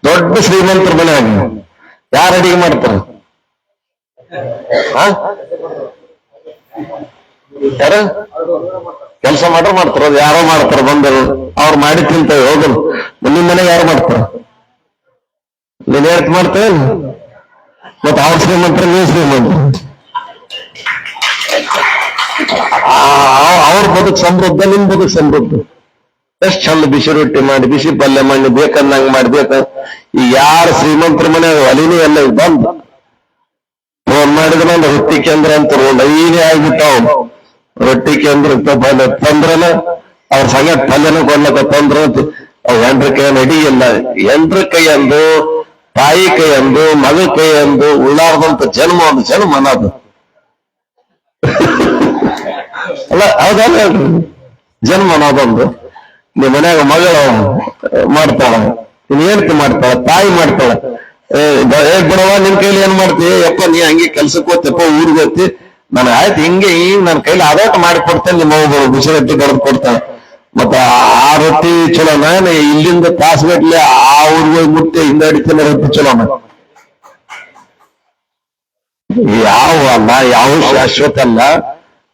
ದೊಡ್ಡ ಶ್ರೀಮಂತರ ಮನೆಯಾಗ ಯಾರು ಅಡಿಗೆ ಮಾಡ್ತಾರ? ಯಾರ ಕೆಲಸ ಮಾಡ್ತಾರ, ಅದು ಯಾರೋ ಮಾಡ್ತಾರ ಬಂದರು, ಅವ್ರು ಮಾಡಿ ತಿಂತೇವೆ. ಹೋಗಲು ನಿಮ್ಮ ಮನೆಗೆ ಯಾರು ಮಾಡ್ತಾರ? ನೀನ್ ಹೇಳ್ತ ಮಾಡ್ತೇವೆ. ಮತ್ತ ಅವ್ರ ಶ್ರೀಮಂತರ, ನೀವು ಶ್ರೀಮಂತ. ಅವ್ರ ಬದುಕು ಸಮೃದ್ಧ, ನಿಮ್ ಬದುಕು ಸಮೃದ್ಧ. ಎಷ್ಟ್ ಚಂದ ಬಿಸಿ ರೊಟ್ಟಿ ಮಾಡಿ ಬಿಸಿ ಪಲ್ಯ ಮಾಡಿ ಬೇಕಂದಂಗ ಮಾಡ್ಬೇಕ. ಈಗ ಯಾರು ಶ್ರೀಮಂತರ ಮನೆಯಾಗ ಒಲಿನೂ ಎಲ್ಲ ಬಂದು ಫೋನ್ ಮಾಡಿದ್ರ ರೊಟ್ಟಿ ಕೇಂದ್ರ ಅಂತ ಐನೇ ಆಗ್ಬಿಟ್ಟಾವ್. ರೊಟ್ಟಿ ಕೇಂದ್ರ ತಂದ್ರನ ಅವ್ರ ಸಂಗ ಪಲ್ಯನ ಕೊಡ್ಲಕ್ಕ ತಂದ್ರ ಎಂಟ್ರ ಕೈ ನಡಿಯಿಲ್ಲ. ಎಂಟ್ರ ಕೈ ಅಂದು ತಾಯಿ ಕೈ ಅಂದು ಮಗ ಕೈ ಅಂದು ಉಳ್ಳಾರ್ದಂತ ಜನ್ಮ ಒಂದು ಜನ್ಮ ಅನ್ನೋದು ಅಲ್ಲ ಹೌದಲ್ಲ ಜನ್ಮ ಅನ್ನೋದೊಂದು. ನಿಮ್ ಮನ್ಯಾಗ ಮಗಳು ಮಾಡ್ತಾಳ, ನೀನ್ ಹೇಳ್ತಿ ಮಾಡ್ತಾಳ, ತಾಯಿ ಮಾಡ್ತಾಳ. ಬಿಡವ ನಿನ್ ಕೈಲಿ ಏನ್ ಮಾಡ್ತೀವಿ ಯಪ್ಪ, ನೀ ಹಂಗೆ ಕೆಲ್ಸಕ್ಕೆ ಹೋಗ್ತಪ್ಪ, ಊರಿಗೆ ಹೋಗ್ತಿ, ನಾನು ಆಯ್ತು ಹಿಂಗೆ ನನ್ನ ಕೈಲಿ ಆದಾಟ ಮಾಡಿ ಕೊಡ್ತೇನೆ. ನಿಮ್ಮ ಮಗಳು ಬಿಸಿ ರೊಟ್ಟಿ ಬರೆದು ಕೊಡ್ತಾಳೆ. ಮತ್ತ ಆ ರೊಟ್ಟಿ ಚಲೋ ನಾನು ಇಲ್ಲಿಂದ ತಾಸುಗಟ್ಲೆ ಆ ಊರಿಗೆ ಹೋಗಿ ಮುಟ್ಟಿ ಹಿಂದಡಿತೀನಿ ರೊಟ್ಟಿ ಚಲೋನ. ಯಾವ ಅಲ್ಲ, ಯಾವ ಶಾಶ್ವತ ಅಲ್ಲ.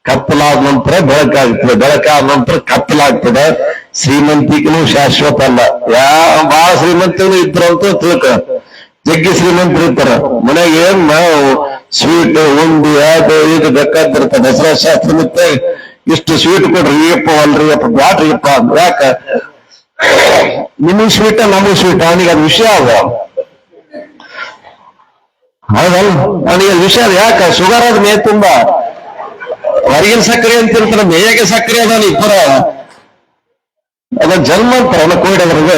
ಕತ್ತಲಾದ ನಂತರ ಬೆಳಕಾಗ್ತದೆ, ಬೆಳಕಾದ ನಂತರ ಕತ್ತಲಾಗ್ತದೆ. ಶ್ರೀಮಂತಿಕನು ಶಾಶ್ವತ ಅಲ್ಲ. ಬಹಳ ಶ್ರೀಮಂತನು ಇದ್ರಂತ ತಿಳ್ಕ, ಜಗ್ಗಿ ಶ್ರೀಮಂತರು ಇರ್ತಾರ. ಮನೆಗೆ ಏನ್ ನಾವು ಸ್ವೀಟ್ ಉಂಡಿ ಅದು ಇದು ಬೇಕಾದಿರ್ತ. ದಸರಾ ಶಾಸ್ತ್ರ ಮತ್ತೆ ಇಷ್ಟು ಸ್ವೀಟ್ ಕೊಡ್ರಿ, ಅಪ್ಪ ಅಲ್ರಿ ಅಪ್ಪ ಬ್ಯಾಡ್ರಿ ಅಪ್ಪ ಅಂದ್ರ ಯಾಕ ನಿಮಗ್ ಸ್ವೀಟ ನಮಗ್ ಸ್ವೀಟ್, ಅವನಿಗೆ ಅದು ವಿಷಯ ಅದ. ಹೌದಲ್ಲ, ಅವನಿಗೆ ವಿಷಯ ಅದ. ಯಾಕ ಶುಗರ್ ಅದ್ ಮೇ ತುಂಬಾ ಹೊರಗಿನ ಸಕ್ಕರೆ ಅಂತ ಇರ್ತಾರ, ಮೇಯಾಗೆ ಸಕ್ಕರೆ ಅದಾನ ಇಬ್ಬರ. ಅದ ಜನ್ಮ ಅಂತಾರಲ್ಲ ಕೋಡಿದ್ರಿಗೆ.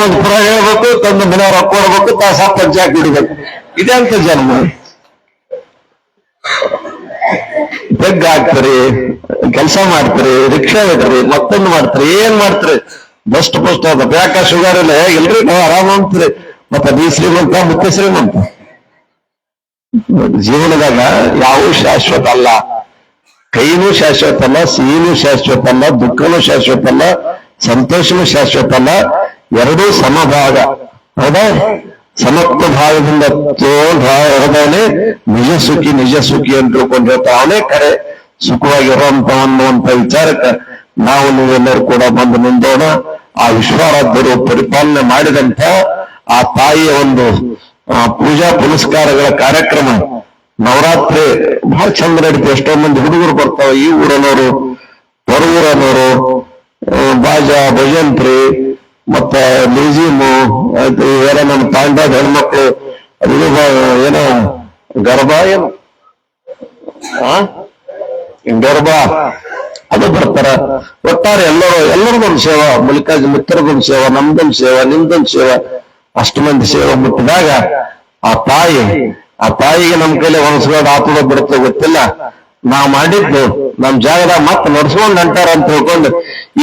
ಒಂದು ಪುರ ಹೇಳ್ಬೇಕು, ತಂದು ಮನೆಯವ್ರ ರೊಕ್ಕ ಕೊಡ್ಬೇಕು, ಸಪ್ಪ ಜಾಕ್ ಬಿಡ್ಬೇಕು. ಇದೇ ಅಂತ ಜನ್ಮ. ಬೆಗ್ ಹಾಕ್ತಾರೆ, ಕೆಲಸ ಮಾಡ್ತಾರೆ, ರಿಕ್ಷಾ ಬಿಡ್ರಿ, ಮತ್ತೊಂದು ಮಾಡ್ತಾರೆ, ಏನ್ ಮಾಡ್ತಾರೆ, ಬಸ್ಟ್ ಪಸ್ಟ್ ಅದ. ಯಾಕ ಶುಗರ್ ಇಲ್ಲ ಎಲ್ರಿ ನಾವು ಆರಾಮ ಅಂತೀರಿ. ಮತ್ತೆ ಬಿ ಶ್ರೀಮಂತ ಮುಖ್ಯ ಶ್ರೀಮಂತ. ಜೀವನದಾಗ ಯಾವ ಶಾಶ್ವತ ಅಲ್ಲ. ಕೈನೂ ಶಾಶ್ವತ ಅಲ್ಲ, ಸಿಹಿನೂ ಶಾಶ್ವತ ಅಲ್ಲ, ದುಃಖನೂ ಶಾಶ್ವತ ಅಲ್ಲ, ಸಂತೋಷನೂ ಶಾಶ್ವತ ಅಲ್ಲ. ಎರಡೂ ಸಮಭಾಗ. ಹೌದಾ? ಸಮತ್ವ ಭಾಗದಿಂದ ಹೊರದವನೇ ನಿಜ ಸುಖಿ ಅಂತ ತಿಳ್ಕೊಂಡಿರ್ತಾವ. ಅವನೇ ಕರೆ ಸುಖವಾಗಿರುವಂತ ಅನ್ನುವಂತ ವಿಚಾರಕ್ಕೆ ನಾವು ನೀವೆಲ್ಲರೂ ಕೂಡ ಬಂದು ನಿಂದೋಣ. ಆ ವಿಶ್ವಾರಾಧ್ಯರು ಪರಿಪಾಲನೆ ಮಾಡಿದಂತ ಆ ತಾಯಿಯ ಒಂದು ಪೂಜಾ ಪುನಸ್ಕಾರಗಳ ಕಾರ್ಯಕ್ರಮ ನವರಾತ್ರಿ ಬಹಳ ಚಂದ ನಡೀತು. ಎಷ್ಟೋ ಮಂದಿ ಹುಡುಗರು ಬರ್ತಾವ, ಈ ಊರನವರು, ಹೊರ ಊರನವರು, ಬಾಜಾ, ಭಜಂತ್ರಿ, ಮತ್ತೆ ಮ್ಯೂಸಿಯಮು, ಇವೆಲ್ಲ ನಮ್ಮ ತಾಂಡದ ಹೆಣ್ಮಕ್ಳು, ಅದು ಏನೋ ಗರ್ಭ ಏನು ಗರ್ಭ ಅದು ಬರ್ತಾರ. ಒಟ್ಟಾರೆ ಎಲ್ಲರದೊಂದು ಸೇವಾ, ಮಲ್ಲಿಕಾರ್ಜು ಮಿತ್ರದೊಂದು ಸೇವಾ, ನಮ್ದೊಂದು ಸೇವಾ, ನಿಮ್ದೊಂದು ಸೇವಾ, ಅಷ್ಟು ಮಂದಿ ಸೇವೆ ಮುಟ್ಟಿದಾಗ ಆ ತಾಯಿಗೆ ನಮ್ ಕೈಲಿ ಹೊಣಸ್ಕೊಂಡು ಆತದ ಬಿಡುತ್ತೆ ಗೊತ್ತಿಲ್ಲ. ನಾವ್ ಮಾಡಿದ್ದು ನಮ್ ಜಾಗದಾಗ ಮತ್ತೆ ನಡ್ಸ್ಕೊಂಡ್ ಅಂಟಾರ ಅಂತ ತಿಳ್ಕೊಂಡು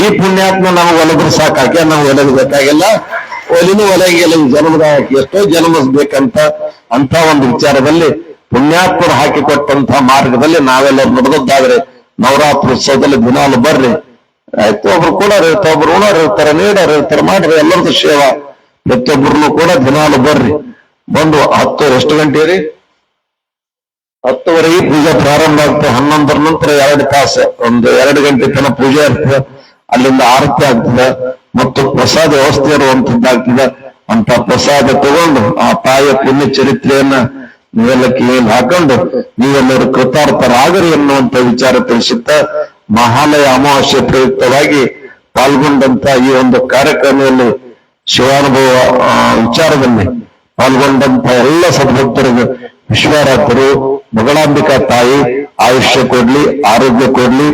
ಈ ಪುಣ್ಯಾತ್ಮ ನಮಗ್ ಒಲದ್ರು ಸಾಕಾಕೆ ನಾವು ಒಲಗಬೇಕಾಗಿಲ್ಲ. ಒಲಿನೂ ಒಲಗಿಲ್ಲ. ಜನ್ಮದಾಗ ಎಷ್ಟೋ ಜನ್ಮಿಸ್ಬೇಕಂತ ಅಂತ ಒಂದು ವಿಚಾರದಲ್ಲಿ ಪುಣ್ಯಾತ್ಮರು ಹಾಕಿಕೊಟ್ಟಂತ ಮಾರ್ಗದಲ್ಲಿ ನಾವೆಲ್ಲರೂ ನಡೆದದ್ದಾದ್ರೆ ನವರಾತ್ರಿ ಉತ್ಸವದಲ್ಲಿ ದಿನಾಲು ಬರ್ರಿ. ಆಯ್ತು, ಒಬ್ರು ಕೊಡೋರು ಇರ್ತಾರೆ, ಒಬ್ರು ಉಣೋರು ಇರ್ತಾರೆ, ನೀಡೋರು ಇರ್ತಾರೆ, ಮಾಡ್ರಿ ಎಲ್ಲರದ್ದು ಸೇವಾ. ಪ್ರತಿಯೊಬ್ಬರನ್ನು ಕೂಡ ದಿನಾಲು ಬರ್ರಿ. ಬಂದು 10 ಎಷ್ಟು ಗಂಟೆ ರೀ? 10ವರೆಗೆ ಪೂಜೆ ಪ್ರಾರಂಭ ಆಗ್ತದೆ. 11 ನಂತರ 2 ತಾಸು, ಒಂದು 2 ಗಂಟೆ ತನಕ ಪೂಜೆ ಇರ್ತದೆ. ಅಲ್ಲಿಂದ ಆರತಿ ಆಗ್ತದೆ ಮತ್ತು ಪ್ರಸಾದ ವ್ಯವಸ್ಥೆ ಇರುವಂತದ್ದಾಗ್ತದೆ. ಅಂತ ಪ್ರಸಾದ ತಗೊಂಡು ಆ ತಾಯಿಯ ಪುಣ್ಯ ಚರಿತ್ರೆಯನ್ನ ನೀವೆಲ್ಲ ಕಿವಿಯಲ್ಲಿ ಹಾಕೊಂಡು ನೀವೆಲ್ಲರೂ ಕೃತಾರ್ಥರಾಗರಿ ಎನ್ನುವಂತ ವಿಚಾರ ತಿಳಿಸುತ್ತ ಮಹಾಲಯ ಅಮಾವಾಸ್ಯೆ ಪ್ರಯುಕ್ತವಾಗಿ ಪಾಲ್ಗೊಂಡಂತ ಈ ಒಂದು ಕಾರ್ಯಕ್ರಮದಲ್ಲಿ ಶಿವಾನುಭವ ವಿಚಾರದಲ್ಲಿ ಪಾಲ್ಗೊಂಡಂತ ಎಲ್ಲ ಸದ್ಭಕ್ತರಿಗೂ ವಿಶ್ವಾರಾಧ್ಯರು ಮಗಳಾಂಬಿಕಾ ತಾಯಿ ಆಯುಷ್ಯ ಕೊಡ್ಲಿ, ಆರೋಗ್ಯ ಕೊಡ್ಲಿ,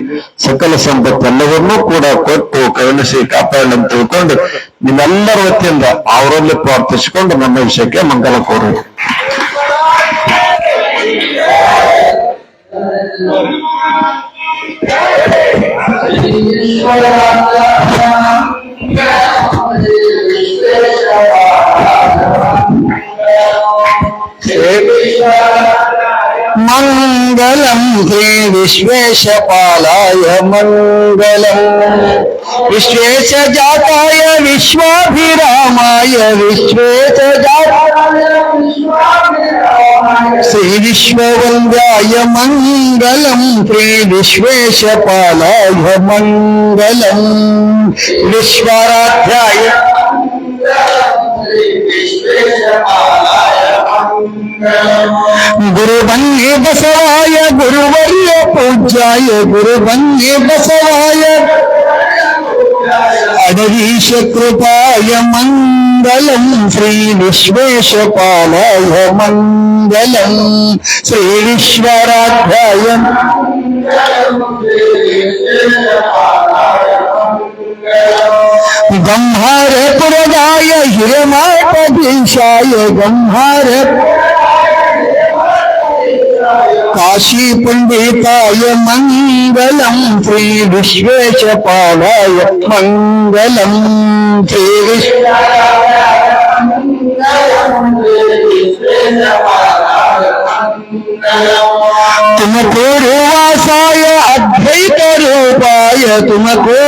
ಸಕಲ ಸಂಪತ್ತೆಲ್ಲವನ್ನೂ ಕೂಡ ಕೊಟ್ಟು ಕರುಣಿಸಿ ಕಾಪಾಡಲಿ ಅಂತ ತಿಳ್ಕೊಂಡು ನಿಮ್ಮೆಲ್ಲರ ವತಿಯಿಂದ ಅವರಲ್ಲಿ ಪ್ರಾರ್ಥಿಸಿಕೊಂಡು ನಮ್ಮ ವಿಷಯಕ್ಕೆ ಮಂಗಲ ಕೋರು. मंगलम हे विश्वेशपालाय मंगलम विश्वेश जाताय विश्वाभिरामाय विश्वेश श्री विश्ववन्द्याय मंगलम श्री विश्वेशपालाय मंगलम विश्वाराध्याय गुरुवन्ये बसवाय गुरुवर्य पूज्याय गुरुवन्ये बसवाय अडवीश कृपाय मंगलम श्री विश्वेशपालाय मंगलम श्री विश्वराध्याय गंहार पुरगाय हिरमाटधीशाय गंहार काशी पंडिताय मंगलम श्री विश्वेशपालाय मंगलम श्री तुमको वासाय अद्वैत रूपाय तुमको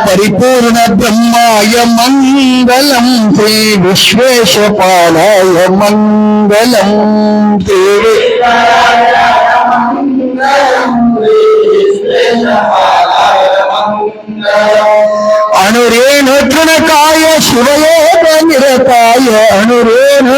परिपूर्ण ब्रह्माय मंगलम श्री विश्वेशपालाय मंगलम श्री अनुरेण तृणकाय शिवयोग निरताय अनुरेण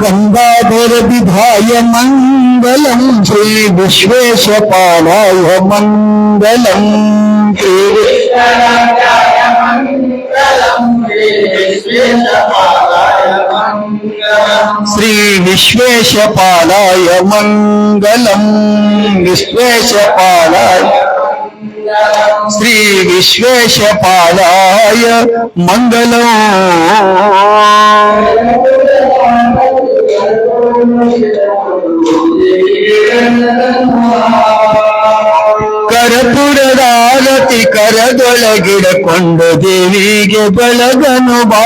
गंगाधर विधाय मंगलम श्री विश्वेशपालाय मंगलम श्री विश्वेशपालाय मंगलम विश्वेशपालाय श्री विश्वेशपालाय मंगलम ಕರಪುರದಾರತಿ ಕರದೊಳಗಿಡಕೊಂಡು ದೇವಿಗೆ ಬೆಳಗನು ಬಾ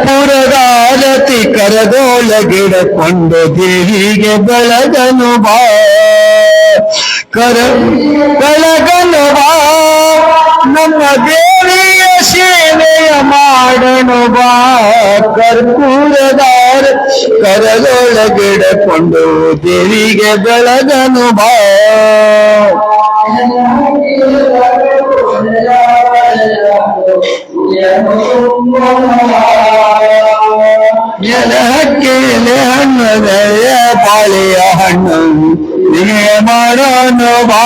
ಕರಪುರದಾರತಿ ಕರದೊಳಗಿಡಕೊಂಡು ದೇವಿಗೆ ಬೆಳಗನು ಬಾ ಬೆಳಗನು ಬಾ ನಮ್ಮ ದೇವಿಯ ಸೇವೆಯ ಮಾಡನು ಬಾ ಕರ್ಪೂರದಾರ ಕರದೊಳಗಿಡಕೊಂಡು ದೇವಿಗೆ ಬೆಳಗನು ಬಾ ಎಲೆ ಹಣ್ಣದೆಯ ಬಾಳೆಯ ಹಣ್ಣು ನಿಮಗೆ ಮಾಡೋನು ಬಾ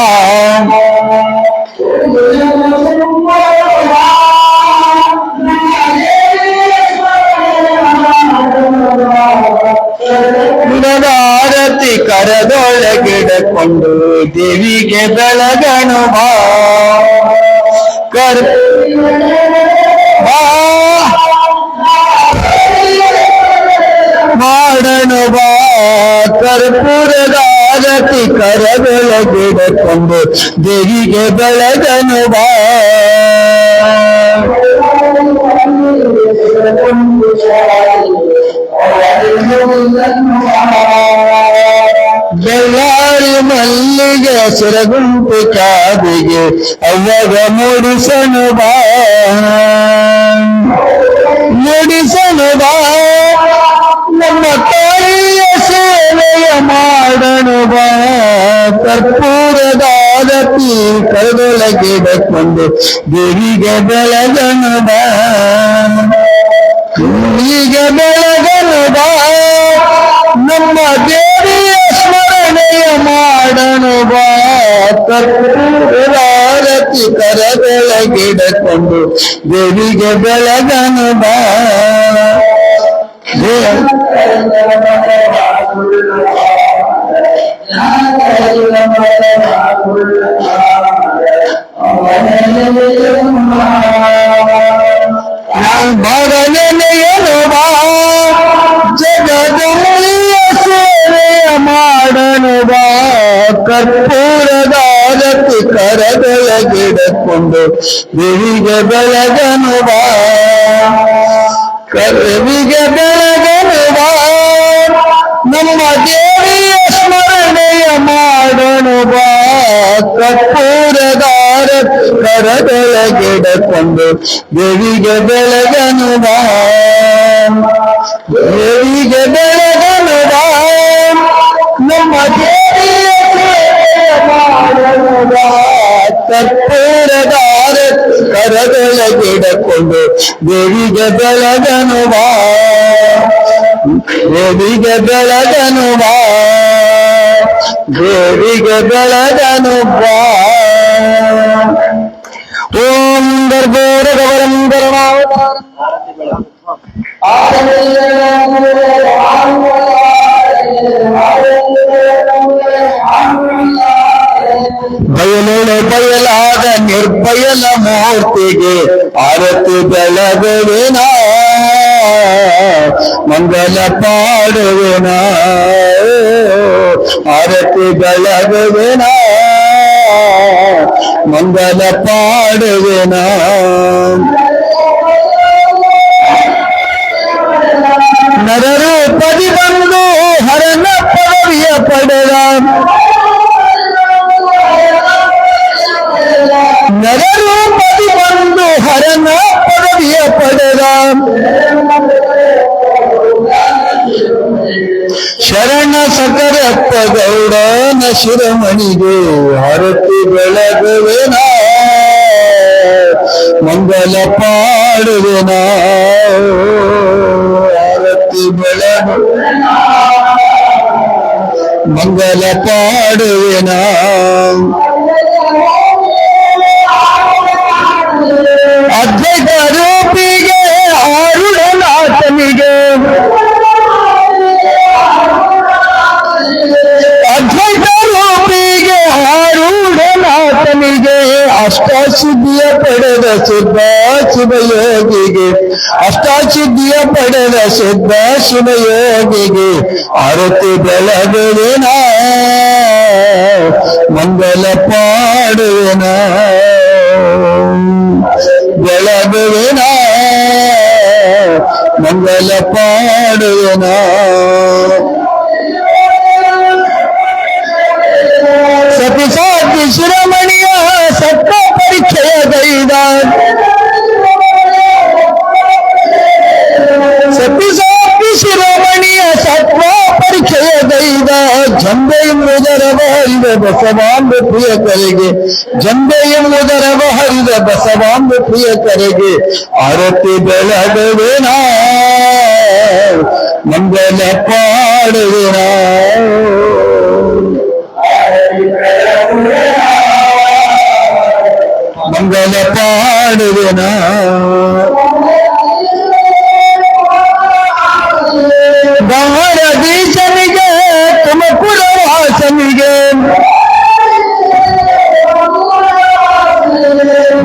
ಆರತಿ ಕರದೊಳಗಿಡಕೊಂಡು ದೇವಿಗೆ ಬೆಳಗನು ಬಾ ಮಾಡನು ಬಾ ಕರ್ಪೂರದ ಆರತಿ ಕರದೊಳಗಿಡಕೊಂಡು ದೇವಿಗೆ ಬೆಳಗನು ಬಾ ಬೆಳ್ಳಾರಿ ಮಲ್ಲಿಗೆ ಸುರಗುಂಪು ಕಾದಿಗೆ ಅವಾಗ ಮೂಡಿಸನು ಬಾ ಮೂಡಿಸನು ಬಾ ನಮ್ಮ ತಾಯಿಯ ಸೇವೆಯ ಮಾಡನು ಬಾ ಕರ್ಪೂರದಾರತಿ ಕರದೊಳಗಿಡಕೊಂಡು ದೇವಿಗೆ ಬೆಳಗನು ಬಾ ದೇವಿಗೆ ಬೆಳಗನು ಬಾ ನಮ್ಮ ದೇವಿಯ ಸ್ಮರಣೆಯ ಮಾಡನು ಬಾ ಕರ್ಪೂರದಾರತಿ ಕರದೊಳಗಿಡಕೊಂಡು ದೇವಿಗೆ ಬೆಳಗನು ಬಾ ಬರನೆನೆಯನು ಬಾ ಜಗದೊಳಿಯ ಸೇವೆಯ ಮಾಡನು ಬಾ ಕರ್ಪೂರದಾರತಿ ಕರದೊಳಗಿಡಕೊಂಡು ದೇವಿಗೆ ಬೆಳಗನು ಬಾ ಕರವಿಗೆ ಬೆಳಗನು ಬಾ ನಮ್ಮ ದೇವಿಯ ಸ್ಮರಣೆಯ ಮಾಡನು ಬಾ ಕರ್ಪೂರದಾರತಿ ಕರದೊಳಗಿಡಕೊಂಡು ದೇವಿಗೆ ಬೆಳಗನು ಬಾ ದೇವಿಗೆ ಬೆಳಗನು ಬಾ ನಮ್ಮ ದೇವಿಯ ಸೇವೆಯ ಮಾಡನು ಬಾ ಕರ್ಪೂರ ಮಂದಿರದ ಕರದೊಳಗಿಡಕೊಂಡು ದೇವಿಗೆ ಬೆಳಗನು ಬಾ, ದೇವಿಗೆ ಬೆಳಗನು ಬಾ, ದೇವಿಗೆ ಬೆಳಗನು ಬಾ. ಓಂ ಗರ್ಭೋರ ಗೌರಂ ಗರುಣಾವತಾರಂ ಬಯಲೊಳೆ ಬಯಲಾದ ನಿರ್ಬಯಲ ಮೂರ್ತಿಗೆ ಆರತಿ ಬೆಳಗುವೆನ, ಮಂಗಲ ಪಾಡುವೆನ, ಆರತಿ ಬೆಳಗುವೆನ, ಮಂಗಲ ಪಾಡುವೆನ. ನರರೂಪದಿ ಬಂದು ಹರನ ಪದವಿಯ ಪಡೆದ, ನರರೂಪದಿ ಬಂದು ಹರನ ಪದವಿಯ ಪಡೆದ, ಶರಣ ಸಕರಪ್ಪ ಗೌಡನ ಶಿರಮಣಿಗೆ ಹರತಿ ಬೆಳಗುವೆನ, ಮಂಗಲ ಪಾಡುವೆನ, ಹರತಿ ಬೆಳಗುವೆನ, ಮಂಗಲ ಪಾಡುವೆನ. ಅದ್ವೈತ ರೂಪಿಗೆ ಆರುಢನಾಥನಿಗೆ, ಅದ್ವೈತ ರೂಪಿಗೆ ಆರುಢನಾಥನಿಗೆ, ಅಷ್ಟಾಸಿದ್ಧಿಯ ಪಡೆದ ಸಿದ್ಧ ಶಿವಯೋಗಿಗೆ, ಅಷ್ಟಾಸಿದ್ಧಿಯ ಪಡೆದ ಸಿದ್ಧ ಶಿವಯೋಗಿಗೆ ಆರತಿ ಬೆಳಗುವೆನ, ಮಂಗಲ ಪಾಡುವೆನ, ಬೆಳಗುವೆನ, ಮಂಗಲ ಪಾಡುವೆನ. ಸತಿಸಾಧ್ಯ ಶಿರಮಣಿಯ ಸತ್ತ ಪರಿಚಯ ಗೈದ, ಸತಿಸಾಧ್ಯ ಶಿರೋಮಣಿಯ ಸತ್ವ ಪರಿಚಯ ಗೈದ, ಜಂಬೆ ಎಂಬುದರವ ಹರಿದ ಬಸವಾಂಬ ಪ್ರಿಯಕರಿಗೆ, ಜಂಬೆ ಎಂಬುದರವ ಹರಿದ ಬಸವಾಂಬ ಪ್ರಿಯಕರಿಗೆ ಆರತಿ ಬೆಳಗುವೆನ, ಮಂಗಲ ಪಾಡುವೆನ, ಮಂಗಲ ಪಾಡುವೆನ. ಗೌರದೀಶನಿಗೆ ತುಮಕೂರ ವಾಸನಿಗೆ,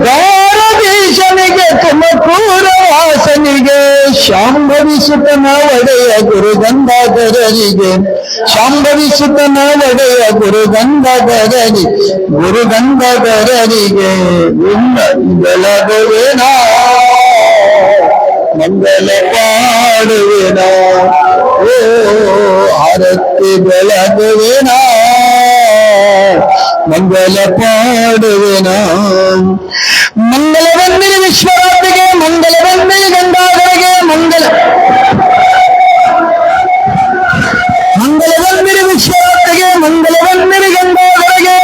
ಗೌರದೀಶನಿಗೆ ತುಮಕೂರ ವಾಸನಿಗೆ, ಶಾಂಭವಿಸುತನ ಒಡೆಯ ಗುರು ಗಂಗಾಧರರಿಗೆ, ಶಾಂಭವಿಸುತನ ಒಡೆಯ ಗುರು ಗಂಗಾಧರರಿಗೆ, ಗುರು ಗಂಗಾಧರರಿಗೆ ಬೆಳಗುವೆನ, ಮಂಗಲ ಪಾಡುವೆನ, ಓ ಆರತಿ ಬೆಳಗುವೆನ, ಮಂಗಲ ಪಾಡುವೆನ. ಮಂಗಲವಂದಿನಿ ವಿಶ್ವರಾತ್ರಿಗೆ, ಮಂಗಲವಂದಿನಿ ಗಂಗಾಧರಿಗೆ, ಮಂಗಲವಂದಿನಿ ವಿಶ್ವರಾತ್ರಿಗೆ, ಮಂಗಲವಂದಿನಿ ಗಂಗಾಧರಿಗೆ,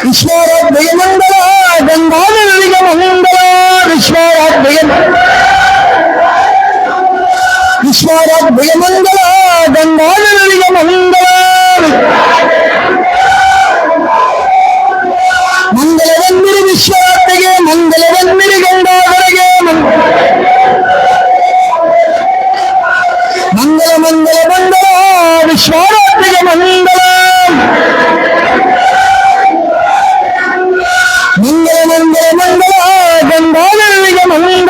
ವಿಶ್ವರಾತ್ರಿಗೆ ಮಂಗಲ, ಗಂಗಾಧರರಿಗೆ ಮಂಗಲ, ವಿಶ್ವರಾತ್ರಿಗೆ ಮಂಗಲ, ಗಂಗಾಧರರಿಗೆ ಮಂಗಲ. ಮಂಗಲವಂದಿನಿ ವಿಶ್ವರಾತ್ರಿಗೆ, ಮಂಗಲವಂದಿನಿ ಗಂಗಾಧರರಿಗೆ, ಮಂಗಲ ಮಂಗಲ ಮಂಗಲ, ವಿಶ್ವರಾತ್ರಿಗೆ ಮಂಗಲ, ಮಂಗಲ ಮಂಗಲ ಮಂಗಲ, ಗಂಗಾಧರರಿಗೆ ಮಂಗಲ,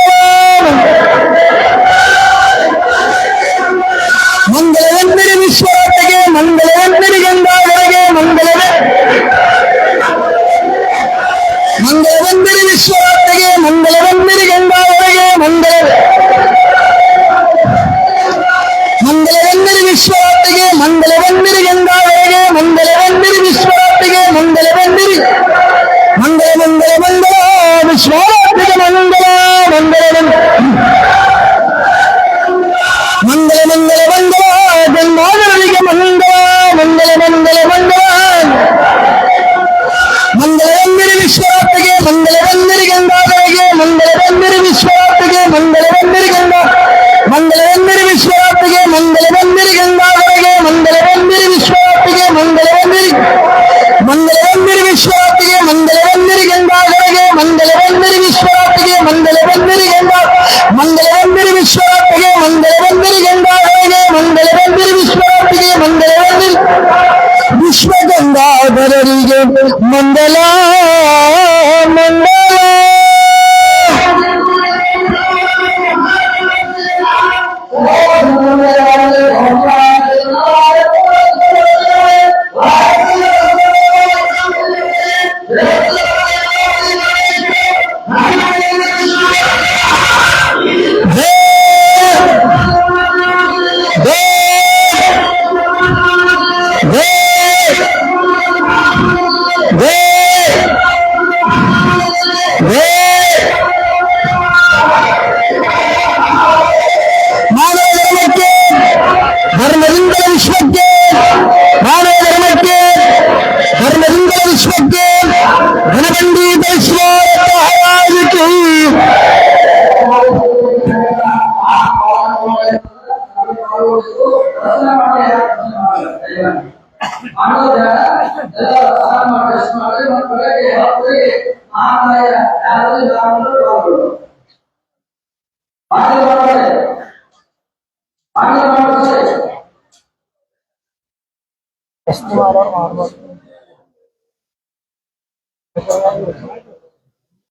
ಪದರಿಗೆ ಮಂಡಲ ಮಂಡಲ. ಧರ್ಮದಿಂದ ವಿಶ್ವಕ್ಕೆ, ಮಾನವ ಧರ್ಮಕ್ಕೆ, ಧರ್ಮದಿಂದ ವಿಶ್ವಕ್ಕೆ ಘನಬಂಡಿ ಬಯಸುವ ಹರಾಜಿಕೆ. ಎಷ್ಟು ಮಾಡೋರು ಮಾಡ್ಬೋದು.